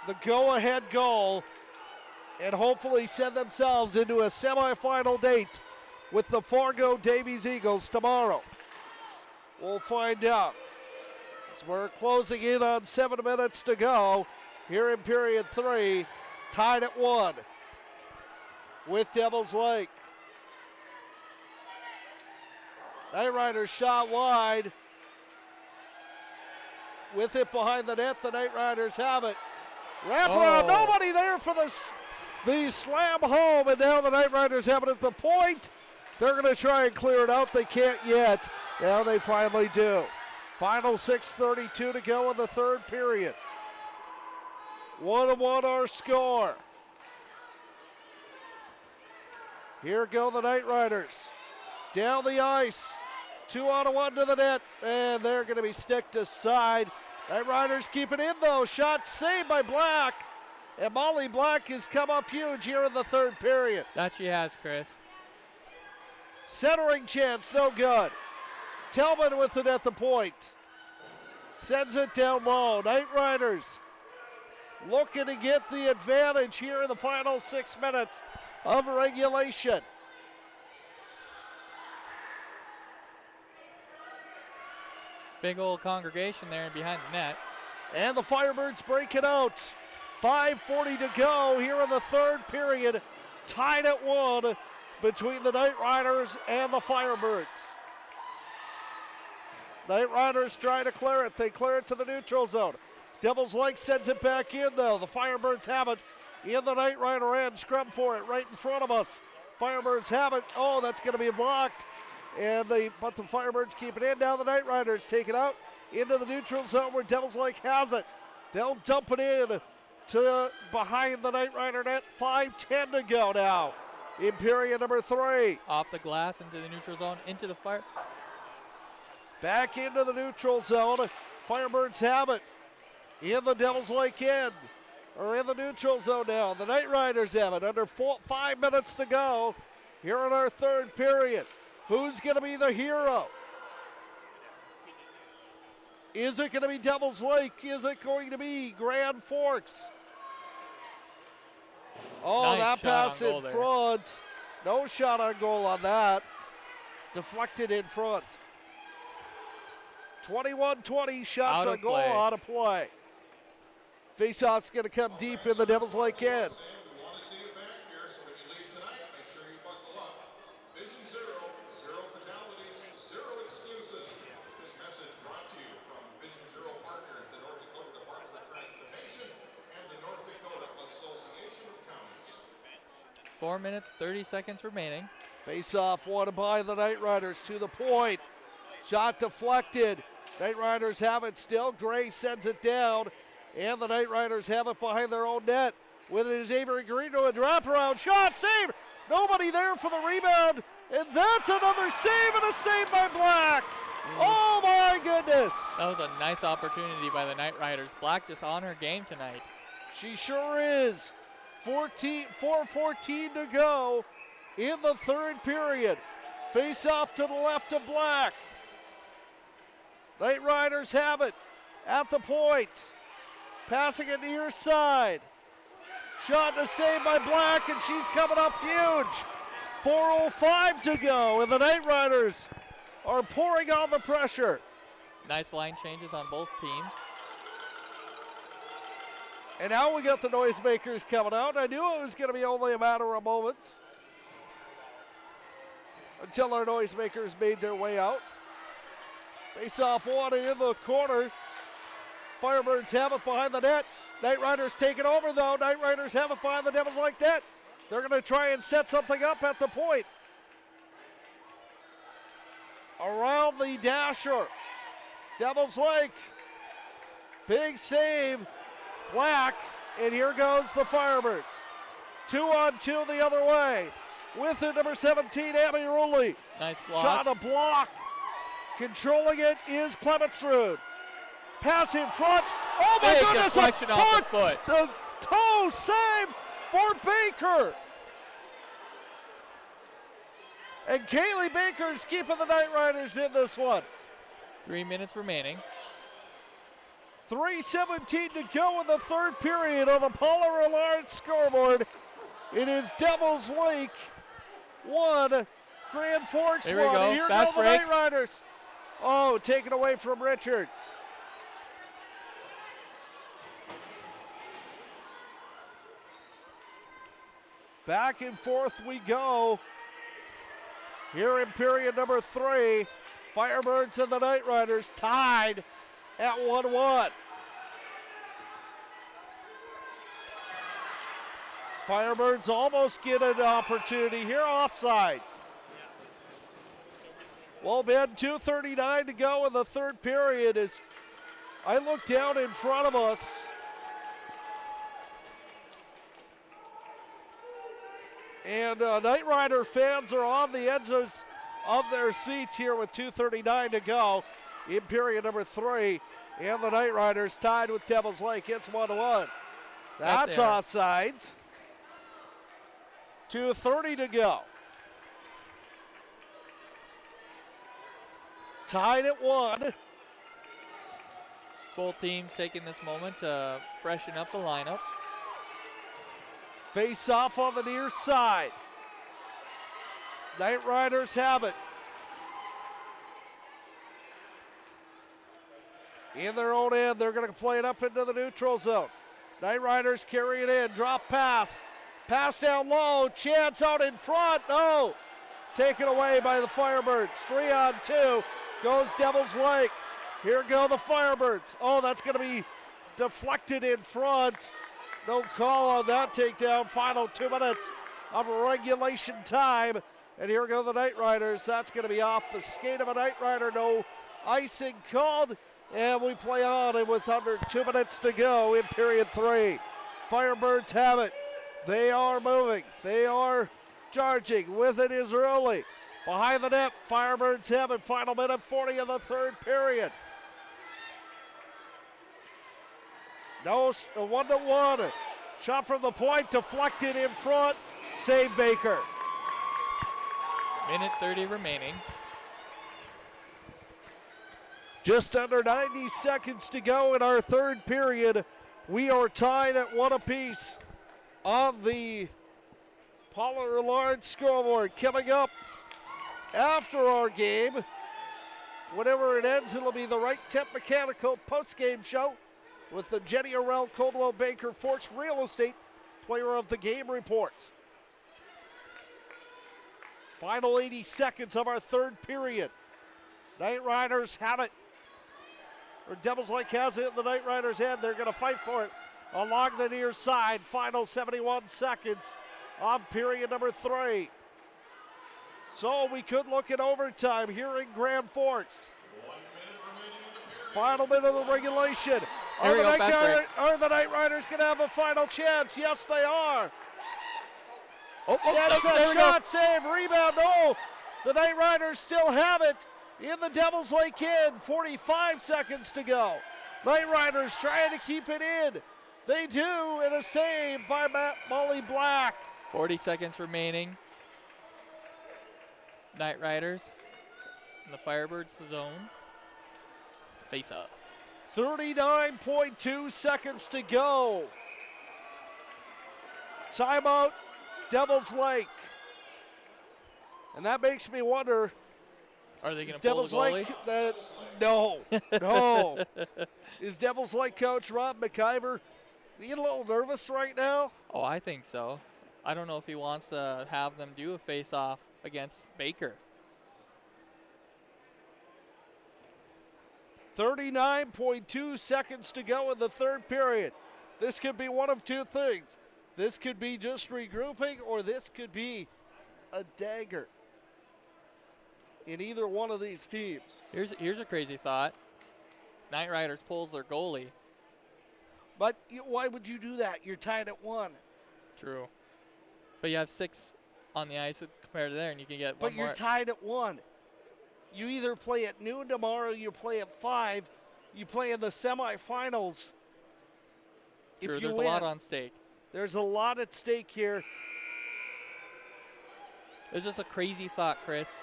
the go-ahead goal and hopefully send themselves into a semifinal date with the Fargo Davies Eagles tomorrow. We'll find out. As we're closing in on 7 minutes to go here in period 3, tied at 1 with Devils Lake. Knight Riders shot wide. With it behind the net, the Knight Riders have it. Wrap around, nobody there for the slam home, and now the Knight Riders have it at the point. They're going to try and clear it out. They can't yet. Now they finally do. Final 6:32 to go in the third period. 1-1 our score. Here go the Knight Riders. Down the ice. 2-on-1 to the net, and they're going to be sticked aside. Knight Riders keep it in, though. Shot saved by Black, and Molly Black has come up huge here in the third period.
That she has, Chris.
Centering chance, no good. Tillman with it at the point. Sends it down low. Knight Riders looking to get the advantage here in the final 6 minutes of regulation.
Big old congregation there behind the net.
And the Firebirds break it out. 5:40 to go here in the third period. Tied at 1 between the Knight Riders and the Firebirds. Knight Riders try to clear it. They clear it to the neutral zone. Devils Lake sends it back in, though. The Firebirds have it in the Knight Rider end. Scrum for it right in front of us. Firebirds have it. Oh, that's going to be blocked. But the Firebirds keep it in. Now the Knight Riders take it out into the neutral zone where Devils Lake has it. They'll dump it in to behind the Knight Rider net. 5:10 to go now in period number 3.
Off the glass into the neutral zone, into the fire.
Back into the neutral zone. Firebirds have it in the Devils Lake end. are in the neutral zone now. The Knight Riders have it under 5 minutes to go here in our third period. Who's going to be the hero? Is it going to be Devils Lake? Is it going to be Grand Forks? Oh,
Nice
that
shot
pass
on goal
in
there.
front. No shot on goal on that. Deflected in front. 21-20 shots
Out
on
of
goal,
play.
out of play. Faceoff's going to come deep in the Devils Lake end.
We want to see you back here, so when you leave tonight, make sure you buckle up. Vision Zero, zero fatalities, zero exclusives. This message brought to you from Vision Zero partners, the North Dakota Department of Transportation and the North Dakota Association of Counties.
4 minutes, 30 seconds remaining.
Faceoff won by the Knight Riders to the point. Shot deflected. Knight Riders have it still. Gray sends it down. And the Knight Riders have it behind their own net. With it is Avery Garino, a wraparound shot, save. Nobody there for the rebound. And that's another save and a save by Black. Oh my goodness.
That was a nice opportunity by the Knight Riders. Black just on her game tonight.
She sure is. 4:14 to go in the third period. Face off to the left of Black. Knight Riders have it at the point. Passing it near side. Shot to save by Black, and she's coming up huge. 4:05 to go, and the Knight Riders are pouring on the pressure.
Nice line changes on both teams.
And now we got the noisemakers coming out. I knew it was going to be only a matter of moments until our noisemakers made their way out. Face-off one in the corner. Firebirds have it behind the net. Knight Riders take it over, though. Knight Riders have it behind the Devils Lake net. They're going to try and set something up at the point. Around the dasher. Devils Lake. Big save. Black. And here goes the Firebirds. 2-on-2 the other way. With it, number 17, Abby Ruley.
Nice block.
Shot a block. Controlling it is Clemensrud. Pass in front. Oh my
Big
goodness!
deflection off the foot.
The toe save for Baker. And Kaylee Baker's keeping the Knight Riders in this one.
3 minutes remaining.
3:17 to go in the third period on the Paula Rillard scoreboard. It is Devils Lake 1, Grand Forks
Here we
1.
go.
And here
Fast
go the
break.
Knight Riders. Oh, taken away from Richards. Back and forth we go. Here in period number 3, Firebirds and the Knight Riders tied at 1-1. Firebirds almost get an opportunity here, offsides. Well, Ben, 2:39 to go in the third period as I look down in front of us. And Knight Rider fans are on the edges of their seats here with 2:39 to go in period number 3. And the Knight Riders tied with Devils Lake. It's 1-1. That's
there.
offsides. 2:30 to go. Tied at 1.
Both teams taking this moment to freshen up the lineups.
Face off on the near side. Knight Riders have it. In their own end, they're going to play it up into the neutral zone. Knight Riders carry it in, drop pass. Pass down low, chance out in front, no. Taken away by the Firebirds. 3-on-2 goes Devils Lake. Here go the Firebirds. Oh, that's going to be deflected in front. No call on that takedown. Final 2 minutes of regulation time. And here go the Knight Riders. That's going to be off the skate of a Knight Rider. No icing called. And we play on and with under 2 minutes to go in period 3. Firebirds have it. They are moving. They are charging. With it is Rowley. Behind the net, Firebirds have it. Final minute 40 of the third period. No, 1-1. Shot from the point, deflected in front. Save Baker.
Minute 30 remaining.
Just under 90 seconds to go in our third period. We are tied at 1 apiece on the Pollard Large scoreboard. Coming up after our game, whenever it ends, it'll be the Right Tip Mechanical post-game show with the Jenny Orell Coldwell Baker Forks Real Estate Player of the Game report. Final 80 seconds of our third period. Knight Riders have it. Or Devils Lake has it in the Knight Riders' head. They're going to fight for it along the near side. Final 71 seconds on period number 3. So we could look at overtime here in Grand Forks. Final minute of the regulation. Are the Knight Riders going to have a final chance? Yes, they are. Stenson shot, save, rebound, no. The Knight Riders still have it in the Devils Lake end. 45 seconds to go. Knight Riders trying to keep it in. They do, and a save by Molly Black.
40 seconds remaining. Knight Riders in the Firebirds zone. Face off.
39.2 seconds to go. Timeout, Devils Lake. And that makes me wonder,
are they going to pull the goalie?
No. Is Devils Lake coach Rob McIver a little nervous right now?
Oh, I think so. I don't know if he wants to have them do a face-off against Baker.
39.2 seconds to go in the third period. This could be one of two things. This could be just regrouping, or this could be a dagger in either one of these teams.
Here's a crazy thought. Knight Riders pulls their goalie.
But why would you do that? You're tied at 1.
True. But you have 6 on the ice compared to there, and you can get one more.
But you're tied at 1. You either play at noon tomorrow, you play at 5, you play in the semifinals.
True,
if you
there's
win,
a lot on stake.
There's a lot at stake here.
It's just a crazy thought, Chris.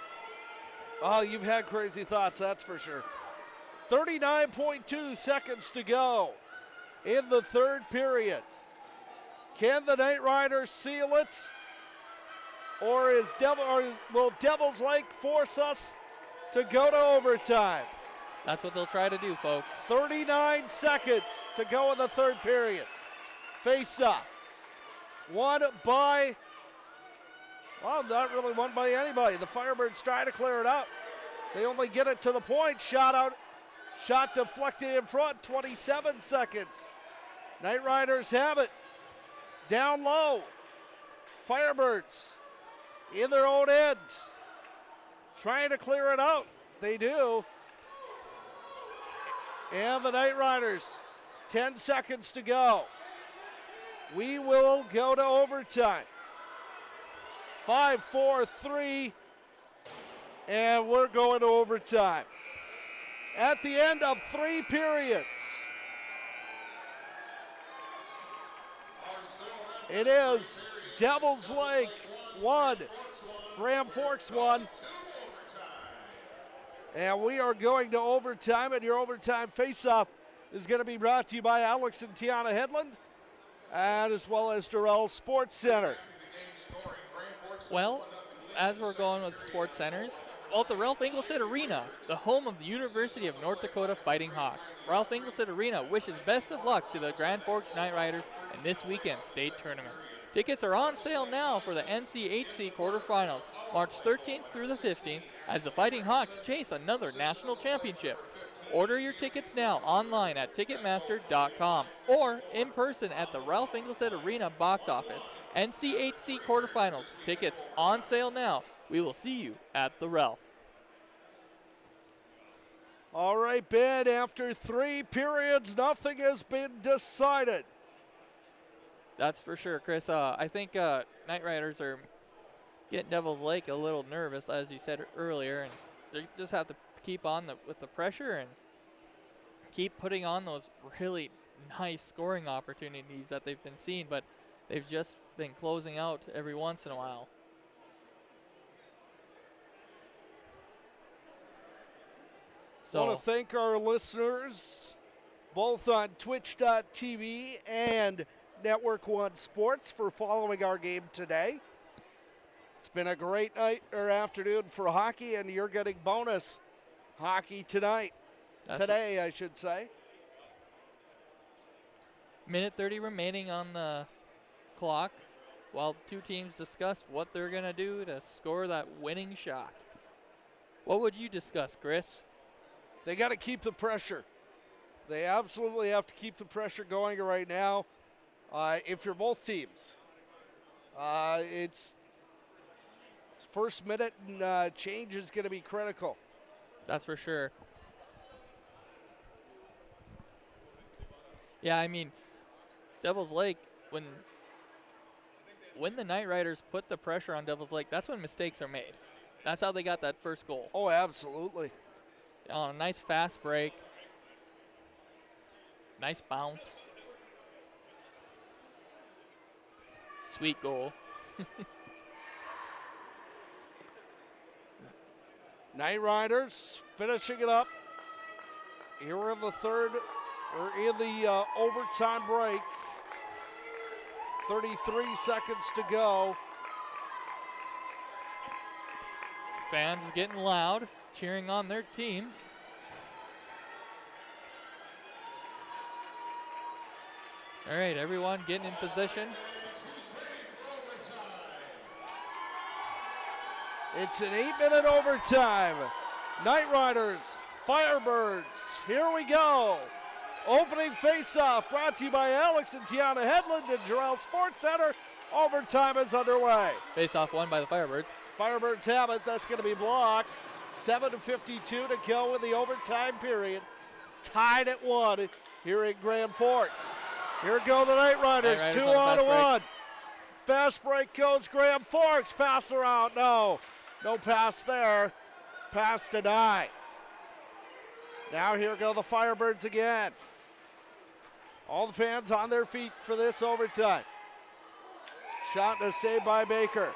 Oh, you've had crazy thoughts, that's for sure. 39.2 seconds to go in the third period. Can the Knight Riders seal it? Or will Devils Lake force us to go to overtime?
That's what they'll try to do, folks.
39 seconds to go in the third period. Face off. Won by, well, not really won by anybody. The Firebirds try to clear it out. They only get it to the point. Shot deflected in front. 27 seconds. Knight Riders have it. Down low. Firebirds in their own end. Trying to clear it out. They do. And the Knight Riders, 10 seconds to go. We will go to overtime. 5, 4, 3, and we're going to overtime. At the end of 3 periods, it is Devils Lake 1, Grand Forks 1. And we are going to overtime, and your overtime face-off is going to be brought to you by Alex and Tiana Headland, and as well as Durrell Sports Center.
Well, as we're going with sports centers, at the Ralph Engelstad Arena, the home of the University of North Dakota Fighting Hawks. Ralph Engelstad Arena wishes best of luck to the Grand Forks Knight Riders in this weekend's state tournament. Tickets are on sale now for the NCHC quarterfinals, March 13th through the 15th, as the Fighting Hawks chase another national championship. Order your tickets now online at Ticketmaster.com or in person at the Ralph Engelstad Arena box office. NCHC quarterfinals, tickets on sale now. We will see you at the Ralph.
All right, Ben, after 3 periods, nothing has been decided.
That's for sure, Chris. I think Knight Riders are getting Devils Lake a little nervous, as you said earlier, and they just have to keep on with the pressure and keep putting on those really nice scoring opportunities that they've been seeing, but they've just been closing out every once in a while.
I want to thank our listeners, both on Twitch.tv and Network One Sports, for following our game today. It's been a great night or afternoon for hockey, and you're getting bonus hockey tonight. Today, I should say.
Minute 30 remaining on the clock while two teams discuss what they're going to do to score that winning shot. What would you discuss, Chris?
They got to keep the pressure. They absolutely have to keep the pressure going right now. If you're both teams, it's first minute and change is going to be critical.
That's for sure. Yeah, I mean, Devils Lake, when the Knight Riders put the pressure on Devils Lake, that's when mistakes are made. That's how they got that first goal.
Oh, absolutely.
A nice fast break. Nice bounce. Sweet goal.
Knight Riders finishing it up here in the third, or in the overtime break. 33 seconds to go.
Fans getting loud, cheering on their team. All right, everyone getting in position.
It's an 8-minute overtime. Knight Riders, Firebirds, here we go. Opening face-off brought to you by Alex and Tiana Hedlund at Jarrell Sports Center. Overtime is underway.
Face-off won by the Firebirds.
Firebirds have it. That's going to be blocked. 7:52 to go in the overtime period. Tied at 1 here in Grand Forks. Here go the Knight Riders. 2 on 1. Fast break goes Grand Forks. Pass around. No pass there. Pass denied. Now here go the Firebirds again. All the fans on their feet for this overtime. Shot and a save by Baker.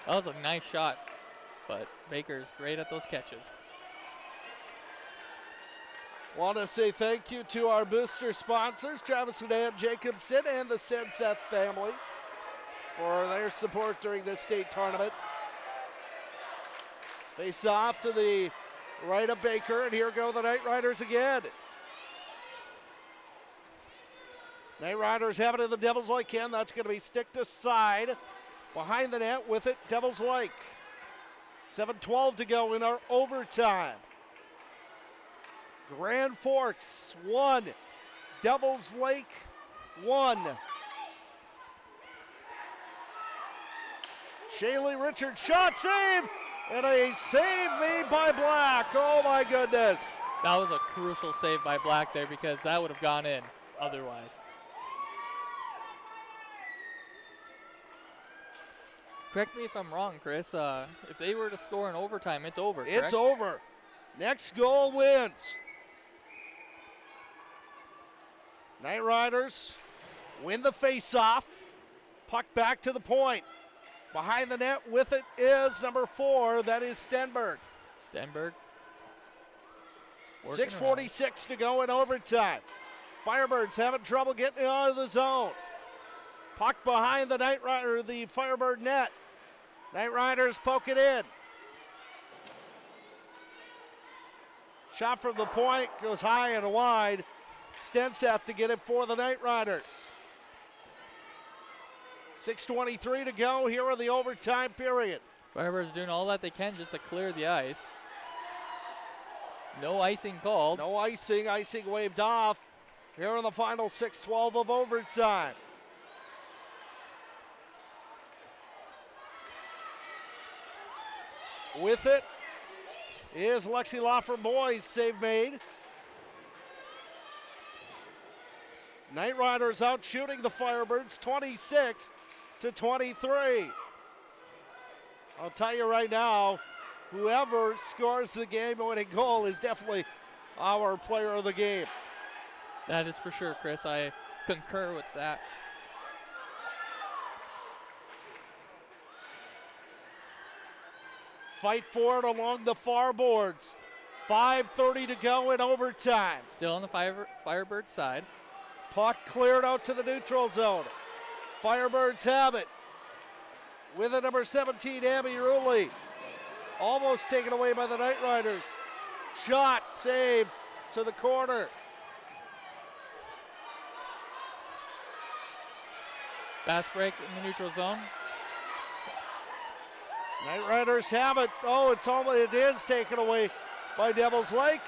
That was a nice shot, but Baker's great at those catches.
Want to say thank you to our booster sponsors, Travis and Ann Jacobson and the Stenseth family, for their support during this state tournament. Face off to the right of Baker, and here go the Knight Riders again. Knight Riders have it in the Devils Lake end. That's going to be stick to side. Behind the net with it, Devils Lake. 7:12 to go in our overtime. Grand Forks 1, Devils Lake 1. Shaylee Richards shot save, and a save made by Black. Oh my goodness.
That was a crucial save by Black there because that would have gone in otherwise. Correct me if I'm wrong, Chris. If they were to score in overtime, it's over, correct?
It's over. Next goal wins. Knight Riders win the face-off. Puck back to the point. Behind the net with it is number 4. That is Stenberg.
Stenberg.
6:46 to go in overtime. Firebirds having trouble getting out of the zone. Puck behind the the Firebird net. Knight Riders poke it in. Shot from the point goes high and wide. Stenseth to get it for the Knight Riders. 6:23 to go here in the overtime period.
Firebirds doing all that they can just to clear the ice. No icing called.
No icing. Icing waved off here in the final 6:12 of overtime. With it is Lexi Laffer Boys, save made. Knight Riders out shooting the Firebirds 26-23. I'll tell you right now, whoever scores the game-winning goal is definitely our player of the game.
That is for sure, Chris. I concur with that.
Fight for it along the far boards. 5:30 to go in overtime.
Still on the Firebird side.
Puck cleared out to the neutral zone. Firebirds have it. With it, number 17, Abby Rulli. Almost taken away by the Knight Riders. Shot, save to the corner.
Fast break in the neutral zone.
Knight Riders have it. Oh, it is taken away by Devils Lake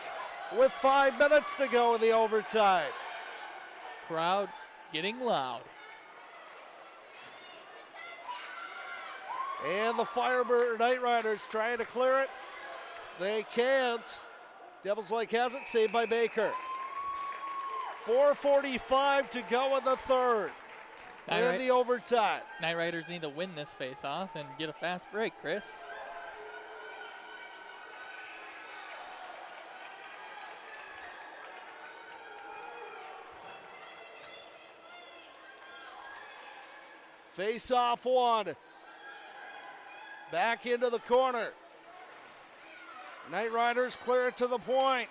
with 5 minutes to go in the overtime.
Crowd getting loud.
And the Firebird Knight Riders trying to clear it. They can't. Devils Lake has it, saved by Baker. 4:45 to go in the third. We're in the overtime.
Knight Riders need to win this face-off and get a fast break, Chris.
Face-off one. Back into the corner. Knight Riders clear it to the point.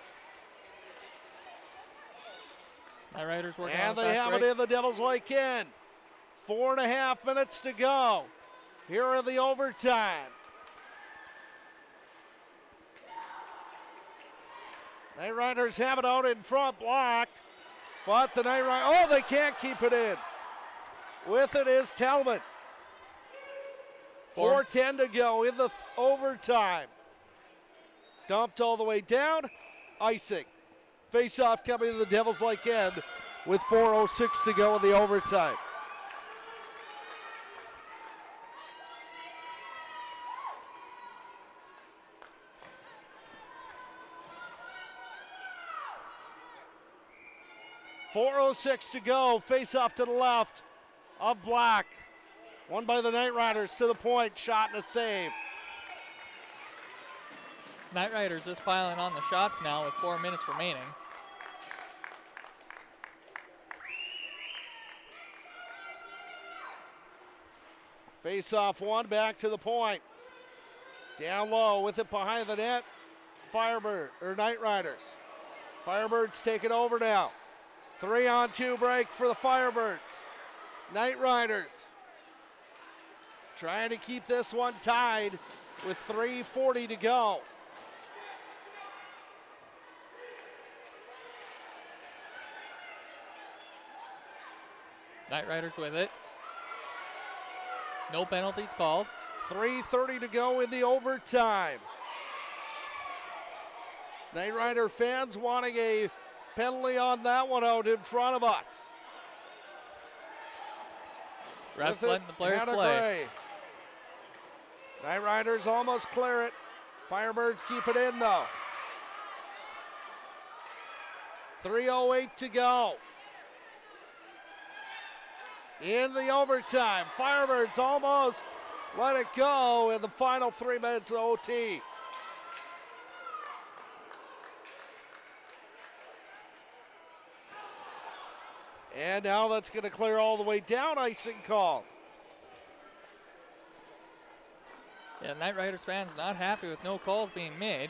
Knight Riders working
and
on
they
a fast
have
break.
it in the Devils Lake end. 4.5 minutes to go. Here in the overtime. Knight Riders have it out in front, blocked. But the Knight Riders, they can't keep it in. With it is Talbot. 4:10 to go in the overtime. Dumped all the way down. Icing. Face-off coming to the Devils Lake end with 4:06 to go in the overtime. .406 to go. Face-off to the left of Black. Won by the Knight Riders to the point. Shot and a save.
Knight Riders just piling on the shots now with 4 minutes remaining.
Face-off one, back to the point. Down low with it behind the net. Knight Riders. Firebirds take it over now. 3-on-2 break for the Firebirds. Knight Riders trying to keep this one tied with 3:40 to go.
Knight Riders with it. No penalties called.
3:30 to go in the overtime. Knight Rider fans wanting a penalty on that one out in front of us.
Refs letting the players
Hannah
play.
Gray. Knight Riders almost clear it. Firebirds keep it in though. 3:08 to go. In the overtime, Firebirds almost let it go in the final 3 minutes of OT. And now that's going to clear all the way down. Icing call.
Yeah, Knight Riders fans not happy with no calls being made.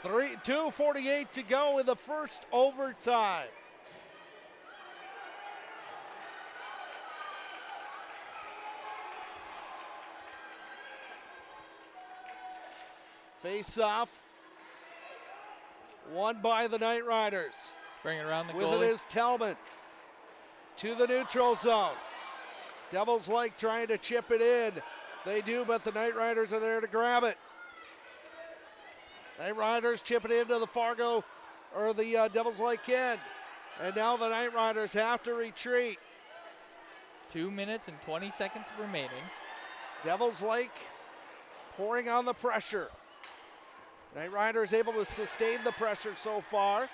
2:48 to go in the first overtime. Face-off, won by the Knight Riders.
Bring it around the
With
goalie.
it is Talbot to the neutral zone. Devils Lake trying to chip it in. They do, but the Knight Riders are there to grab it. Knight Riders chip it into the Devils Lake end. And now the Knight Riders have to retreat.
2 minutes and 20 seconds remaining.
Devils Lake pouring on the pressure. Knight Riders able to sustain the pressure so far.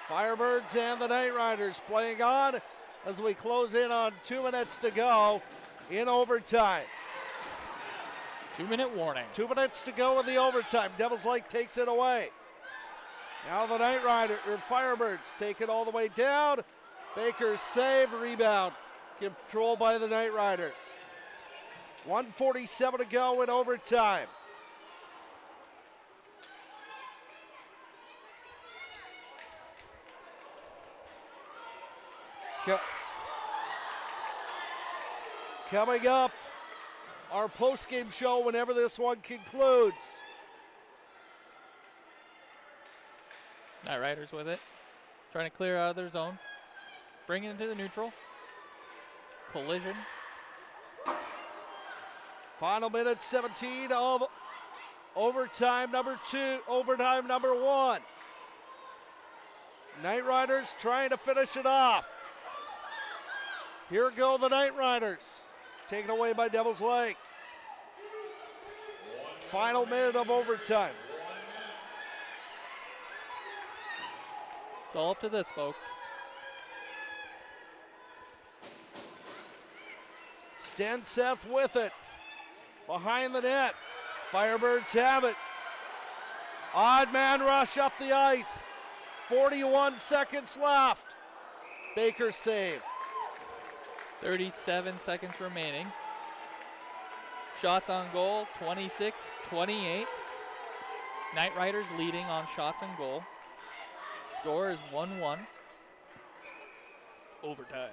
Firebirds and the Knight Riders playing on as we close in on 2 minutes to go in overtime.
2-minute warning.
2 minutes to go in the overtime. Devils Lake takes it away. Now the Firebirds take it all the way down. Baker's save, rebound. Controlled by the Knight Riders. 1:47 to go in overtime. Coming up, our post-game show whenever this one concludes.
Knight Riders with it. Trying to clear out of their zone. Bring it into the neutral. Collision.
Final minute 17 of overtime number 1. Knight Riders trying to finish it off. Here go the Knight Riders. Taken away by Devils Lake. Final minute of overtime.
It's all up to this, folks.
Stenseth with it. Behind the net. Firebirds have it. Odd man rush up the ice. 41 seconds left. Baker save.
37 seconds remaining. Shots on goal, 26-28. Knight Riders leading on shots on goal. Score is 1-1. Overtime.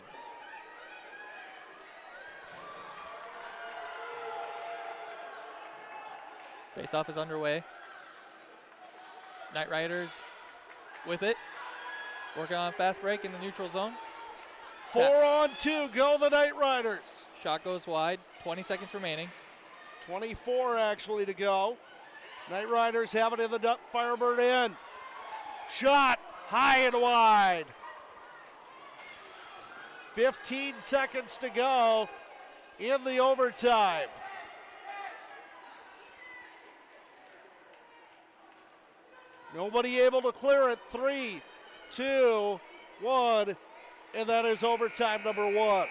Face-off is underway. Knight Riders with it. Working on a fast break in the neutral zone.
4-on-2, go the Knight Riders.
Shot goes wide, 20 seconds remaining.
24 actually to go. Knight Riders have it in the Firebird end. Shot high and wide. 15 seconds to go in the overtime. Nobody able to clear it. 3, 2, 1, and that is overtime number 1.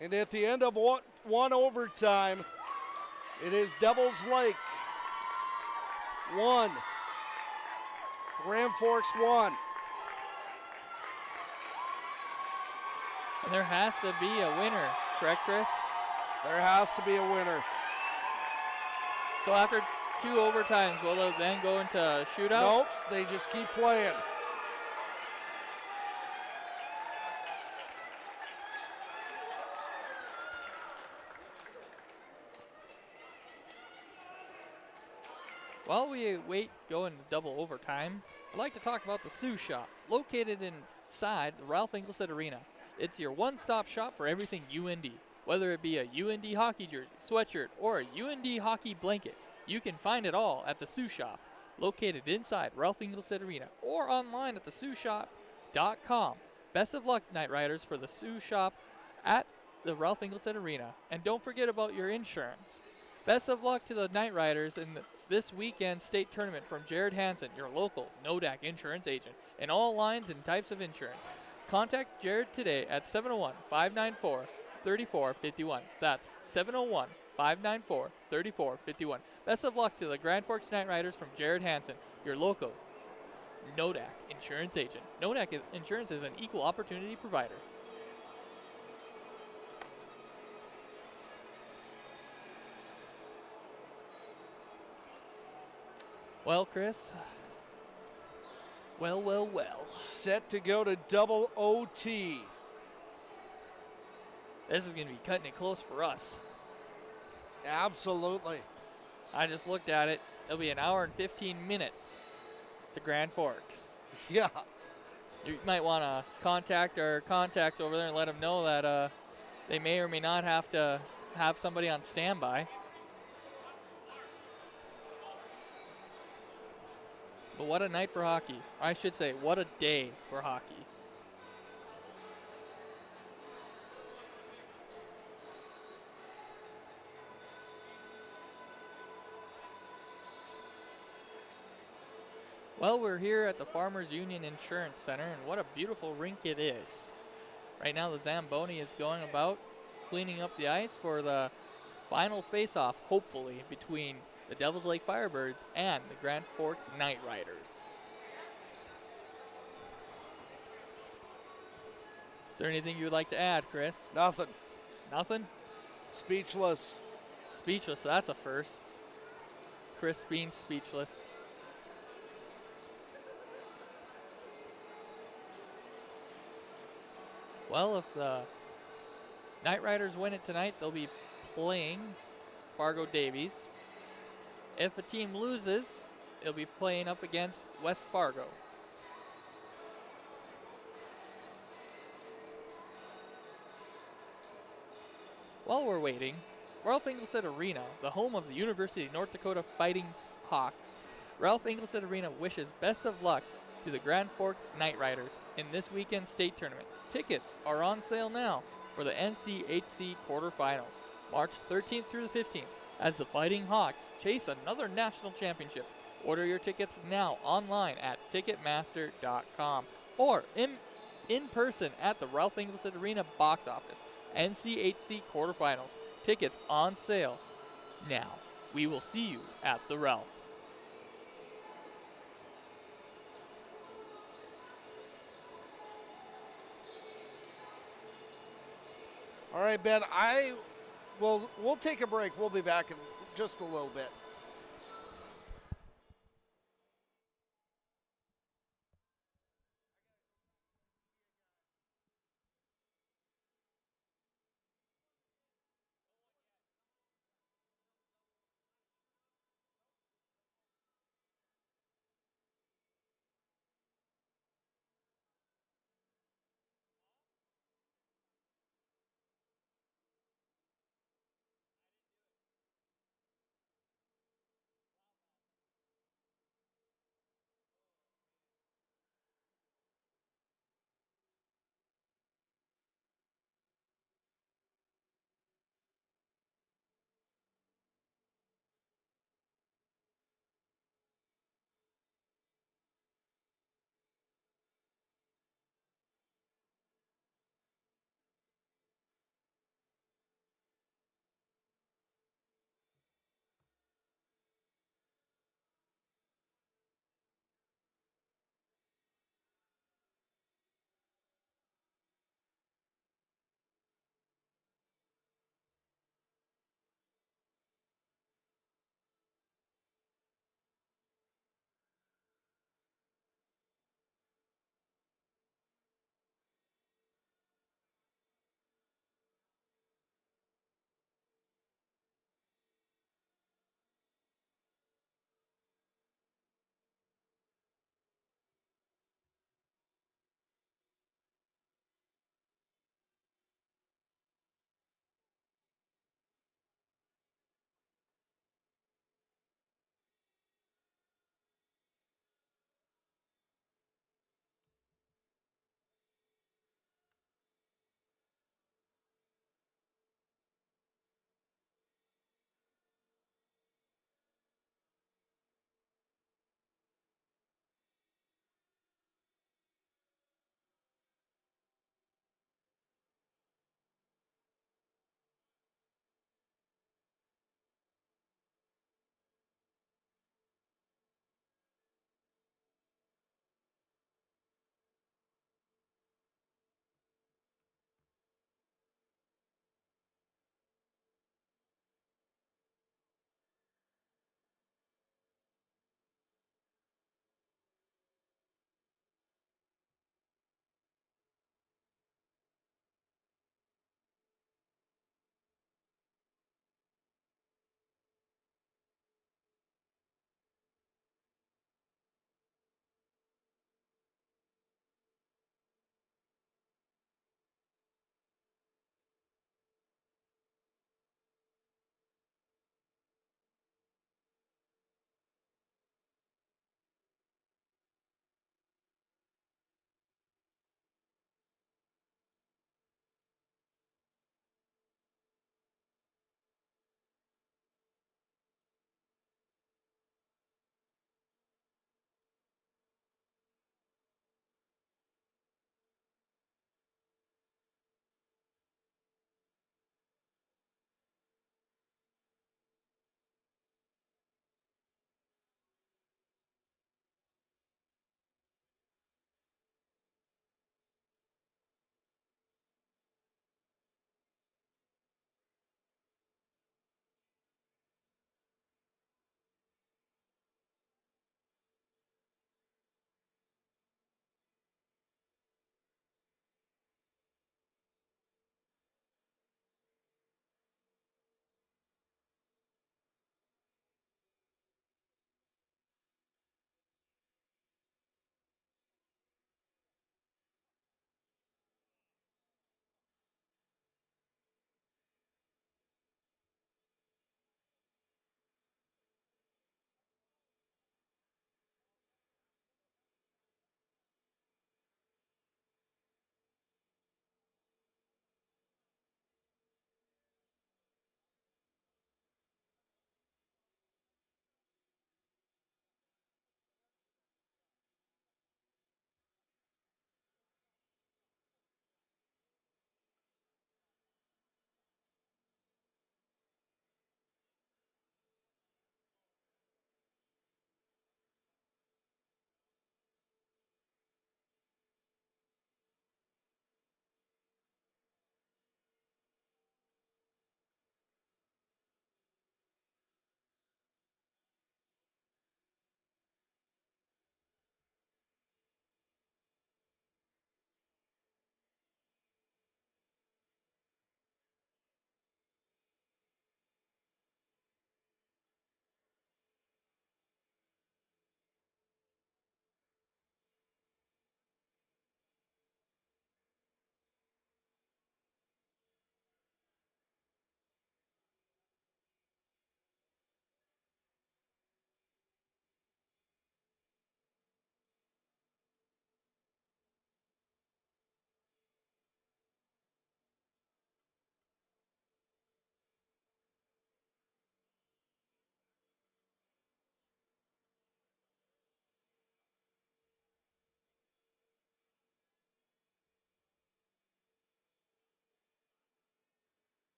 And at the end of one overtime, it is Devils Lake 1, Grand Forks 1.
And there has to be a winner, correct, Chris?
There has to be a winner.
So after 2 overtimes, will it then go into shootout?
Nope, they just keep playing.
While we wait going to double overtime, I'd like to talk about the Sioux Shop, located inside the Ralph Engelstad Arena. It's your one-stop shop for everything UND. Whether it be a UND hockey jersey, sweatshirt, or a UND hockey blanket, you can find it all at the Sioux Shop, located inside Ralph Engelstad Arena, or online at thesiouxshop.com. Best of luck, Knight Riders, for the Sioux Shop at the Ralph Engelstad Arena. And don't forget about your insurance. Best of luck to the Knight Riders in this weekend state tournament from Jared Hansen, your local NODAC insurance agent, in all lines and types of insurance. Contact Jared today at 701-594-3451. That's 701-594-3451. Best of luck to the Grand Forks Knight Riders from Jared Hansen, your local NODAC insurance agent. NODAC Insurance is an equal opportunity provider. Well, Chris. Well.
Set to go to double OT.
This is going to be cutting it close for us.
Absolutely.
I just looked at it. It'll be an hour and 15 minutes to Grand Forks.
Yeah.
You might want to contact our contacts over there and let them know that they may or may not have to have somebody on standby. But what a night for hockey. I should say, what a day for hockey. Well, we're here at the Farmers Union Insurance Center, and what a beautiful rink it is. Right now, the Zamboni is going about cleaning up the ice for the final face-off, hopefully, between the Devils Lake Firebirds and the Grand Forks Knight Riders. Is there anything you would like to add, Chris?
Nothing.
Nothing?
Speechless.
Speechless, that's a first. Chris being speechless. Well, if the Knight Riders win it tonight, they'll be playing Fargo Davies. If a team loses, it'll be playing up against West Fargo. While we're waiting, Ralph Engelstad Arena, the home of the University of North Dakota Fighting Hawks, Ralph Engelstad Arena wishes best of luck to the Grand Forks Knight Riders in this weekend's state tournament. Tickets are on sale now for the NCHC quarterfinals, March 13th through the 15th, as the Fighting Hawks chase another national championship. Order your tickets now online at Ticketmaster.com or in person at the Ralph Engelstad Arena box office. NCHC quarterfinals. Tickets on sale now. We will see you at the Ralph.
All right, Ben, we'll take a break. We'll be back in just a little bit.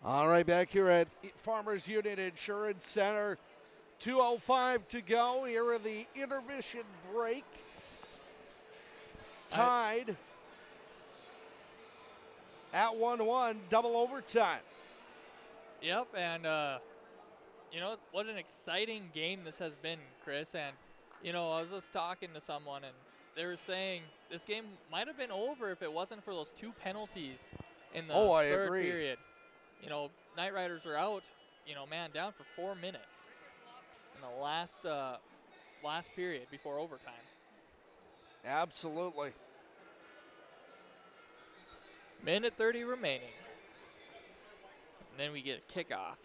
All right, back here at Farmers Union Insurance Center. 2:05 to go here in the intermission break. Tied at 1-1, double overtime.
Yep, and you know what an exciting game this has been, Chris. And you know, I was just talking to someone, and they were saying this game might have been over if it wasn't for those 2 penalties in the third
agree.
period. You know, Knight Riders were out, you know, man down for 4 minutes in the last period before overtime.
Absolutely.
Minute 30 remaining. And then we get a kickoff.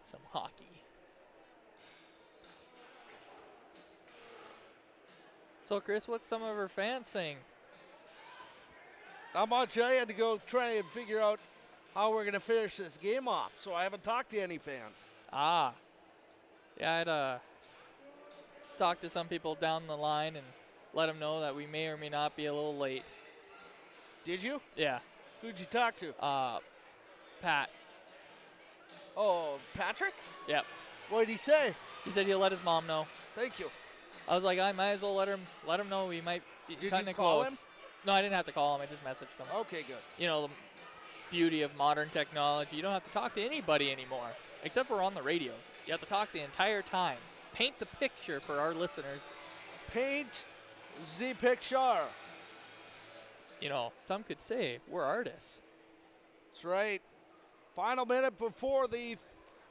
Some hockey. So, Chris, what's some of our fans saying?
Not much. I had to go try and figure out how we're going to finish this game off, so I haven't talked to any fans.
Yeah, I'd talk to some people down the line and let them know that we may or may not be a little late.
Did you?
Yeah.
Who'd you talk to?
Pat.
Oh, Patrick?
Yep.
What did he say?
He said he'll let his mom know.
Thank you.
I was like, I might as well let him know we might be
Did
kind
you
of
call
close.
him?
No, I didn't have to call him. I just messaged him.
Okay, good.
You know, the beauty of modern technology. You don't have to talk to anybody anymore, except for on the radio. You have to talk the entire time. Paint the picture for our listeners.
Paint the picture.
You know, some could say we're artists.
That's right. Final minute before the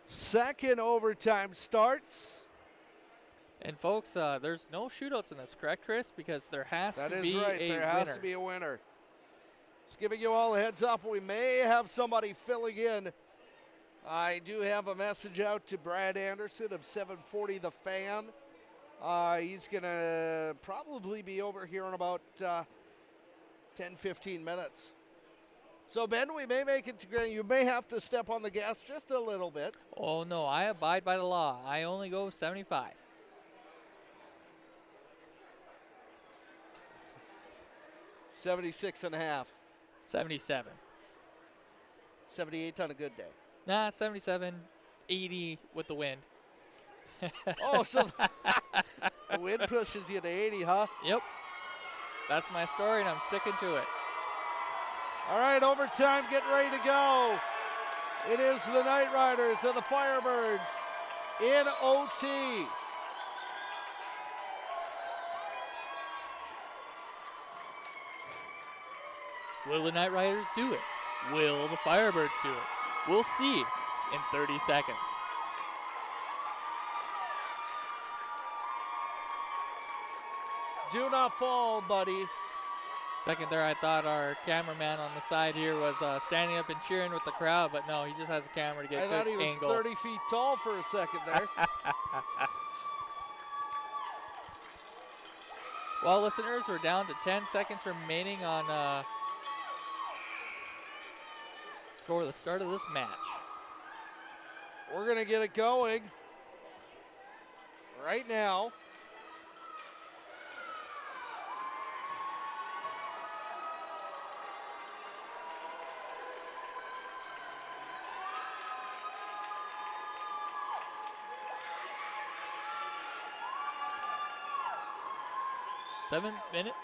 second overtime starts.
And folks, there's no shootouts in this, correct, Chris? Because there has
That
to
is
be
right.
a
There has
winner.
to be a winner. Just giving you all a heads up. We may have somebody filling in. I do have a message out to Brad Anderson of 740 The Fan. He's going to probably be over here in about 10, 15 minutes. So, Ben, we may make it to grand. You may have to step on the gas just a little bit.
Oh, no, I abide by the law. I only go 75.
76.5.
77.
78 on a good day.
Nah, 77, 80 with the wind.
Oh, so the wind pushes you to 80, huh?
Yep. That's my story, and I'm sticking to it.
All right, overtime, getting ready to go. It is the Knight Riders and the Firebirds in OT.
Will the Knight Riders do it? Will the Firebirds do it? We'll see in 30 seconds.
Do not fall, buddy.
Second there, I thought our cameraman on the side here was standing up and cheering with the crowd, but no, he just has a camera to get
I
a
thought
good
he was
angle.
30 feet tall for a second there.
Well, listeners, we're down to 10 seconds remaining on for the start of this match.
We're going to get it going right now.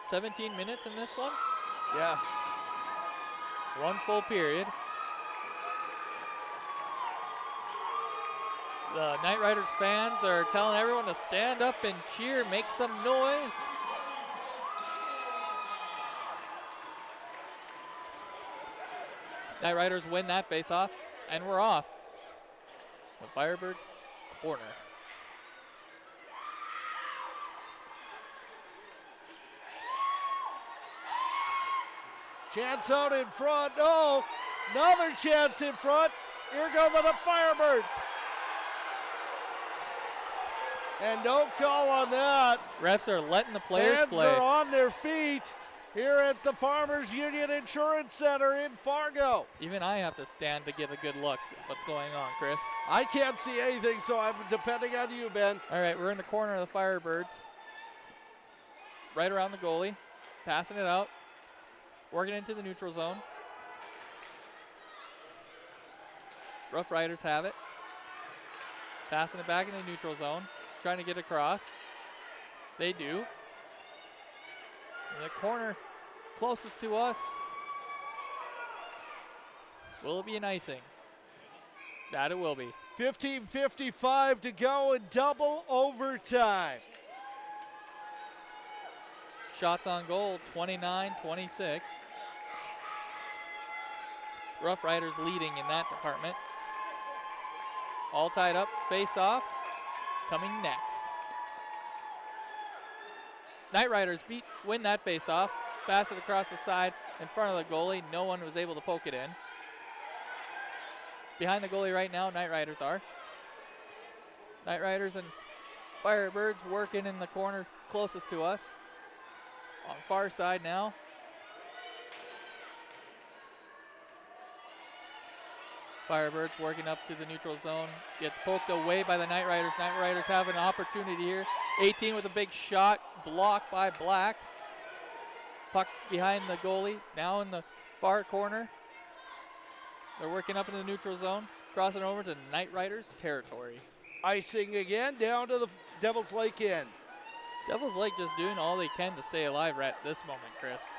17 minutes in this one.
Yes.
One full period. The Knight Riders fans are telling everyone to stand up and cheer, make some noise. Knight Riders win that face-off, and we're off. The Firebirds corner.
Chance out in front. No, another chance in front. Here go the Firebirds. And no call on that.
Refs are letting the players
Fans
play.
are on their feet here at the Farmers Union Insurance Center in Fargo.
Even I have to stand to give a good look at what's going on, Chris.
I can't see anything, so I'm depending on you, Ben.
All right, we're in the corner of the Firebirds. Right around the goalie. Passing it out. Working into the neutral zone. Rough Riders have it. Passing it back in the neutral zone. Trying to get across. They do. In the corner closest to us. Will it be an icing? That it will be.
15:55 to go in double overtime.
Shots on goal, 29-26. Rough Riders leading in that department. All tied up, face off, coming next. Night Riders win that face off, pass it across the side in front of the goalie. No one was able to poke it in. Behind the goalie right now, Night Riders are. Night Riders and Firebirds working in the corner closest to us. On far side now. Firebirds working up to the neutral zone. Gets poked away by the Night Riders. Night Riders have an opportunity here. 18 with a big shot. Blocked by Black. Puck behind the goalie. Now in the far corner. They're working up in the neutral zone. Crossing over to Night Riders territory.
Icing again down to the Devil's Lake end.
Devil's Lake just doing all they can to stay alive right at this moment, Chris.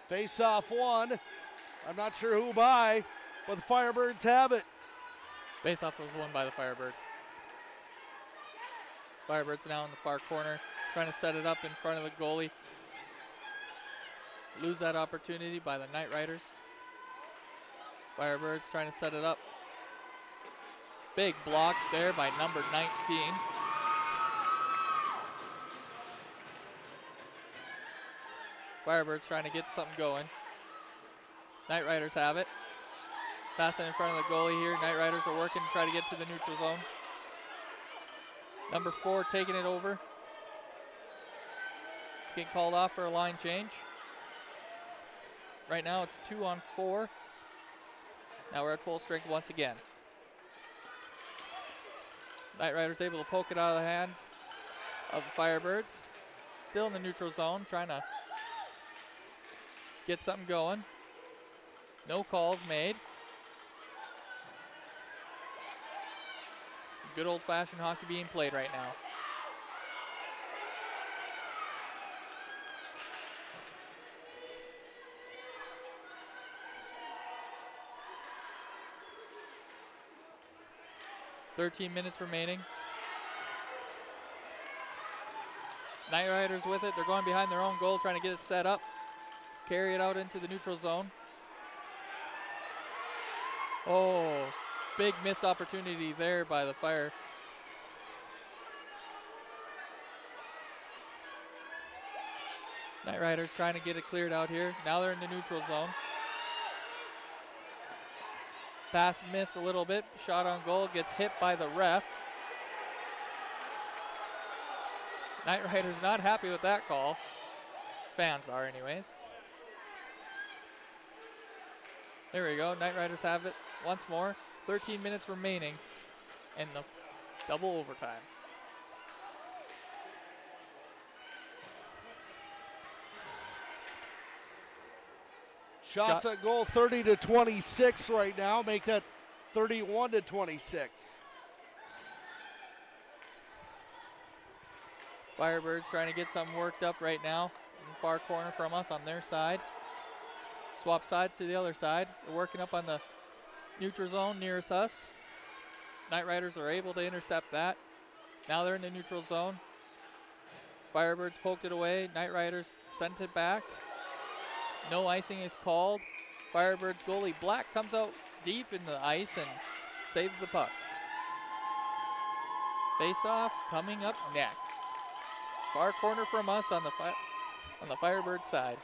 Face off one. I'm not sure who by, but the Firebirds have it.
Face-off was won by the Firebirds. Firebirds now in the far corner, trying to set it up in front of the goalie. Lose that opportunity by the Night Riders. Firebirds trying to set it up. Big block there by number 19. Firebirds trying to get something going. Night Riders have it. Passing in front of the goalie here. Night Riders are working to try to get to the neutral zone. Number 4 taking it over. Getting called off for a line change. Right now it's 2-on-4. Now we're at full strength once again. Night Riders able to poke it out of the hands of the Firebirds. Still in the neutral zone, trying to get something going. No calls made. Some good old-fashioned hockey being played right now. .13 minutes remaining. Night Riders with it. They're going behind their own goal, trying to get it set up. Carry it out into the neutral zone. Oh, big missed opportunity there by the Fire. Night Riders trying to get it cleared out here. Now they're in the neutral zone. Pass missed a little bit. Shot on goal gets hit by the ref. Night Riders not happy with that call. Fans are anyways. There we go. Night Riders have it once more. 13 minutes remaining in the double overtime.
Shots at goal 30-26 right now. Make that 31-26.
Firebirds trying to get something worked up right now in the far corner from us on their side. Swap sides to the other side. They're working up on the neutral zone nearest us. Night Riders are able to intercept that. Now they're in the neutral zone. Firebirds poked it away. Night Riders sent it back. No icing is called. Firebirds goalie Black comes out deep in the ice and saves the puck. Face-off coming up next. Far corner from us on the Firebird side.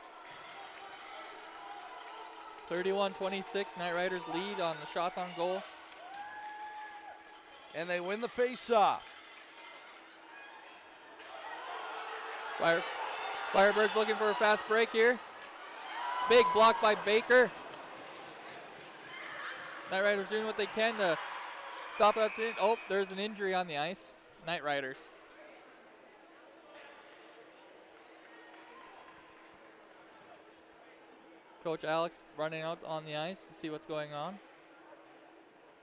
31-26, Night Riders lead on the shots on goal.
And they win the face-off.
Firebirds looking for a fast break here. Big block by Baker. Knight Riders doing what they can to stop it up to. Oh, there's an injury on the ice. Knight Riders. Coach Alex running out on the ice to see what's going on.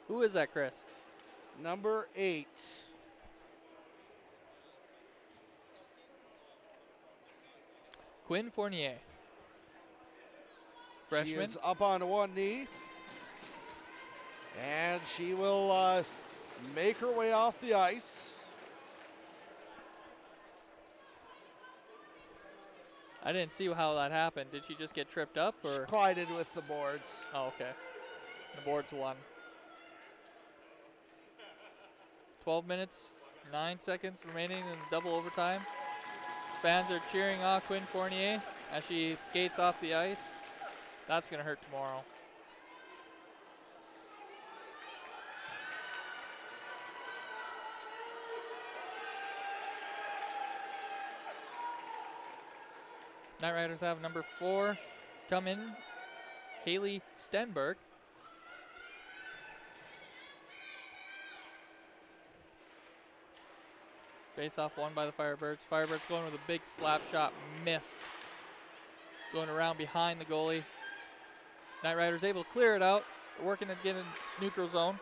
Who is that, Chris?
Number 8.
Quinn Fournier.
She
Freshman.
is up on one knee. And she will make her way off the ice.
I didn't see how that happened. Did she just get tripped up,
She
or?
collided with the boards.
Oh, okay. The board's won. 12 minutes, 9 seconds remaining in double overtime. Fans are cheering on Quinn Fournier as she skates off the ice. That's going to hurt tomorrow. Knight Riders have number 4 come in, Haley Stenberg. Face off won by the Firebirds. Firebirds going with a big slap shot miss. Going around behind the goalie. Knight Riders able to clear it out. Working to get in neutral zone.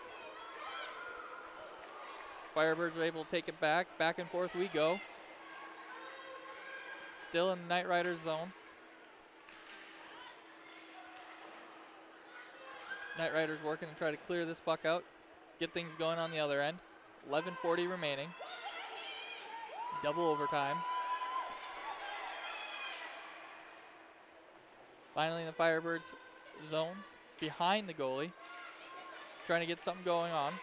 Firebirds are able to take it back. Back and forth we go. Still in Knight Riders zone. Knight Riders working to try to clear this puck out. Get things going on the other end. 11:40 remaining. Double overtime. Finally in the Firebirds zone. Behind the goalie. Trying to get something going on.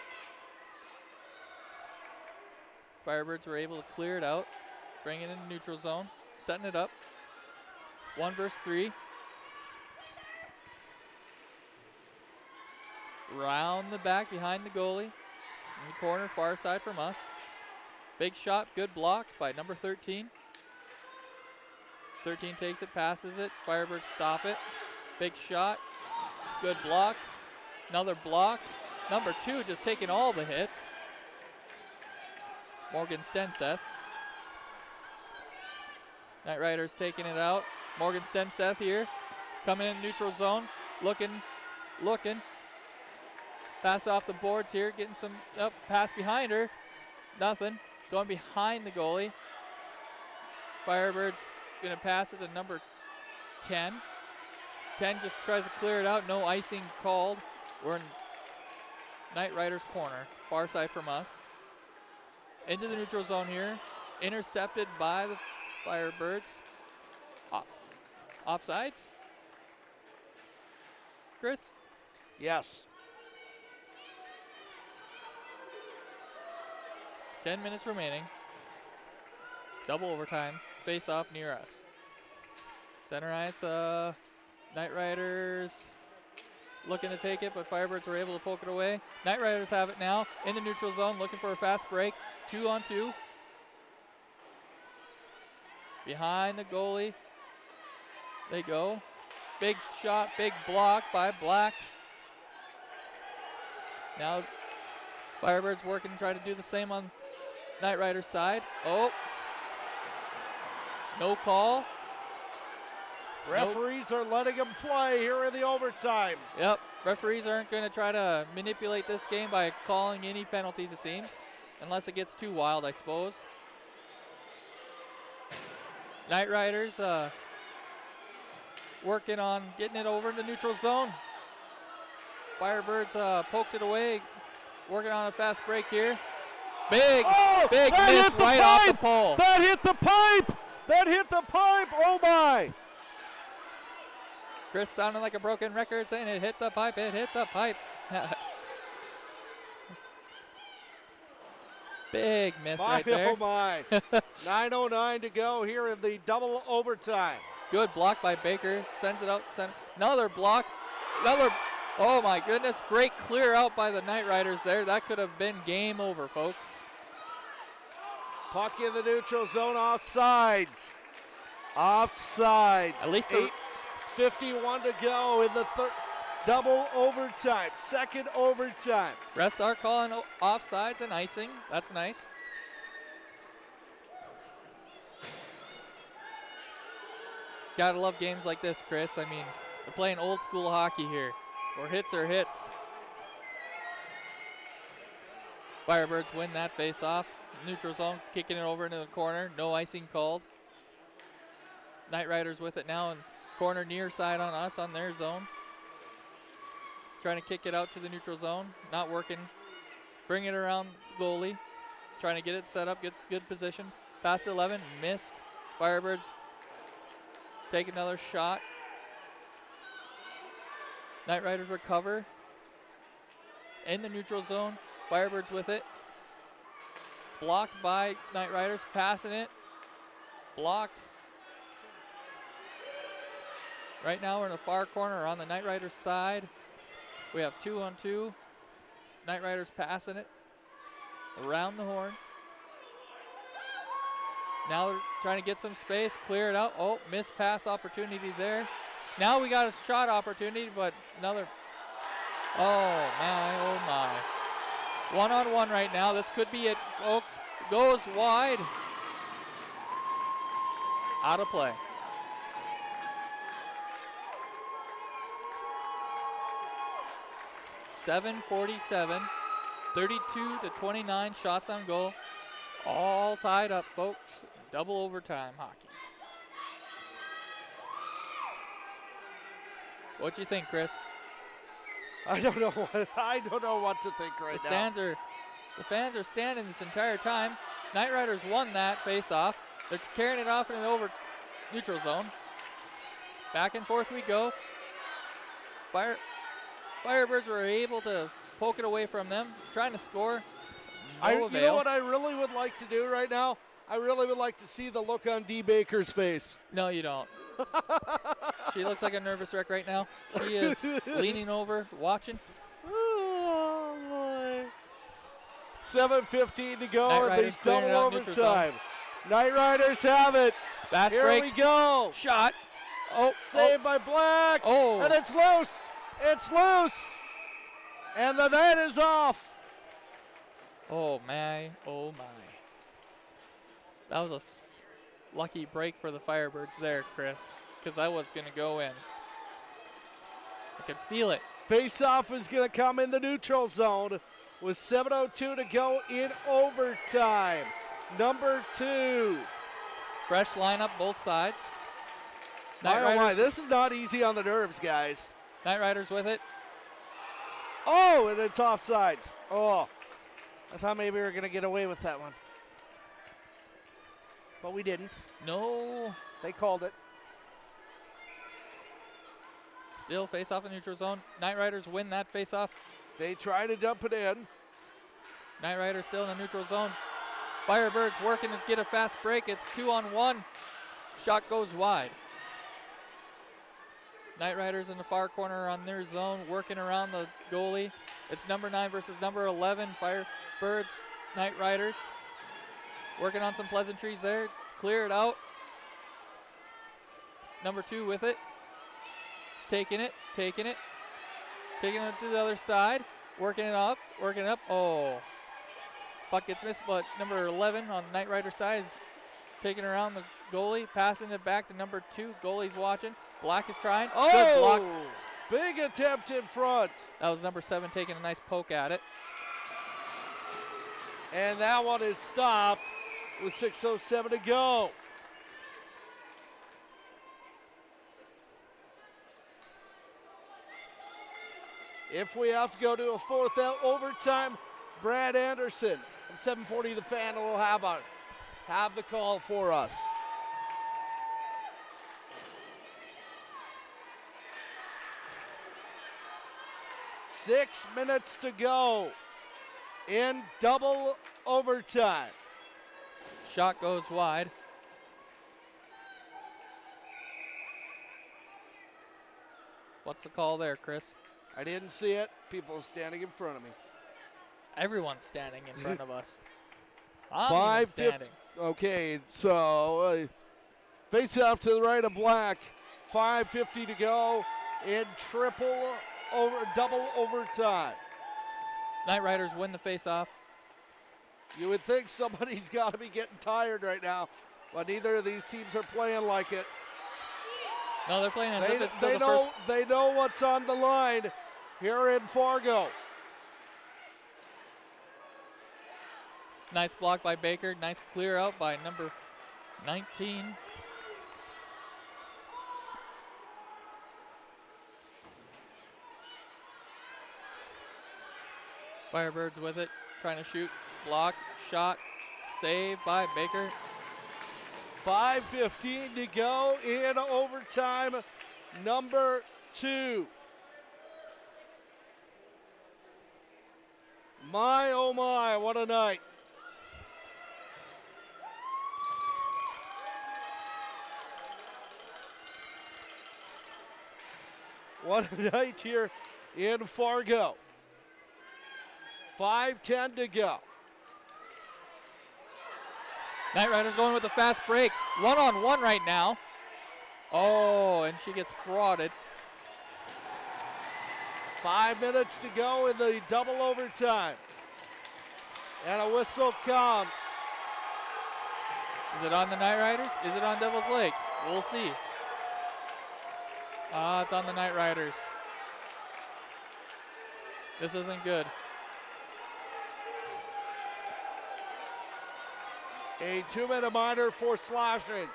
Firebirds were able to clear it out. Bring it into neutral zone. Setting it up. 1 versus 3. Round the back behind the goalie. In the corner, far side from us. Big shot, good block by number 13. 13 takes it, passes it. Firebirds stop it. Big shot, good block. Another block. Number 2 just taking all the hits. Morgan Stenseth. Knight Riders taking it out. Morgan Stenseth here. Coming in neutral zone. Looking. Pass off the boards here. Getting some pass behind her. Nothing. Going behind the goalie. Firebirds going to pass it to number 10. 10 just tries to clear it out. No icing called. We're in Knight Riders corner. Far side from us. Into the neutral zone here. Intercepted by the Firebirds. Offsides? Chris?
Yes.
10 minutes remaining. Double overtime. Face off near us. Center ice, Knight Riders looking to take it, but Firebirds were able to poke it away. Knight Riders have it now in the neutral zone, looking for a fast break. 2-on-2. Behind the goalie. They go. Big shot, big block by Black. Now Firebirds working to try to do the same on Knight Riders side. Oh. No call.
Referees are letting them play here in the overtimes.
Yep. Referees aren't going to try to manipulate this game by calling any penalties, it seems. Unless it gets too wild, I suppose. Knight Riders working on getting it over in the neutral zone. Firebirds poked it away. Working on a fast break here. Big miss right off the pole.
That hit the pipe. Oh, my.
Chris sounding like a broken record saying it hit the pipe. Big miss right there.
Oh, my. 9:09 to go here in the double overtime.
Good block by Baker. Sends it out. Another block. Oh, my goodness. Great clear out by the Knight Riders there. That could have been game over, folks.
Puck in the neutral zone, offsides. At
least
8:51 to go in the Double overtime, second overtime.
Refs are calling offsides and icing. That's nice. Gotta love games like this, Chris. I mean, we're playing old school hockey here, where hits are hits. Firebirds win that face-off. Neutral zone, kicking it over into the corner. No icing called. Knight Riders with it now, and corner near side on us on their zone. Trying to kick it out to the neutral zone. Not working. Bring it around the goalie. Trying to get it set up, get good position. Pass to 11, missed. Firebirds take another shot. Knight Riders recover. In the neutral zone. Firebirds with it. Blocked by Knight Riders, passing it. Blocked. Right now we're in the far corner on the Knight Riders side. We have 2-on-2. Knight Riders passing it around the horn. Now they're trying to get some space, clear it out. Oh, missed pass opportunity there. Now we got a shot opportunity, but another. Oh my. One-on-one right now. This could be it, folks. Goes wide. Out of play. .47, 32-29 shots on goal. All tied up, folks. Double overtime hockey. What you think, Chris?
I don't know what to think right now.
The fans are standing this entire time. Knight Riders won that face-off. They're carrying it off in the over neutral zone. Back and forth we go. Firebirds were able to poke it away from them, trying to score. No avail.
You know what I really would like to do right now? I really would like to see the look on Dee Baker's face.
No, you don't. She looks like a nervous wreck right now. She is leaning over, watching.
Oh, boy. 7:15 to go,
Knight
and they
Riders clearing
double
it out neutral zone.
overtime. Knight Riders have it.
Fast
Here
break.
we go.
Shot. Oh,
Saved by Black.
Oh.
And it's loose. It's loose. And the net is off.
Oh, my. Oh, my. That was a lucky break for the Firebirds there, Chris, because I was going to go in. I could feel it.
Face-off is going to come in the neutral zone with 7:02 to go in overtime. Number 2.
Fresh lineup, both sides.
My, this is not easy on the nerves, guys.
Knight Riders with it.
Oh, and it's offsides. Oh, I thought maybe we were going to get away with that one. But we didn't.
No.
They called it.
Still face-off in neutral zone. Knight Riders win that face-off.
They try to dump it in.
Knight Riders still in the neutral zone. Firebirds working to get a fast break. It's 2-on-1. Shot goes wide. Knight Riders in the far corner on their zone, working around the goalie. It's number 9 versus number 11. Firebirds, Knight Riders. Working on some pleasantries there. Clear it out. Number 2 with it. He's taking it. Taking it to the other side. Working it up. Oh. Puck gets missed, but number 11 on Knight Rider side is taking around the goalie, passing it back to number 2. Goalie's watching. Black is trying.
Oh,
good block.
Big attempt in front.
That was number 7 taking a nice poke at it.
And that one is stopped with 6:07 to go. If we have to go to a fourth overtime, Brad Anderson of 740 The Fan will have the call for us. Six minutes to go in double overtime.
Shot goes wide. What's the call there, Chris?
I didn't see it. People standing in front of me.
Everyone's standing in front of us. I'm even standing.
Okay, so face off to the right of Black. 5:50 to go in triple double overtime.
Knight Riders win the face-off.
You would think somebody's got to be getting tired right now, but neither of these teams are playing like it.
No, they're playing as if it's still the first.
They know what's on the line here in Fargo.
Nice block by Baker. Nice clear out by number 19. Firebirds with it, trying to shoot, block, shot, save by Baker.
5:15 to go in overtime, number 2. My, oh my, what a night. What a night here in Fargo. 5:10 to go.
Knight Riders going with a fast break. 1-on-1 right now. Oh, and she gets throttled.
5 minutes to go in the double overtime. And a whistle comes.
Is it on the Knight Riders? Is it on Devil's Lake? We'll see. It's on the Knight Riders. This isn't good.
A 2-minute minor for slashing.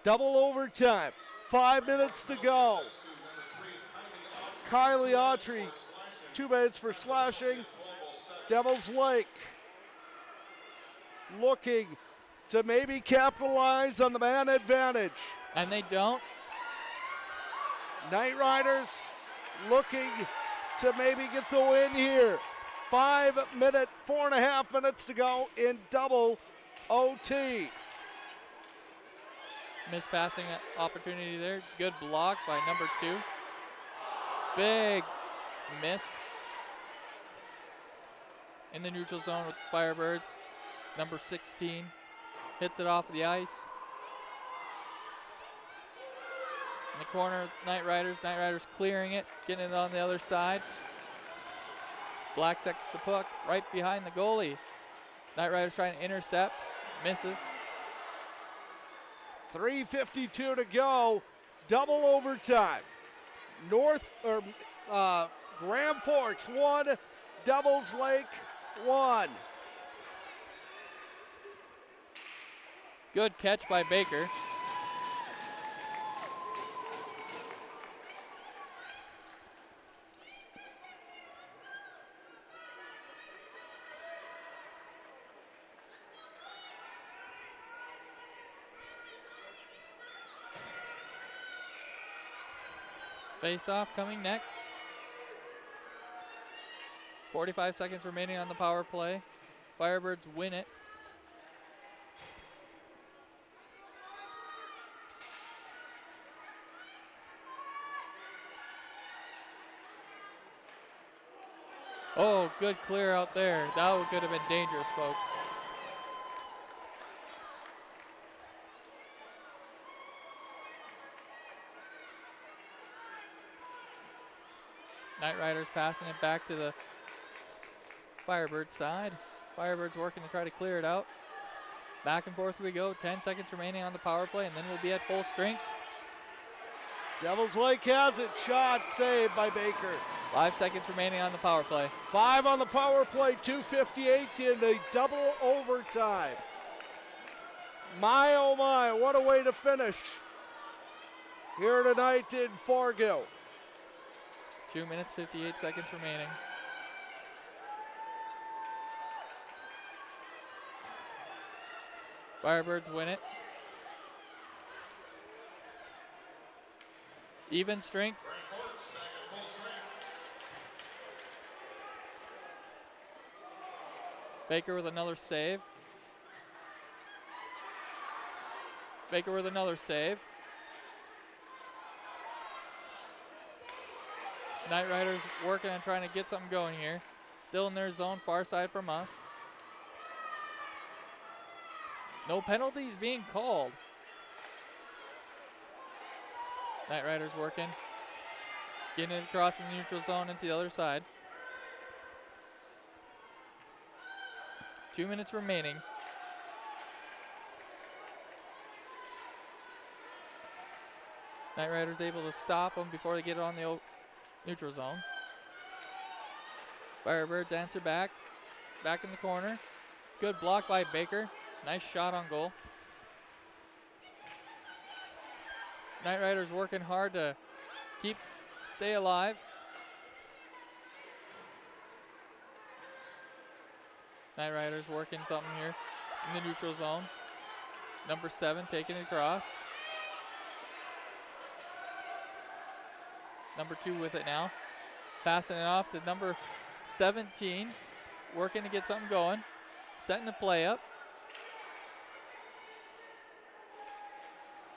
Double overtime. 5 minutes to go. Kylie Autry, 2 minutes for slashing. Devil's Lake looking to maybe capitalize on the man advantage.
And they don't.
Knight Riders looking to maybe get the win here. 4.5 minutes to go in double OT.
Missed passing opportunity there. Good block by number 2. Big miss. In the neutral zone with Firebirds. Number 16 hits it off the ice. In the corner, Knight Riders. Knight Riders clearing it, getting it on the other side. Black sets the puck right behind the goalie. Knight Riders trying to intercept, misses.
3:52 to go, double overtime. Grand Forks 1, Devils Lake 1.
Good catch by Baker. Face-off coming next. 45 seconds remaining on the power play. Firebirds win it. Oh, good clear out there. That could have been dangerous, folks. Knight Riders passing it back to the Firebirds side. Firebirds working to try to clear it out. Back and forth we go. 10 seconds remaining on the power play, and then we'll be at full strength.
Devils Lake has it. Shot saved by Baker.
5 seconds remaining on the power play.
5 on the power play. 2:58 in the double overtime. My, oh my, what a way to finish here tonight in Fargo.
2 minutes, 58 seconds remaining. Firebirds win it. Even strength. Baker with another save. Baker with another save. Knight Riders working on trying to get something going here. Still in their zone, far side from us. No penalties being called. Knight Riders working. Getting it across in the neutral zone into the other side. 2 minutes remaining. Knight Riders able to stop them before they get it on the neutral zone. Firebirds answer back. Back in the corner. Good block by Baker. Nice shot on goal. Knight Riders working hard to stay alive. Knight Riders working something here in the neutral zone. Number 7 taking it across. Number 2 with it now. Passing it off to number 17. Working to get something going. Setting the play up.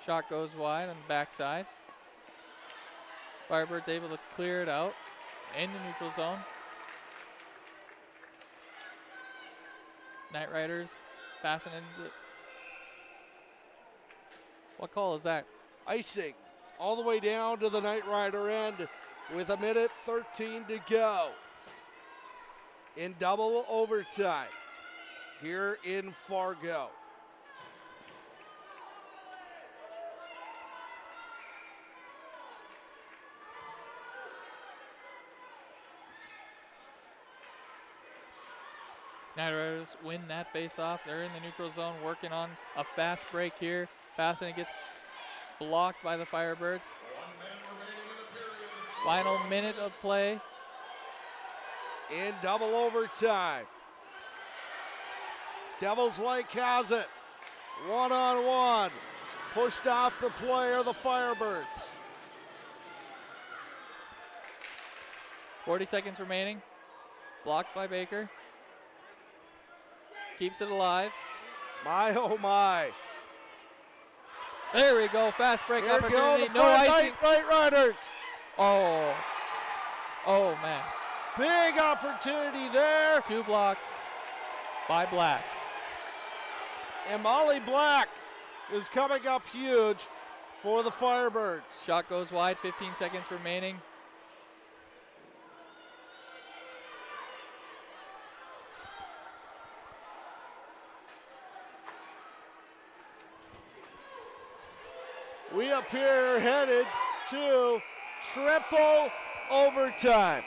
Shot goes wide on the backside. Firebirds able to clear it out in the neutral zone. Knight Riders passing into. What call is that?
Icing all the way down to the Knight Rider end with 1:13 to go in double overtime here in Fargo.
Knight Riders win that face-off. They're in the neutral zone working on a fast break here. Passing it gets blocked by the Firebirds.
1 minute remaining in the period.
Final minute of play.
In double overtime. Devils Lake has it. 1-on-1. Pushed off the player, the Firebirds.
40 seconds remaining. Blocked by Baker. Keeps it alive.
My, oh my.
There we go. Fast break
Here go
opportunity.
the
No icing.
Knight Riders.
Oh. Oh, man.
Big opportunity there.
2 blocks by Black.
And Molly Black is coming up huge for the Firebirds.
Shot goes wide. 15 seconds remaining.
We up here headed to triple overtime.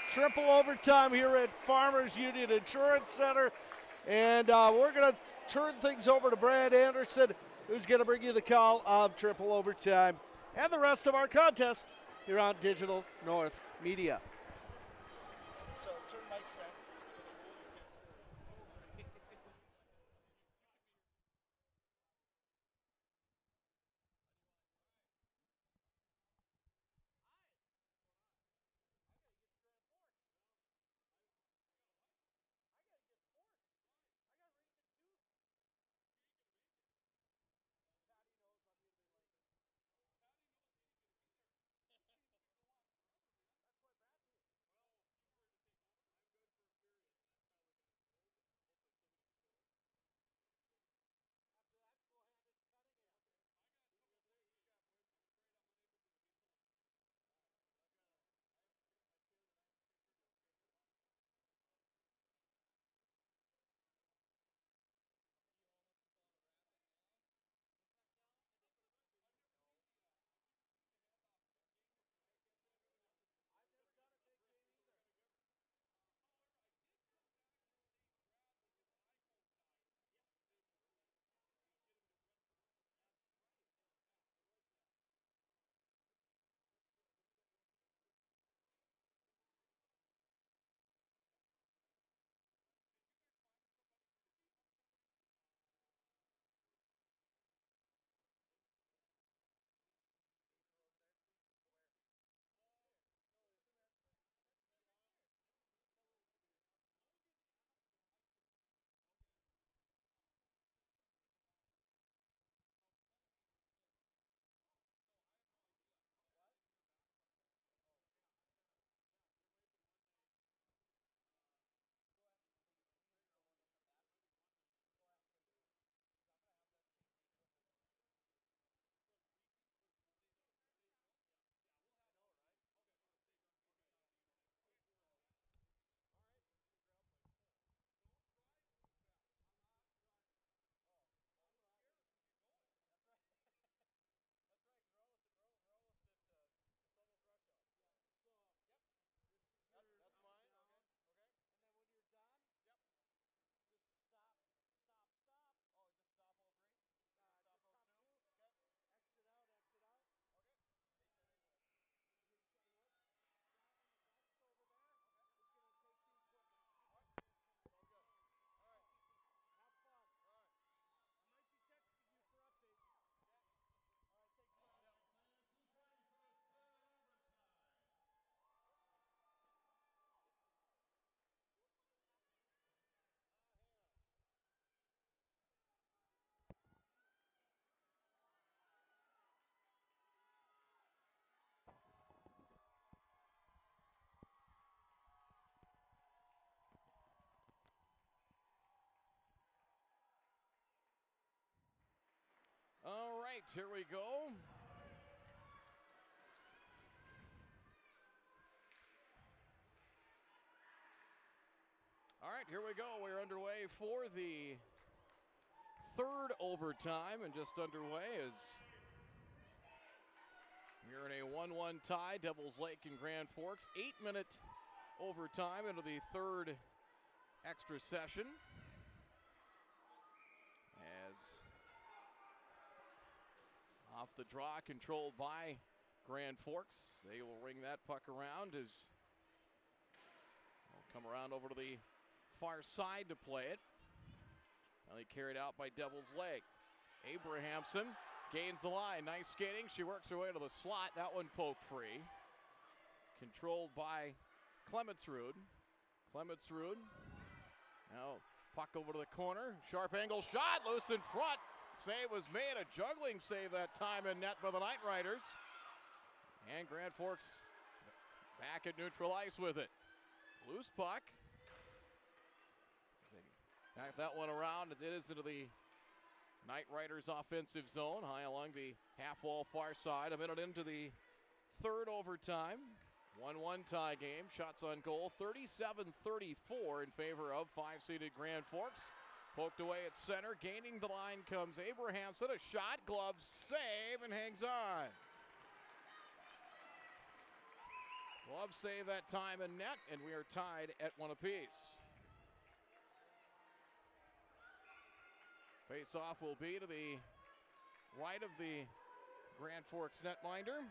Triple overtime here at Farmers Union Insurance Center. And we're going to turn things over to Brad Anderson, who's going to bring you the call of triple overtime and the rest of our contest here on Digital North Media.
right, here we go. All right, here we go. We're underway for the third overtime, and just underway is we're in a 1-1 tie, Devils Lake and Grand Forks. 8-minute overtime into the third extra session. As off the draw, controlled by Grand Forks. They will ring that puck around as they'll come around over to the far side to play it. Now they carried out by Devils Lake. Abrahamson gains the line. Nice skating. She works her way to the slot. That one poked free. Controlled by Clemetsrud. Now puck over to the corner. Sharp angle shot. Loose in front. Save was made. A juggling save that time in net by the Knight Riders. And Grand Forks back at neutral ice with it. Loose puck. Back that one around. It is into the Knight Riders offensive zone, high along the half wall far side. A minute into the third overtime. 1-1 tie game. Shots on goal 37-34 in favor of 5-seeded Grand Forks. Poked away at center. Gaining the line comes Abrahamson. A shot, glove save, and hangs on. Glove save that time in net, and we are tied at one apiece. Face-off will be to the right of the Grand Forks netminder.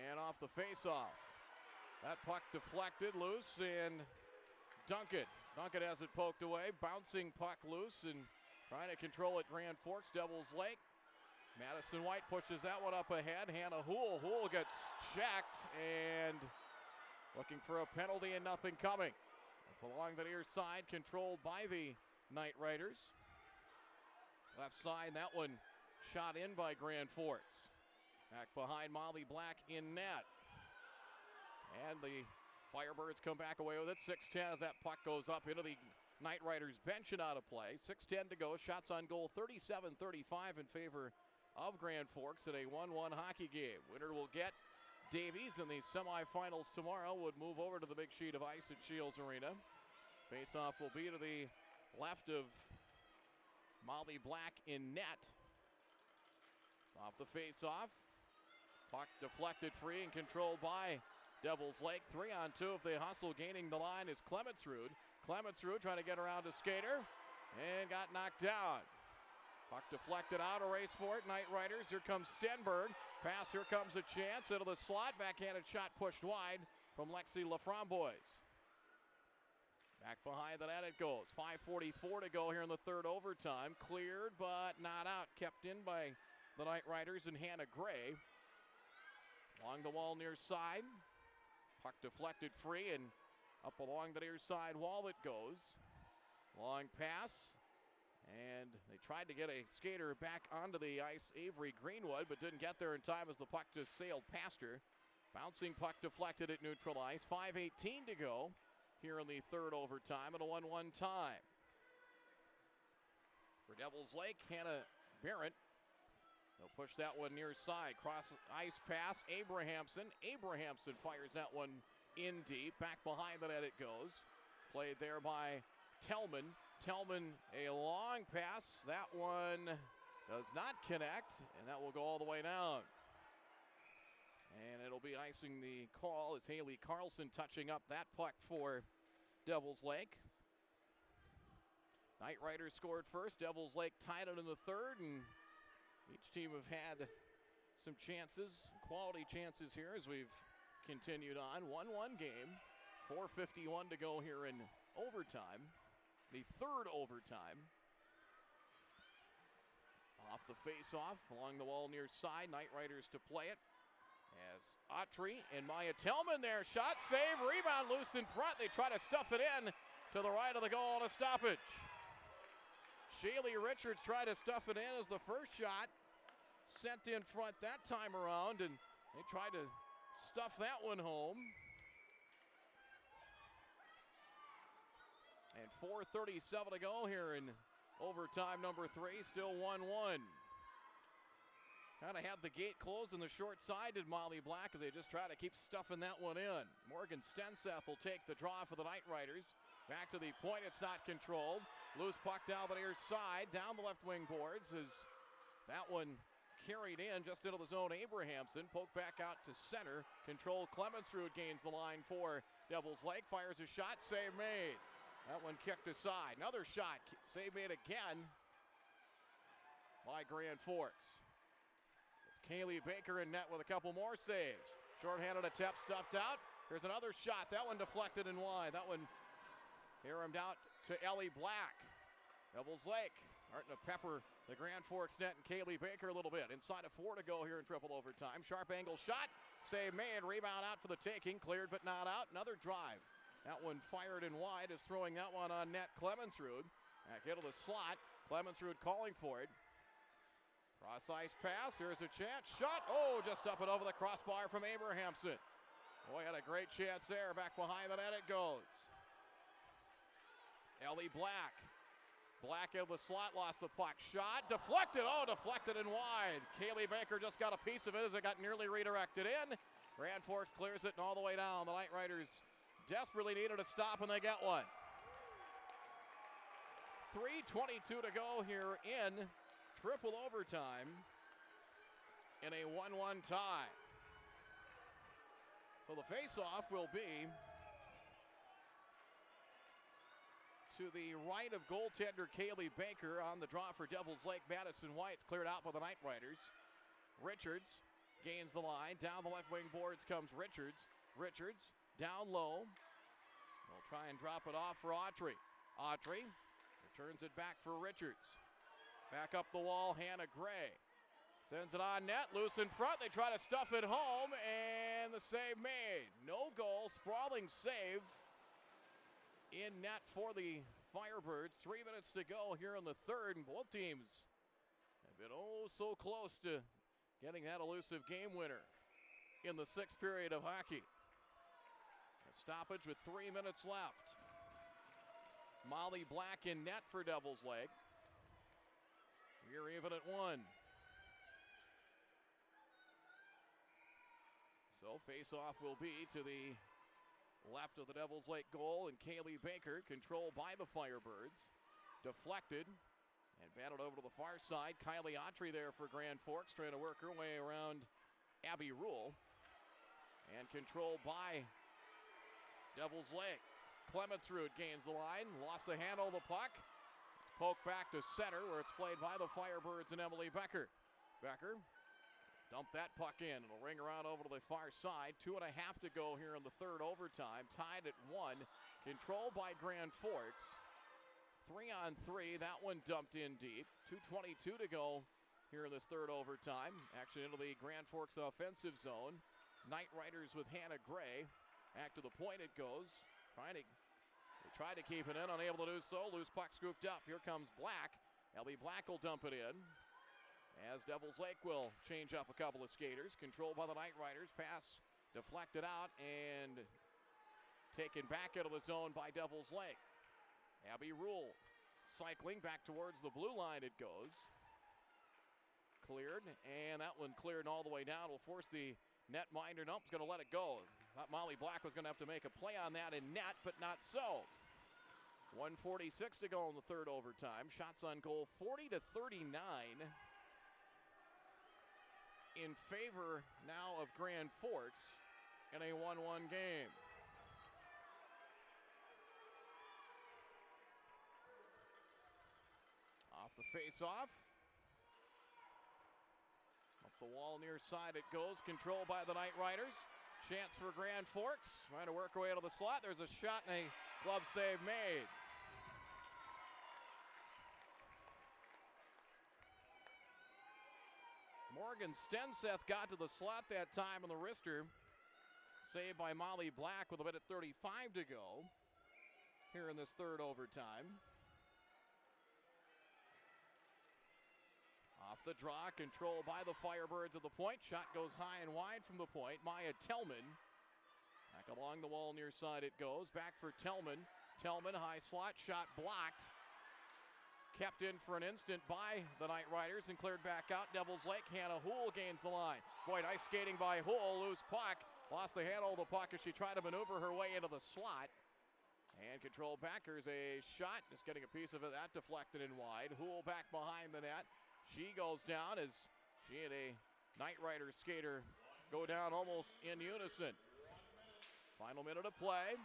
And off the face-off. That puck deflected, loose, and Duncan. Duncan has it poked away. Bouncing puck loose and trying to control it, Grand Forks, Devils Lake. Madison White pushes that one up ahead. Hannah Houle. Houle gets checked and looking for a penalty and nothing coming. Up along the near side, controlled by the Knight Riders. Left side, that one shot in by Grand Forks. Back behind Molly Black in net. And the Firebirds come back away with it. 6-10 as that puck goes up into the Knight Riders bench and out of play. 6:10 to go. Shots on goal 37-35 in favor of Grand Forks in a 1-1 hockey game. Winner will get Davies in the semifinals tomorrow. Would move over to the big sheet of ice at Shields Arena. Face-off will be to the left of Molly Black in net. It's off the face-off. Puck deflected free and controlled by Devils Lake. 3-on-2 if they hustle. Gaining the line is Clemetsrud. Clemetsrud trying to get around to Skater and got knocked down. Puck deflected out, a race for it. Knight Riders, here comes Stenberg. Pass, here comes a chance. Into the slot, backhanded shot pushed wide from Lexi Laframboise. Back behind the net it goes. 5:44 to go here in the third overtime. Cleared, but not out. Kept in by the Knight Riders and Hannah Gray. Along the wall near side. Puck deflected free and up along the near side wall it goes. Long pass. And they tried to get a skater back onto the ice, Avery Greenwood, but didn't get there in time as the puck just sailed past her. Bouncing puck deflected at neutral ice. 5:18 to go here in the third overtime at a 1-1 tie. For Devils Lake, Hannah Barrett. They'll push that one near side. Cross ice pass, Abrahamson. Abrahamson fires that one in deep. Back behind the net it goes. Played there by Tellman. Tellman, a long pass. That one does not connect, and that will go all the way down. And it'll be icing the call as Haley Carlson touching up that puck for Devils Lake. Knight Riders scored first. Devils Lake tied it in the third, and each team have had some chances, quality chances here as we've continued on. 1-1 game. 4:51 to go here in overtime. The third overtime. Off the face-off, along the wall near side. Knight Riders to play it. As Autry and Maya Tellman there. Shot, save, rebound loose in front. They try to stuff it in to the right of the goal to stoppage. Shaylee Richards tried to stuff it in as the first shot sent in front that time around, and they tried to stuff that one home. And 4:37 to go here in overtime number 3, still 1-1. Kind of had the gate closed on the short side, did Molly Black, as they just try to keep stuffing that one in. Morgan Stenseth will take the draw for the Knight Riders. Back to the point, it's not controlled. Loose puck down the near side, down the left wing boards, as that one carried in just into the zone. Abrahamson poked back out to center. Controlled Clemensrud gains the line for Devils Lake. Fires a shot, save made. That one kicked aside. Another shot, save made again by Grand Forks. It's Kaylee Baker in net with a couple more saves. Short-handed attempt stuffed out. Here's another shot. That one deflected and wide. That one harrimed out to Ellie Black. Devils Lake starting to pepper the Grand Forks net and Kaylee Baker a little bit. Inside of 4 to go here in triple overtime. Sharp angle shot. Save made. Rebound out for the taking. Cleared but not out. Another drive. That one fired and wide is throwing that one on net. Clemensrud. Back into the slot. Clemensrud calling for it. Cross ice pass. Here's a chance. Shot. Oh, just up and over the crossbar from Abrahamson. Boy, had a great chance there. Back behind the net it goes. Ellie Black. Black into the slot, lost the puck. Shot, deflected. Oh, deflected and wide. Kaylee Baker just got a piece of it as it got nearly redirected in. Grand Forks clears it and all the way down. The Knight Riders desperately needed a stop and they get one. 3:22 to go here in triple overtime in a 1-1 tie. So the face-off will be to the right of goaltender Kaylee Baker. On the draw for Devils Lake, Madison White's cleared out by the Knight Riders. Richards gains the line. Down the left wing boards comes Richards. Richards down low. We'll try and drop it off for Autry. Autry returns it back for Richards. Back up the wall, Hannah Gray. Sends it on net, loose in front. They try to stuff it home, and the save made. No goal, sprawling save in net for the Firebirds. 3 minutes to go here in the third, and both teams have been oh so close to getting that elusive game winner in the sixth period of hockey. A stoppage with 3 minutes left. Molly Black in net for Devils Lake. We're even at 1. So face-off will be to the left of the Devils Lake goal, and Kaylee Baker controlled by the Firebirds. Deflected and batted over to the far side. Kylie Autry there for Grand Forks, trying to work her way around Abby Rule. And controlled by Devils Lake. Clemensrud gains the line, lost the handle of the puck. It's poked back to center where it's played by the Firebirds and Emily Becker. Becker dumped that puck in. It'll ring around over to the far side. 2.5 to go here in the third overtime. Tied at 1. Controlled by Grand Forks. 3-on-3. That one dumped in deep. 2:22 to go here in this third overtime. Action into the Grand Forks offensive zone. Knight Riders with Hannah Gray. Back to the point it goes. They tried to keep it in, unable to do so. Loose puck scooped up. Here comes Black. Ellie Black will dump it in. As Devils Lake will change up a couple of skaters. Controlled by the Knight Riders. Pass deflected out and taken back out of the zone by Devils Lake. Abby Rule cycling back towards the blue line it goes. Cleared, and that one cleared all the way down. Will force the netminder. Nope, he's going to let it go. Thought Molly Black was going to have to make a play on that in net, but not so. 1:46 to go in the third overtime. Shots on goal 40-39. In favor now of Grand Forks in a 1-1 game. Off the face-off. Up the wall near side it goes. Controlled by the Knight Riders. Chance for Grand Forks. Trying to work her way out of the slot. There's a shot and a glove save made. Morgan Stenseth got to the slot that time on the wrister. Saved by Molly Black with a minute 35 to go here in this third overtime. Off the draw, controlled by the Firebirds at the point. Shot goes high and wide from the point. Maya Tellman. Back along the wall near side it goes. Back for Tellman. Tellman, high slot, shot blocked. kept in for an instant by the Knight Riders and cleared back out. Devils Lake, Hannah Houle gains the line. Boy, nice skating by Houle, loose puck. Lost the handle of the puck as she tried to maneuver her way into the slot. And control back, here's a shot, just getting a piece of it, that deflected in wide. Houle back behind the net. She goes down as she and a Knight Rider skater go down almost in unison. Final minute of play.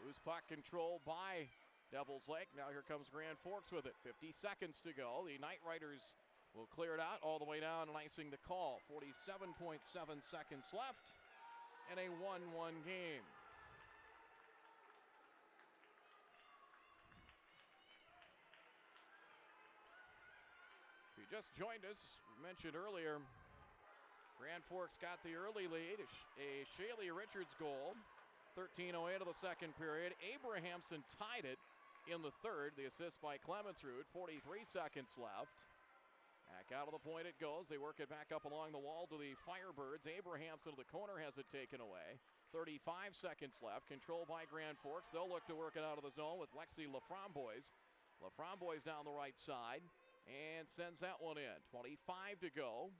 Loose puck control by Devils Lake. Now here comes Grand Forks with it. 50 seconds to go. The Knight Riders will clear it out all the way down and icing the call. 47.7 seconds left in a 1-1 game. If you just joined us, we mentioned earlier, Grand Forks got the early lead, a Shaylee Richards goal. 13:08 of the second period. Abrahamson tied it in the third. The assist by Clemensrud. 43 seconds left. Back out of the point it goes. They work it back up along the wall to the Firebirds. Abrahamson to the corner has it taken away. 35 seconds left. Control by Grand Forks. They'll look to work it out of the zone with Lexi Laframboise. Laframboise down the right side and sends that one in. 25 to go.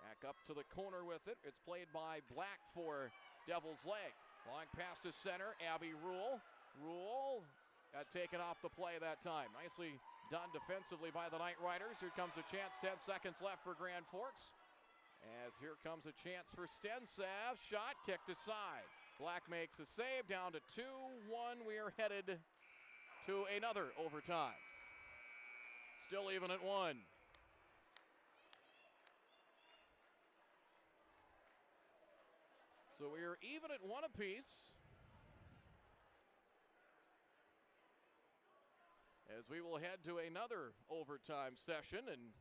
Back up to the corner with it. It's played by Black for Devils Lake. Long pass to center. Abby Rule. Rule got taken off the play that time. Nicely done defensively by the Knight Riders. Here comes a chance. 10 seconds left for Grand Forks. As here comes a chance for Stensav. Shot kicked aside. Black makes a save. Down to 2-1. We are headed to another overtime. Still even at 1. So we are even at 1 apiece. As we will head to another overtime session, and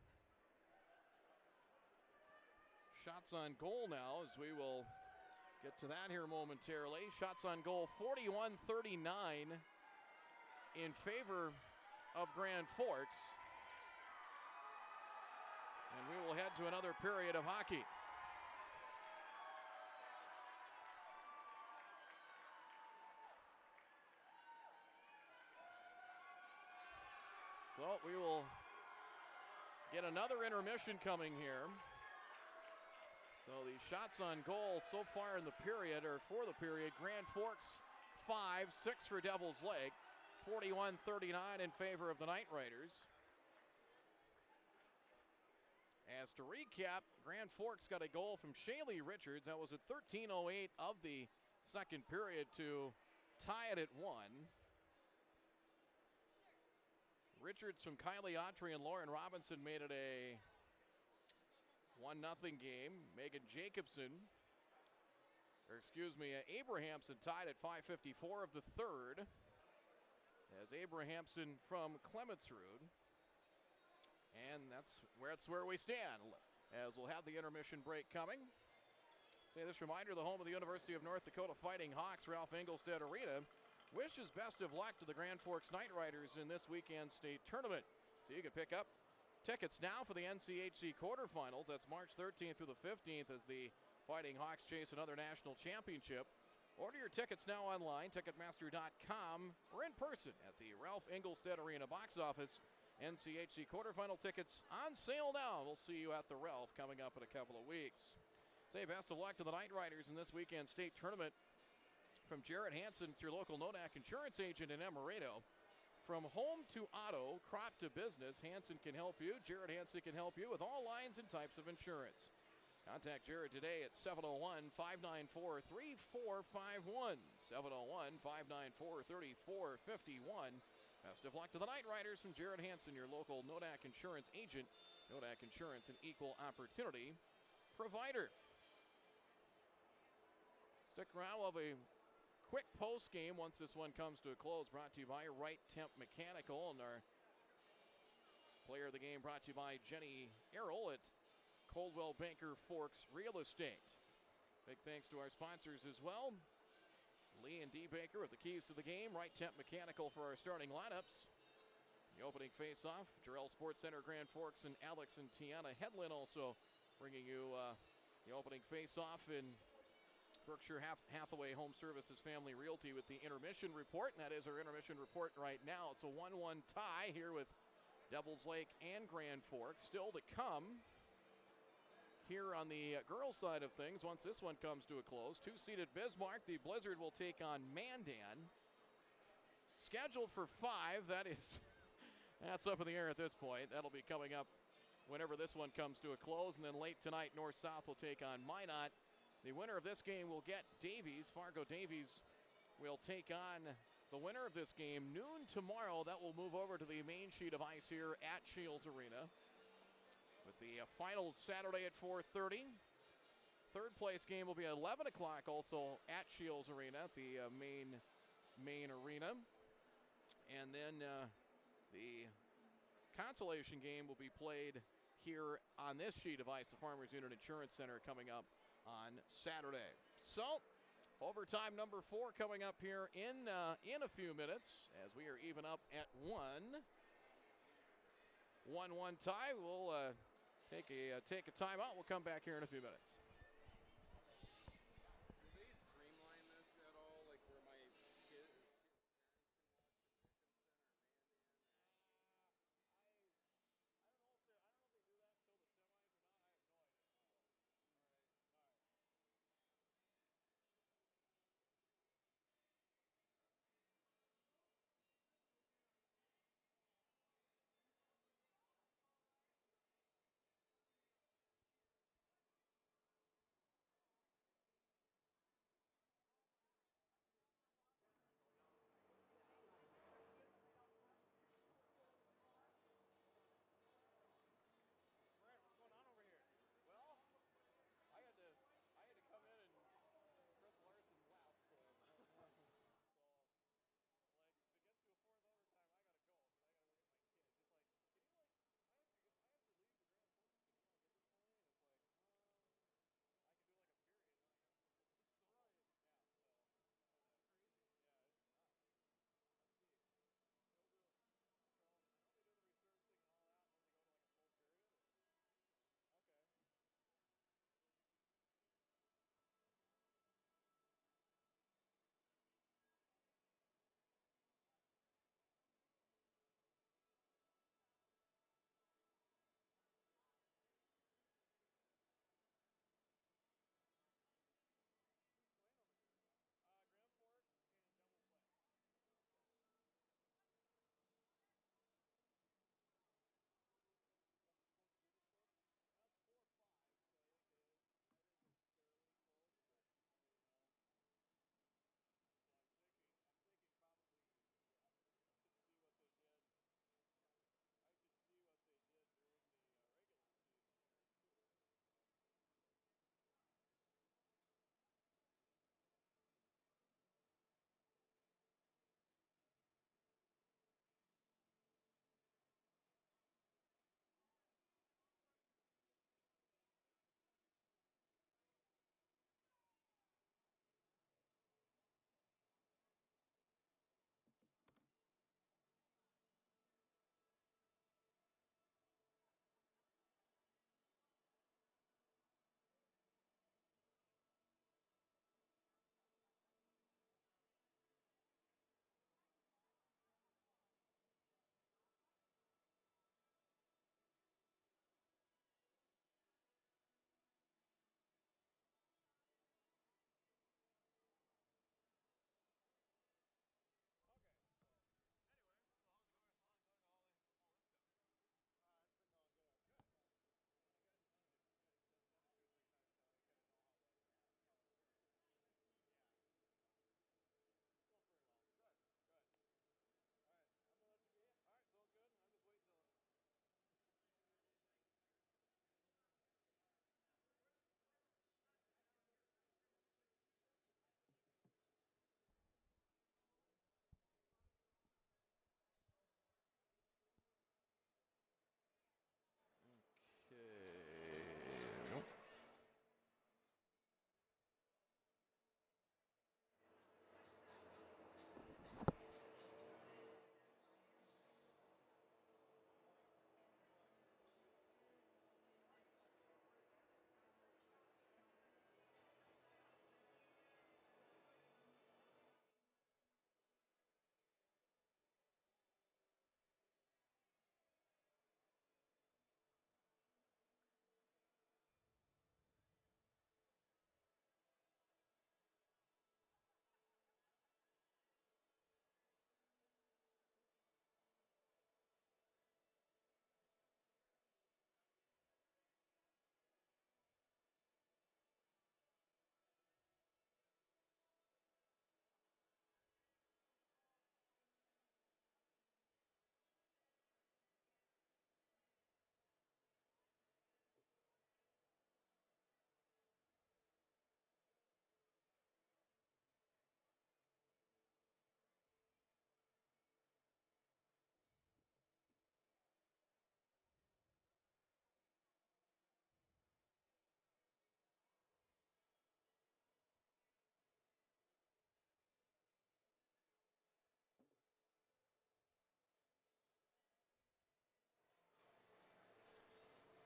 shots on goal now as we will get to that here momentarily. Shots on goal 41-39 in favor of Grand Forks. And we will head to another period of hockey. So we will get another intermission coming here. So the shots on goal so far in the period, or for the period, Grand Forks 5, 6 for Devils Lake. 41-39 in favor of the Knight Riders. As to recap, Grand Forks got a goal from Shaylee Richards. That was at 13:08 of the second period to tie it at 1. Richards from Kylie Autry and Lauren Robinson made it a 1-0 game. Megan Jacobson, Abrahamson tied at 5:54 of the third. As Abrahamson from Clemensrud. And that's where we stand, as we'll have the intermission break coming. Say this reminder, the home of the University of North Dakota Fighting Hawks, Ralph Engelstad Arena, wishes best of luck to the Grand Forks Knight Riders in this weekend's state tournament. So you can pick up tickets now for the NCHC quarterfinals. That's March 13th through the 15th as the Fighting Hawks chase another national championship. Order your tickets now online, Ticketmaster.com, or in person at the Ralph Engelstad Arena box office. NCHC quarterfinal tickets on sale now. We'll see you at the Ralph coming up in a couple of weeks. Say best of luck to the Knight Riders in this weekend's state tournament. From Jared Hansen, it's your local Nodak insurance agent in Amaretto. From home to auto, crop to business, Hansen can help you. Jared Hansen can help you with all lines and types of insurance. Contact Jared today at 701-594-3451. 701-594-3451. Best of luck to the Knight Riders from Jared Hansen, your local Nodak insurance agent. Nodak Insurance, an equal opportunity provider. Stick around. We'll have a quick post game once this one comes to a close. Brought to you by Right Temp Mechanical, and our player of the game brought to you by Jenny Errol at Coldwell Banker Forks Real Estate. Big thanks to our sponsors as well. Lee and D. Baker with the keys to the game. Right Temp Mechanical for our starting lineups. The opening face-off, Jarrell Sports Center, Grand Forks, and Alex and Tiana Hedlund also bringing you the opening face-off in Berkshire Hathaway Home Services Family Realty with the intermission report, and that is our intermission report right now. It's a 1-1 tie here with Devils Lake and Grand Forks. Still to come here on the girls' side of things once this one comes to a close. Two-seeded Bismarck, the Blizzard will take on Mandan. Scheduled for 5, that's up in the air at this point. That'll be coming up whenever this one comes to a close, and then late tonight, North-South will take on Minot. The winner of this game will get Davies. Fargo Davies will take on the winner of this game. Noon tomorrow, that will move over to the main sheet of ice here at Shields Arena. With the finals Saturday at 4:30. Third place game will be at 11 o'clock also at Shields Arena, at the main arena. And then the consolation game will be played here on this sheet of ice, the Farmers Unit Insurance Center, coming up on Saturday. So, overtime number 4 coming up here in a few minutes as we are even up at 1. 1-1 tie. We'll take a timeout. We'll come back here in a few minutes.
Do they streamline this at all? Like where my kids can watch the Dickinson or Mandan?
I don't know if they do that until the semis or not. I have no idea. All right.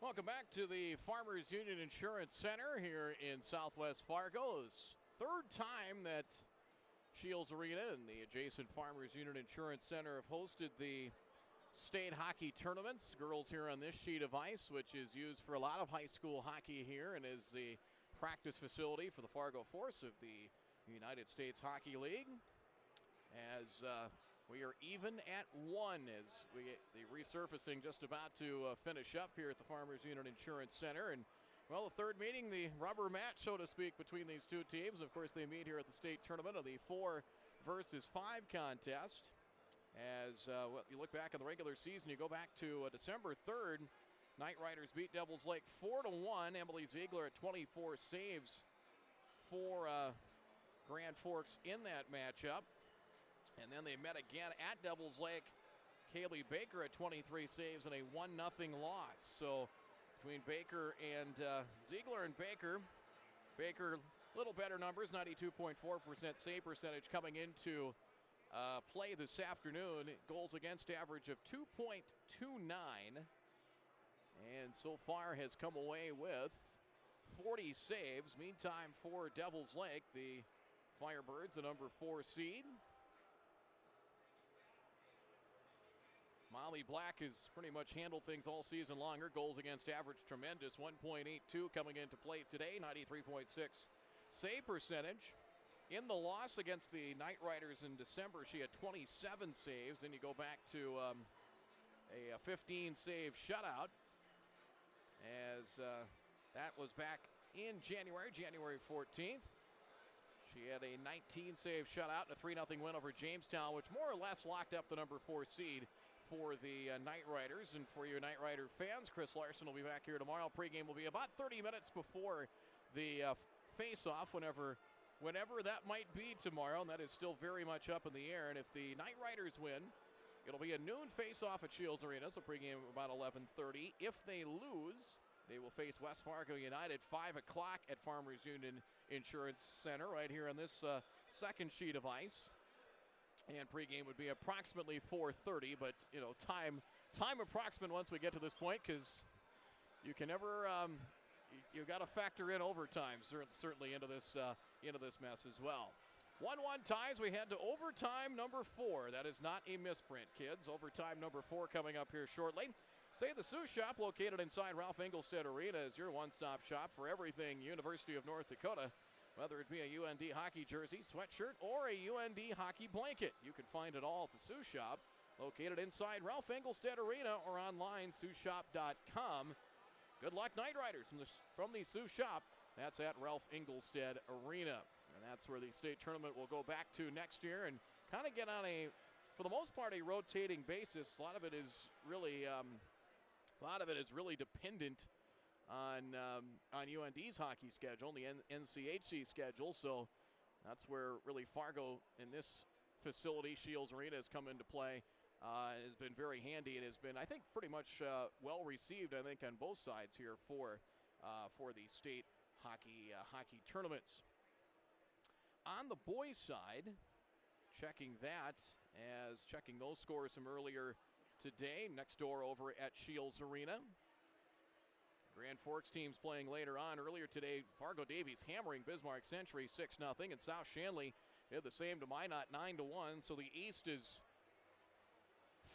Welcome back to the Farmers Union Insurance Center here in Southwest Fargo. It's third time that Shields Arena and the adjacent Farmers Union Insurance Center have hosted the state hockey tournaments. Girls here on this sheet of ice, which is used for a lot of high school hockey here and is the practice facility for the Fargo Force of the United States Hockey League. As we are even at 1 as the resurfacing just about to finish up here at the Farmers Union Insurance Center. And, well, the third meeting, the rubber match, so to speak, between these two teams. Of course, they meet here at the state tournament of the 4 versus 5 contest. As you look back at the regular season, you go back to December 3rd. Knight Riders beat Devils Lake 4-1. Emily Ziegler at 24 saves for Grand Forks in that matchup. And then they met again at Devils Lake. Kaylee Baker at 23 saves and a 1-0 loss. So between Baker and Ziegler and Baker a little better numbers, 92.4% save percentage coming into play this afternoon. Goals against average of 2.29. And so far has come away with 40 saves. Meantime, for Devils Lake, the Firebirds, the number 4 seed. Molly Black has pretty much handled things all season long. Her goals against average tremendous, 1.82 coming into play today, 93.6 save percentage. In the loss against the Knight Riders in December, she had 27 saves. Then you go back to a 15-save shutout, as that was back in January 14th. She had a 19-save shutout and a 3-0 win over Jamestown, which more or less locked up the number 4 seed for the Knight Riders. And for you Knight Rider fans, Chris Larson will be back here tomorrow. Pregame will be about 30 minutes before the face-off, whenever that might be tomorrow, and that is still very much up in the air. And if the Knight Riders win, it'll be a noon face-off at Shields Arena, so pregame about 11:30. If they lose, they will face West Fargo United 5 o'clock at Farmers Union Insurance Center right here on this second sheet of ice. And pregame would be approximately 4:30, but you know, time approximate once we get to this point, because you can never you've got to factor in overtime certainly into this mess as well. 1-1 ties. We head to overtime number 4. That is not a misprint, kids. Overtime number 4 coming up here shortly. Say the Sioux Shop, located inside Ralph Engelstad Arena, is your one-stop shop for everything University of North Dakota. Whether it be a UND hockey jersey, sweatshirt, or a UND hockey blanket, you can find it all at the Sioux Shop, located inside Ralph Engelstad Arena or online, SiouxShop.com. Good luck, Knight Riders, from the Sioux Shop. That's at Ralph Engelstad Arena. And that's where the state tournament will go back to next year and kind of get on for the most part, a rotating basis. A lot of it is really dependent on UND's hockey schedule, the NCHC schedule. So that's where really Fargo in this facility, Shields Arena, has come into play. Has been very handy and has been, I think, pretty much well received, I think, on both sides here for the state hockey tournaments. On the boys' side, checking those scores from earlier today, next door over at Shields Arena. Grand Forks teams playing later on. Earlier today, Fargo Davies hammering Bismarck Century 6-0, and South Shanley did the same to Minot 9-1. So the East is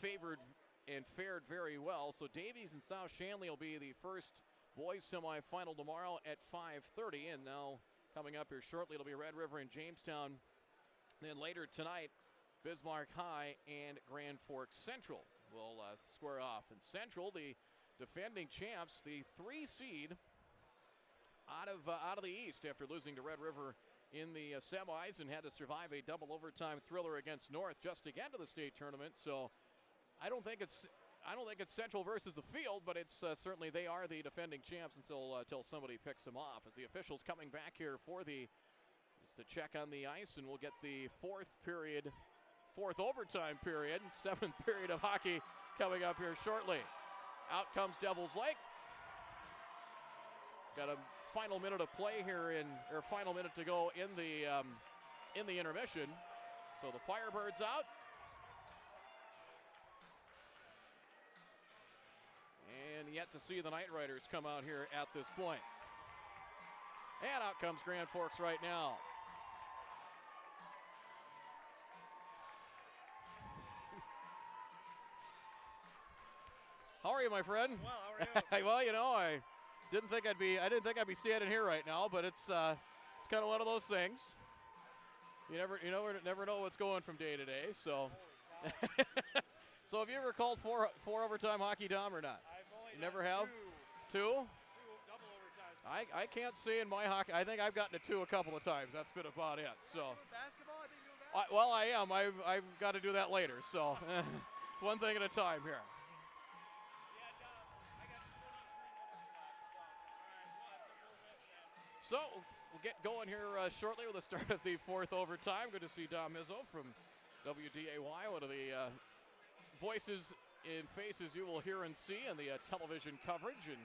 favored and fared very well. So Davies and South Shanley will be the first boys semifinal tomorrow at 5:30, and now coming up here shortly, it'll be Red River and Jamestown. Then later tonight, Bismarck High and Grand Forks Central will square off. And Central, the defending champs, the 3 seed out of the East after losing to Red River in the semis and had to survive a double overtime thriller against North just to get to the state tournament. So I don't think it's Central versus the field, but it's certainly they are the defending champs until somebody picks them off. As the officials coming back here just to check on the ice, and we'll get the fourth overtime period, 7th period of hockey coming up here shortly. Out comes Devils Lake. Got a final minute of play here final minute to go in the intermission. So the Firebirds out. and yet to see the Knight Riders come out here at this point. And out comes Grand Forks right now. How are you, my friend?
Well, how are you?
Well, you know, I didn't think I'd be standing here right now, but it's kind of one of those things. You never know what's going from day to day. So, so have you ever called four overtime hockey, Dom, or not?
I've only
You never have? Two?
double overtime.
I can't say in my hockey. I think I've gotten to two a couple of times. That's been about it. So,
Basketball? I think you're basketball.
well, I am. I've got to do that later. So, it's one thing at a time here.
Yeah, I got 23 minutes left.
So we'll get going here shortly with the start of the fourth overtime. Good to see Dom Izzo from WDAY, one of the voices and faces you will hear and see in the television coverage. And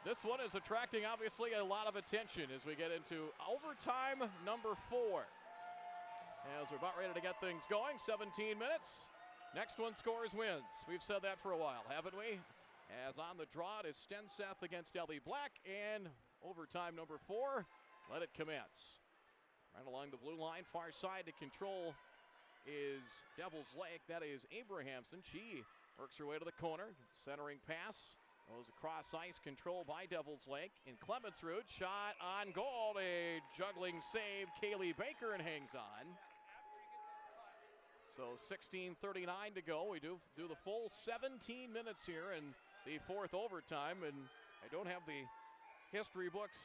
this one is attracting, obviously, a lot of attention as we get into overtime number 4. As we're about ready to get things going, 17 minutes. Next one scores wins. We've said that for a while, haven't we? As on the draw, it is Stenseth against Ellie Black, and overtime number 4, let it commence. Right along the blue line, far side to control is Devil's Lake. That is Abrahamson. She works her way to the corner. Centering pass goes across ice, control by Devil's Lake. In Clemensrud, shot on goal. A juggling save, Kaylee Baker, and hangs on. So 16:39 to go. We do the full 17 minutes here in the fourth overtime, and I don't have the history books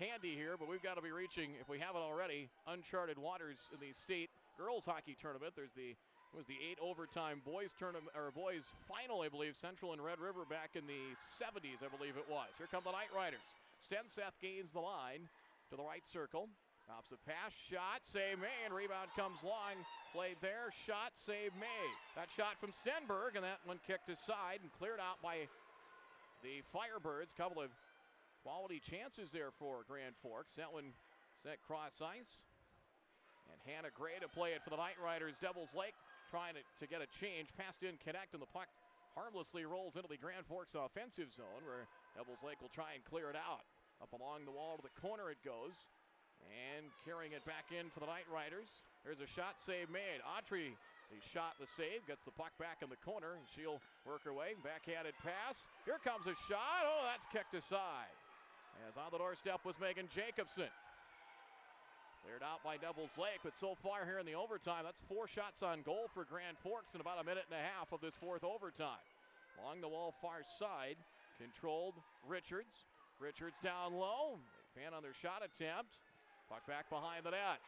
handy here, but we've got to be reaching, if we haven't already, uncharted waters in the state girls hockey tournament. It was the 8 overtime boys tournament, or boys final, I believe, Central and Red River back in the 70s, I believe it was. Here come the Knight Riders. Stenseth gains the line to the right circle. Drops a pass, shot, save May, and rebound comes long. Played there, shot, save May. That shot from Stenberg, and that one kicked aside and cleared out by the Firebirds. Couple of quality chances there for Grand Forks. That one set cross ice. And Hannah Gray to play it for the Knight Riders. Devils Lake trying to get a change. Passed in, connect, and the puck harmlessly rolls into the Grand Forks offensive zone, where Devils Lake will try and clear it out. Up along the wall to the corner it goes. And carrying it back in for the Knight Riders. There's a shot, save made. Autry, the shot, the save, gets the puck back in the corner, and she'll work her way. Backhanded pass. Here comes a shot. Oh, that's kicked aside. As on the doorstep was Megan Jacobson. Cleared out by Devils Lake, but so far here in the overtime, that's 4 shots on goal for Grand Forks in about a minute and a half of this fourth overtime. Along the wall far side, controlled Richards. Richards down low. They fan on their shot attempt. Puck back behind the net.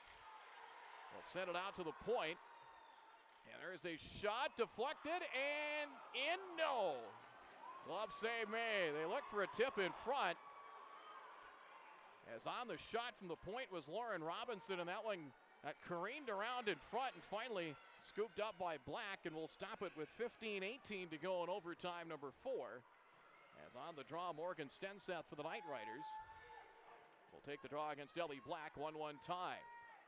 They'll send it out to the point. And there's a shot deflected and in, no. Glove save made. They look for a tip in front. As on the shot from the point was Lauren Robinson, and that one careened around in front and finally scooped up by Black, and we'll stop it with 15:18 to go in overtime number 4. As on the draw, Morgan Stenseth for the Knight Riders. We'll take the draw against Ellie Black, 1-1 tie.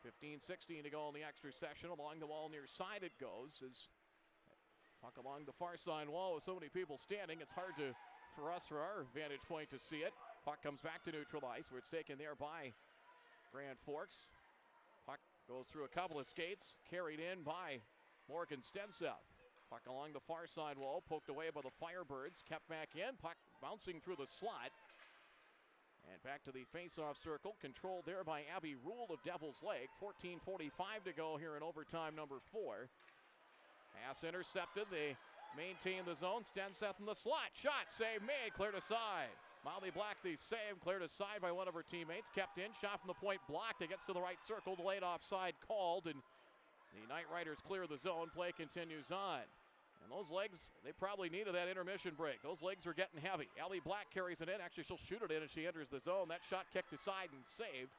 15:16 to go in the extra session. Along the wall near side it goes. As puck along the far side wall with so many people standing, it's hard for our vantage point to see it. Puck comes back to neutral ice, where it's taken there by Grand Forks. Puck goes through a couple of skates, carried in by Morgan Stenseth. Puck along the far side wall, poked away by the Firebirds, kept back in. Puck bouncing through the slot. And back to the face-off circle, controlled there by Abby Rule of Devil's Lake. 14:45 to go here in overtime number 4. Pass intercepted. They maintain the zone. Stenseth in the slot. Shot, save made, cleared aside. Molly Black, the save, cleared aside by one of her teammates. Kept in, shot from the point, blocked. It gets to the right circle. Delayed offside called, and the Knight Riders clear the zone. Play continues on. And those legs, they probably needed that intermission break. Those legs are getting heavy. Ellie Black carries it in. Actually, she'll shoot it in as she enters the zone. That shot kicked aside and saved.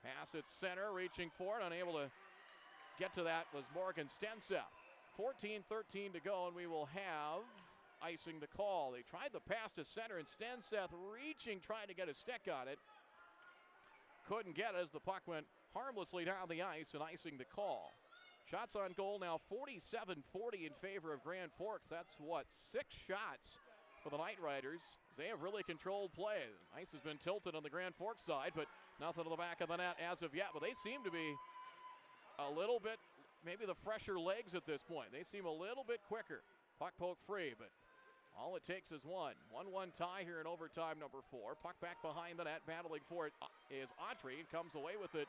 Pass at center, reaching for it. Unable to get to that was Morgan Stenseth. 14:13 to go, and we will have icing the call. They tried the pass to center, and Stenseth reaching, trying to get a stick on it. Couldn't get it as the puck went harmlessly down the ice, and icing the call. Shots on goal now 47-40 in favor of Grand Forks. That's 6 shots for the Knight Riders. They have really controlled play. Ice has been tilted on the Grand Forks side, but nothing to the back of the net as of yet. But they seem to be a little bit, maybe the fresher legs at this point. They seem a little bit quicker. Puck poke free, but all it takes is one. 1-1 tie here in overtime number 4. Puck back behind the net, battling for it is Autry, and comes away with it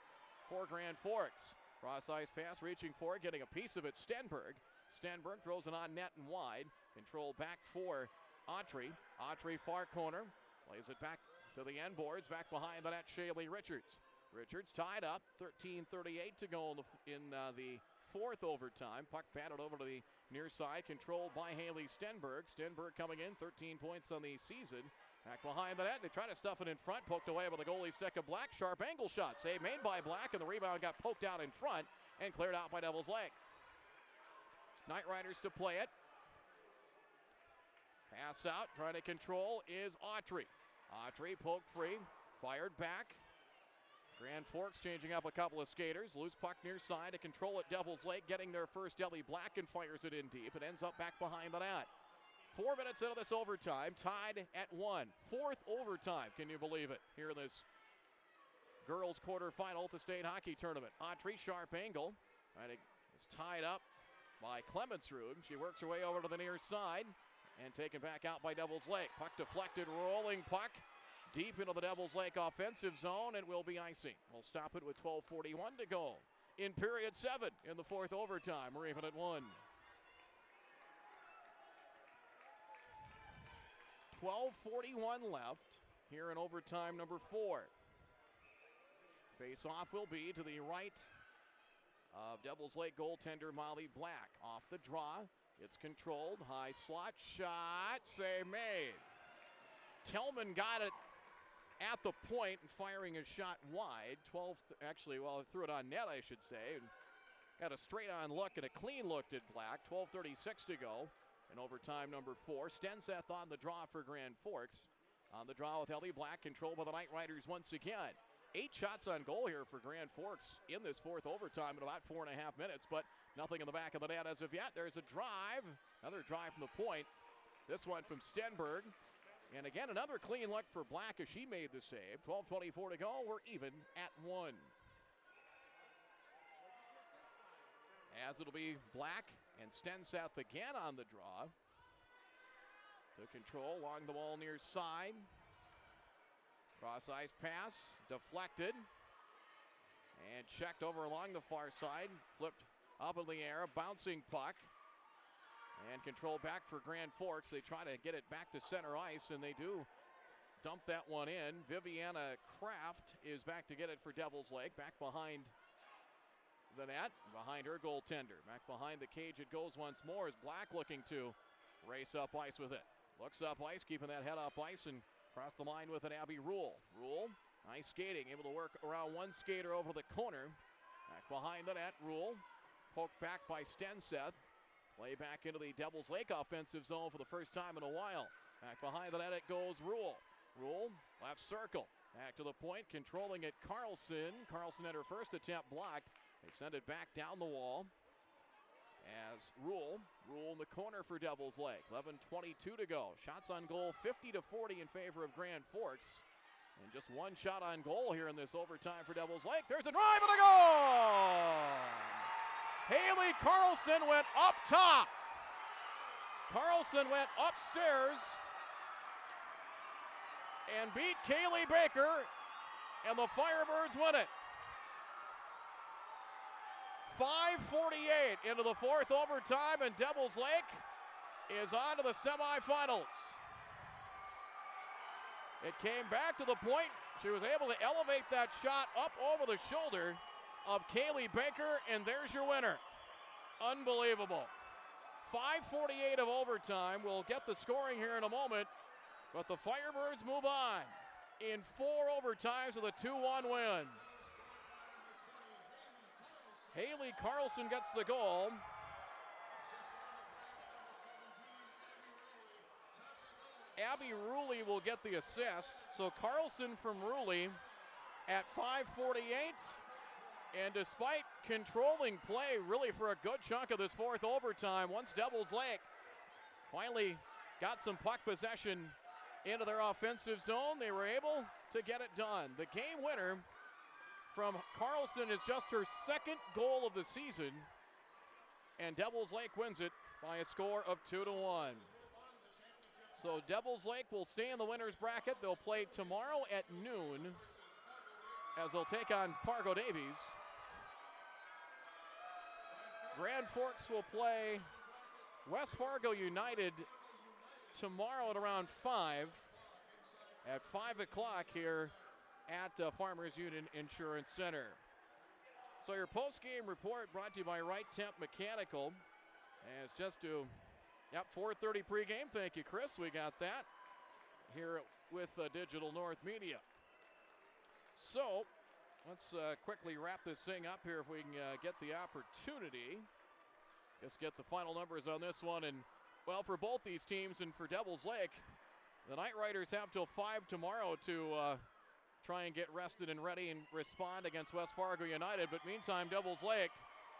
for Grand Forks. Cross-ice pass, reaching for it, getting a piece of it, Stenberg. Stenberg throws it on net and wide. Control back for Autry. Autry far corner, plays it back to the end boards, back behind the net, Shaylee Richards. Richards tied up, 13:38 to go in the fourth overtime. Puck batted over to the near side, controlled by Haley Stenberg. Stenberg coming in, 13 points on the season. Back behind the net, they try to stuff it in front, poked away by the goalie stick of Black. Sharp angle shot, save made by Black, and the rebound got poked out in front and cleared out by Devil's Lake. Knight Riders to play it. Pass out, trying to control is Autry. Autry poked free, fired back. Grand Forks changing up a couple of skaters. Loose puck near side to control it. Devil's Lake getting their first. Ellie Black and fires it in deep. It ends up back behind the net. 4 minutes into this overtime, tied at 1. Fourth overtime, can you believe it? Here in this girls quarterfinal at the state hockey tournament. Autry, sharp angle. It's tied up by Clemensrud. She works her way over to the near side and taken back out by Devil's Lake. Puck deflected, rolling puck deep into the Devil's Lake offensive zone, and will be icing. We'll stop it with 12:41 to go in period 7 in the fourth overtime. We're even at 1. 12:41 left here in overtime number 4. Face-off will be to the right of Devil's Lake goaltender Molly Black. Off the draw, it's controlled, high slot shot, save made. Tillman got it at the point and firing his shot wide. Threw it on net, I should say. And got a straight-on look and a clean look at Black. 12:36 to go in overtime number 4. Stenseth on the draw for Grand Forks. On the draw with Ellie Black, controlled by the Knight Riders once again. 8 shots on goal here for Grand Forks in this fourth overtime in about 4.5 minutes, but nothing in the back of the net as of yet. There's a drive, another drive from the point. This one from Stenberg. And again, another clean look for Black as she made the save. 12:24 to go. We're even at 1. As it'll be Black and Stenseth again on the draw. The control along the wall near side. Cross-ice pass, deflected. And checked over along the far side. Flipped up in the air, a bouncing puck. And control back for Grand Forks. They try to get it back to center ice, and they do dump that one in. Viviana Kraft is back to get it for Devil's Lake. Back behind the net, behind her goaltender. Back behind the cage it goes once more as Black looking to race up ice with it. Looks up ice, keeping that head up ice, and across the line with it, Abby Rule. Rule, nice skating, able to work around one skater over the corner. Back behind the net, Rule. Poked back by Stenseth. Play back into the Devil's Lake offensive zone for the first time in a while. Back behind the net it goes Rule. Rule, left circle. Back to the point, controlling it Carlson. Carlson at her first attempt blocked. They send it back down the wall. As Rule in the corner for Devil's Lake. 11:22 to go. Shots on goal 50-40 in favor of Grand Forks. And just one shot on goal here in this overtime for Devil's Lake. There's a drive and a goal! Haley Carlson went up top. Carlson went upstairs and beat Kaylee Baker, and the Firebirds win it. 5:48 into the fourth overtime, and Devil's Lake is on to the semifinals. It came back to the point. She was able to elevate that shot up over the shoulder of Kaylee Baker, and there's your winner. Unbelievable. 5:48 of overtime. We'll get the scoring here in a moment, but the Firebirds move on in 4 overtimes with a 2-1 win. Haley Carlson gets the goal. Abby Ruley will get the assist. So Carlson from Ruley at 5:48. And despite controlling play really for a good chunk of this fourth overtime, once Devil's Lake finally got some puck possession into their offensive zone. They were able to get it done. The game winner from Carlson is just her second goal of the season, and Devils Lake wins it by a score of 2-1. So Devils Lake will stay in the winner's bracket. They'll play tomorrow at noon as they'll take on Fargo Davies. Grand Forks will play West Fargo United tomorrow at around 5 at 5 o'clock here at Farmers Union Insurance Center. So your post-game report brought to you by Right Temp Mechanical. As just to, 4:30 pregame. Thank you, Chris. We got that here with Digital North Media. So let's quickly wrap this thing up here if we can get the opportunity. Let's get the final numbers on this one. And, well, for both these teams and for Devils Lake, the Knight Riders have till 5 tomorrow to try and get rested and ready and respond against West Fargo United. But meantime, Devils Lake,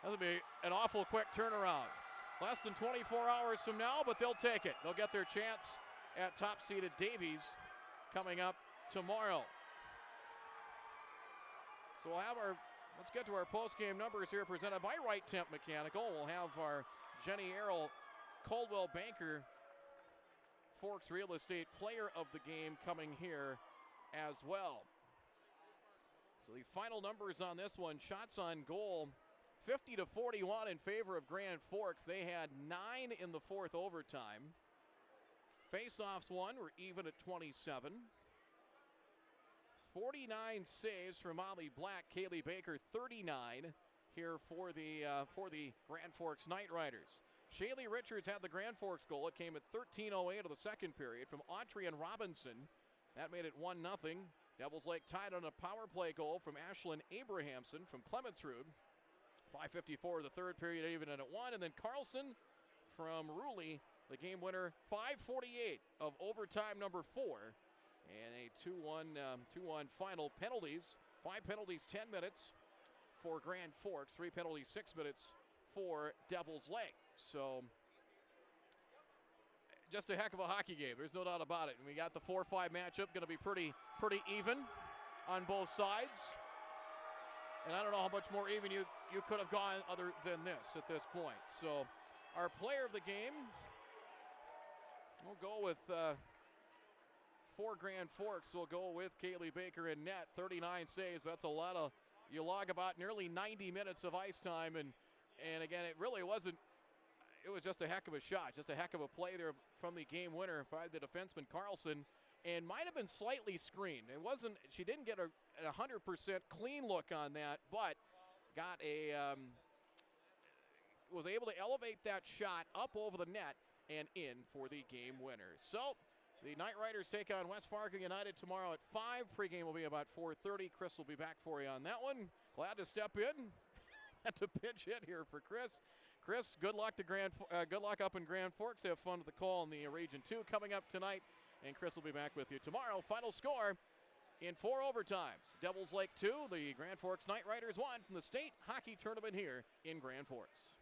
that'll be an awful quick turnaround. Less than 24 hours from now, but they'll take it. They'll get their chance at top-seeded Davies coming up tomorrow. So we'll have let's get to our post-game numbers here presented by Right Temp Mechanical. We'll have our Jenny Errol Coldwell Banker Forks Real Estate Player of the Game coming here as well. So the final numbers on this one, shots on goal, 50-41 in favor of Grand Forks. They had 9 in the fourth overtime. Face-offs won, were even at 27. 49 saves from Molly Black, Kaylee Baker 39 here for the Grand Forks Knight Riders. Shaylee Richards had the Grand Forks goal. It came at 13:08 of the second period from Autry and Robinson. That made it 1-0. Devils Lake tied on a power play goal from Ashlyn Abrahamson from Clemensrud. 5:54 of the third period, even at 1. And then Carlson from Ruley, the game winner, 5:48 of overtime number 4. And a 2-1 final. Penalties, 5 penalties, 10 minutes for Grand Forks. 3 penalties, 6 minutes for Devils Lake. So just a heck of a hockey game. There's no doubt about it. And we got the 4-5 matchup, going to be pretty even on both sides. And I don't know how much more even you could have gone other than this at this point. So our player of the game, we'll go with for Grand Forks. We'll go with Kaylee Baker in net. 39 saves. That's a lot of, you log about nearly 90 minutes of ice time. And again, it really wasn't, it was just a heck of a shot. Just a heck of a play there from the game winner by the defenseman Carlson. And might have been slightly screened. It wasn't, she didn't get a 100% clean look on that, but got was able to elevate that shot up over the net and in for the game winner. So the Knight Riders take on West Fargo United tomorrow at 5. Pregame will be about 4:30. Chris will be back for you on that one. Glad to step in. Had to pitch hit here for Chris. Chris, good luck to good luck up in Grand Forks. Have fun with the call in the Region 2 coming up tonight. And Chris will be back with you tomorrow. Final score in 4 overtimes. Devils Lake 2, the Grand Forks Knight Riders 1 from the state hockey tournament here in Grand Forks.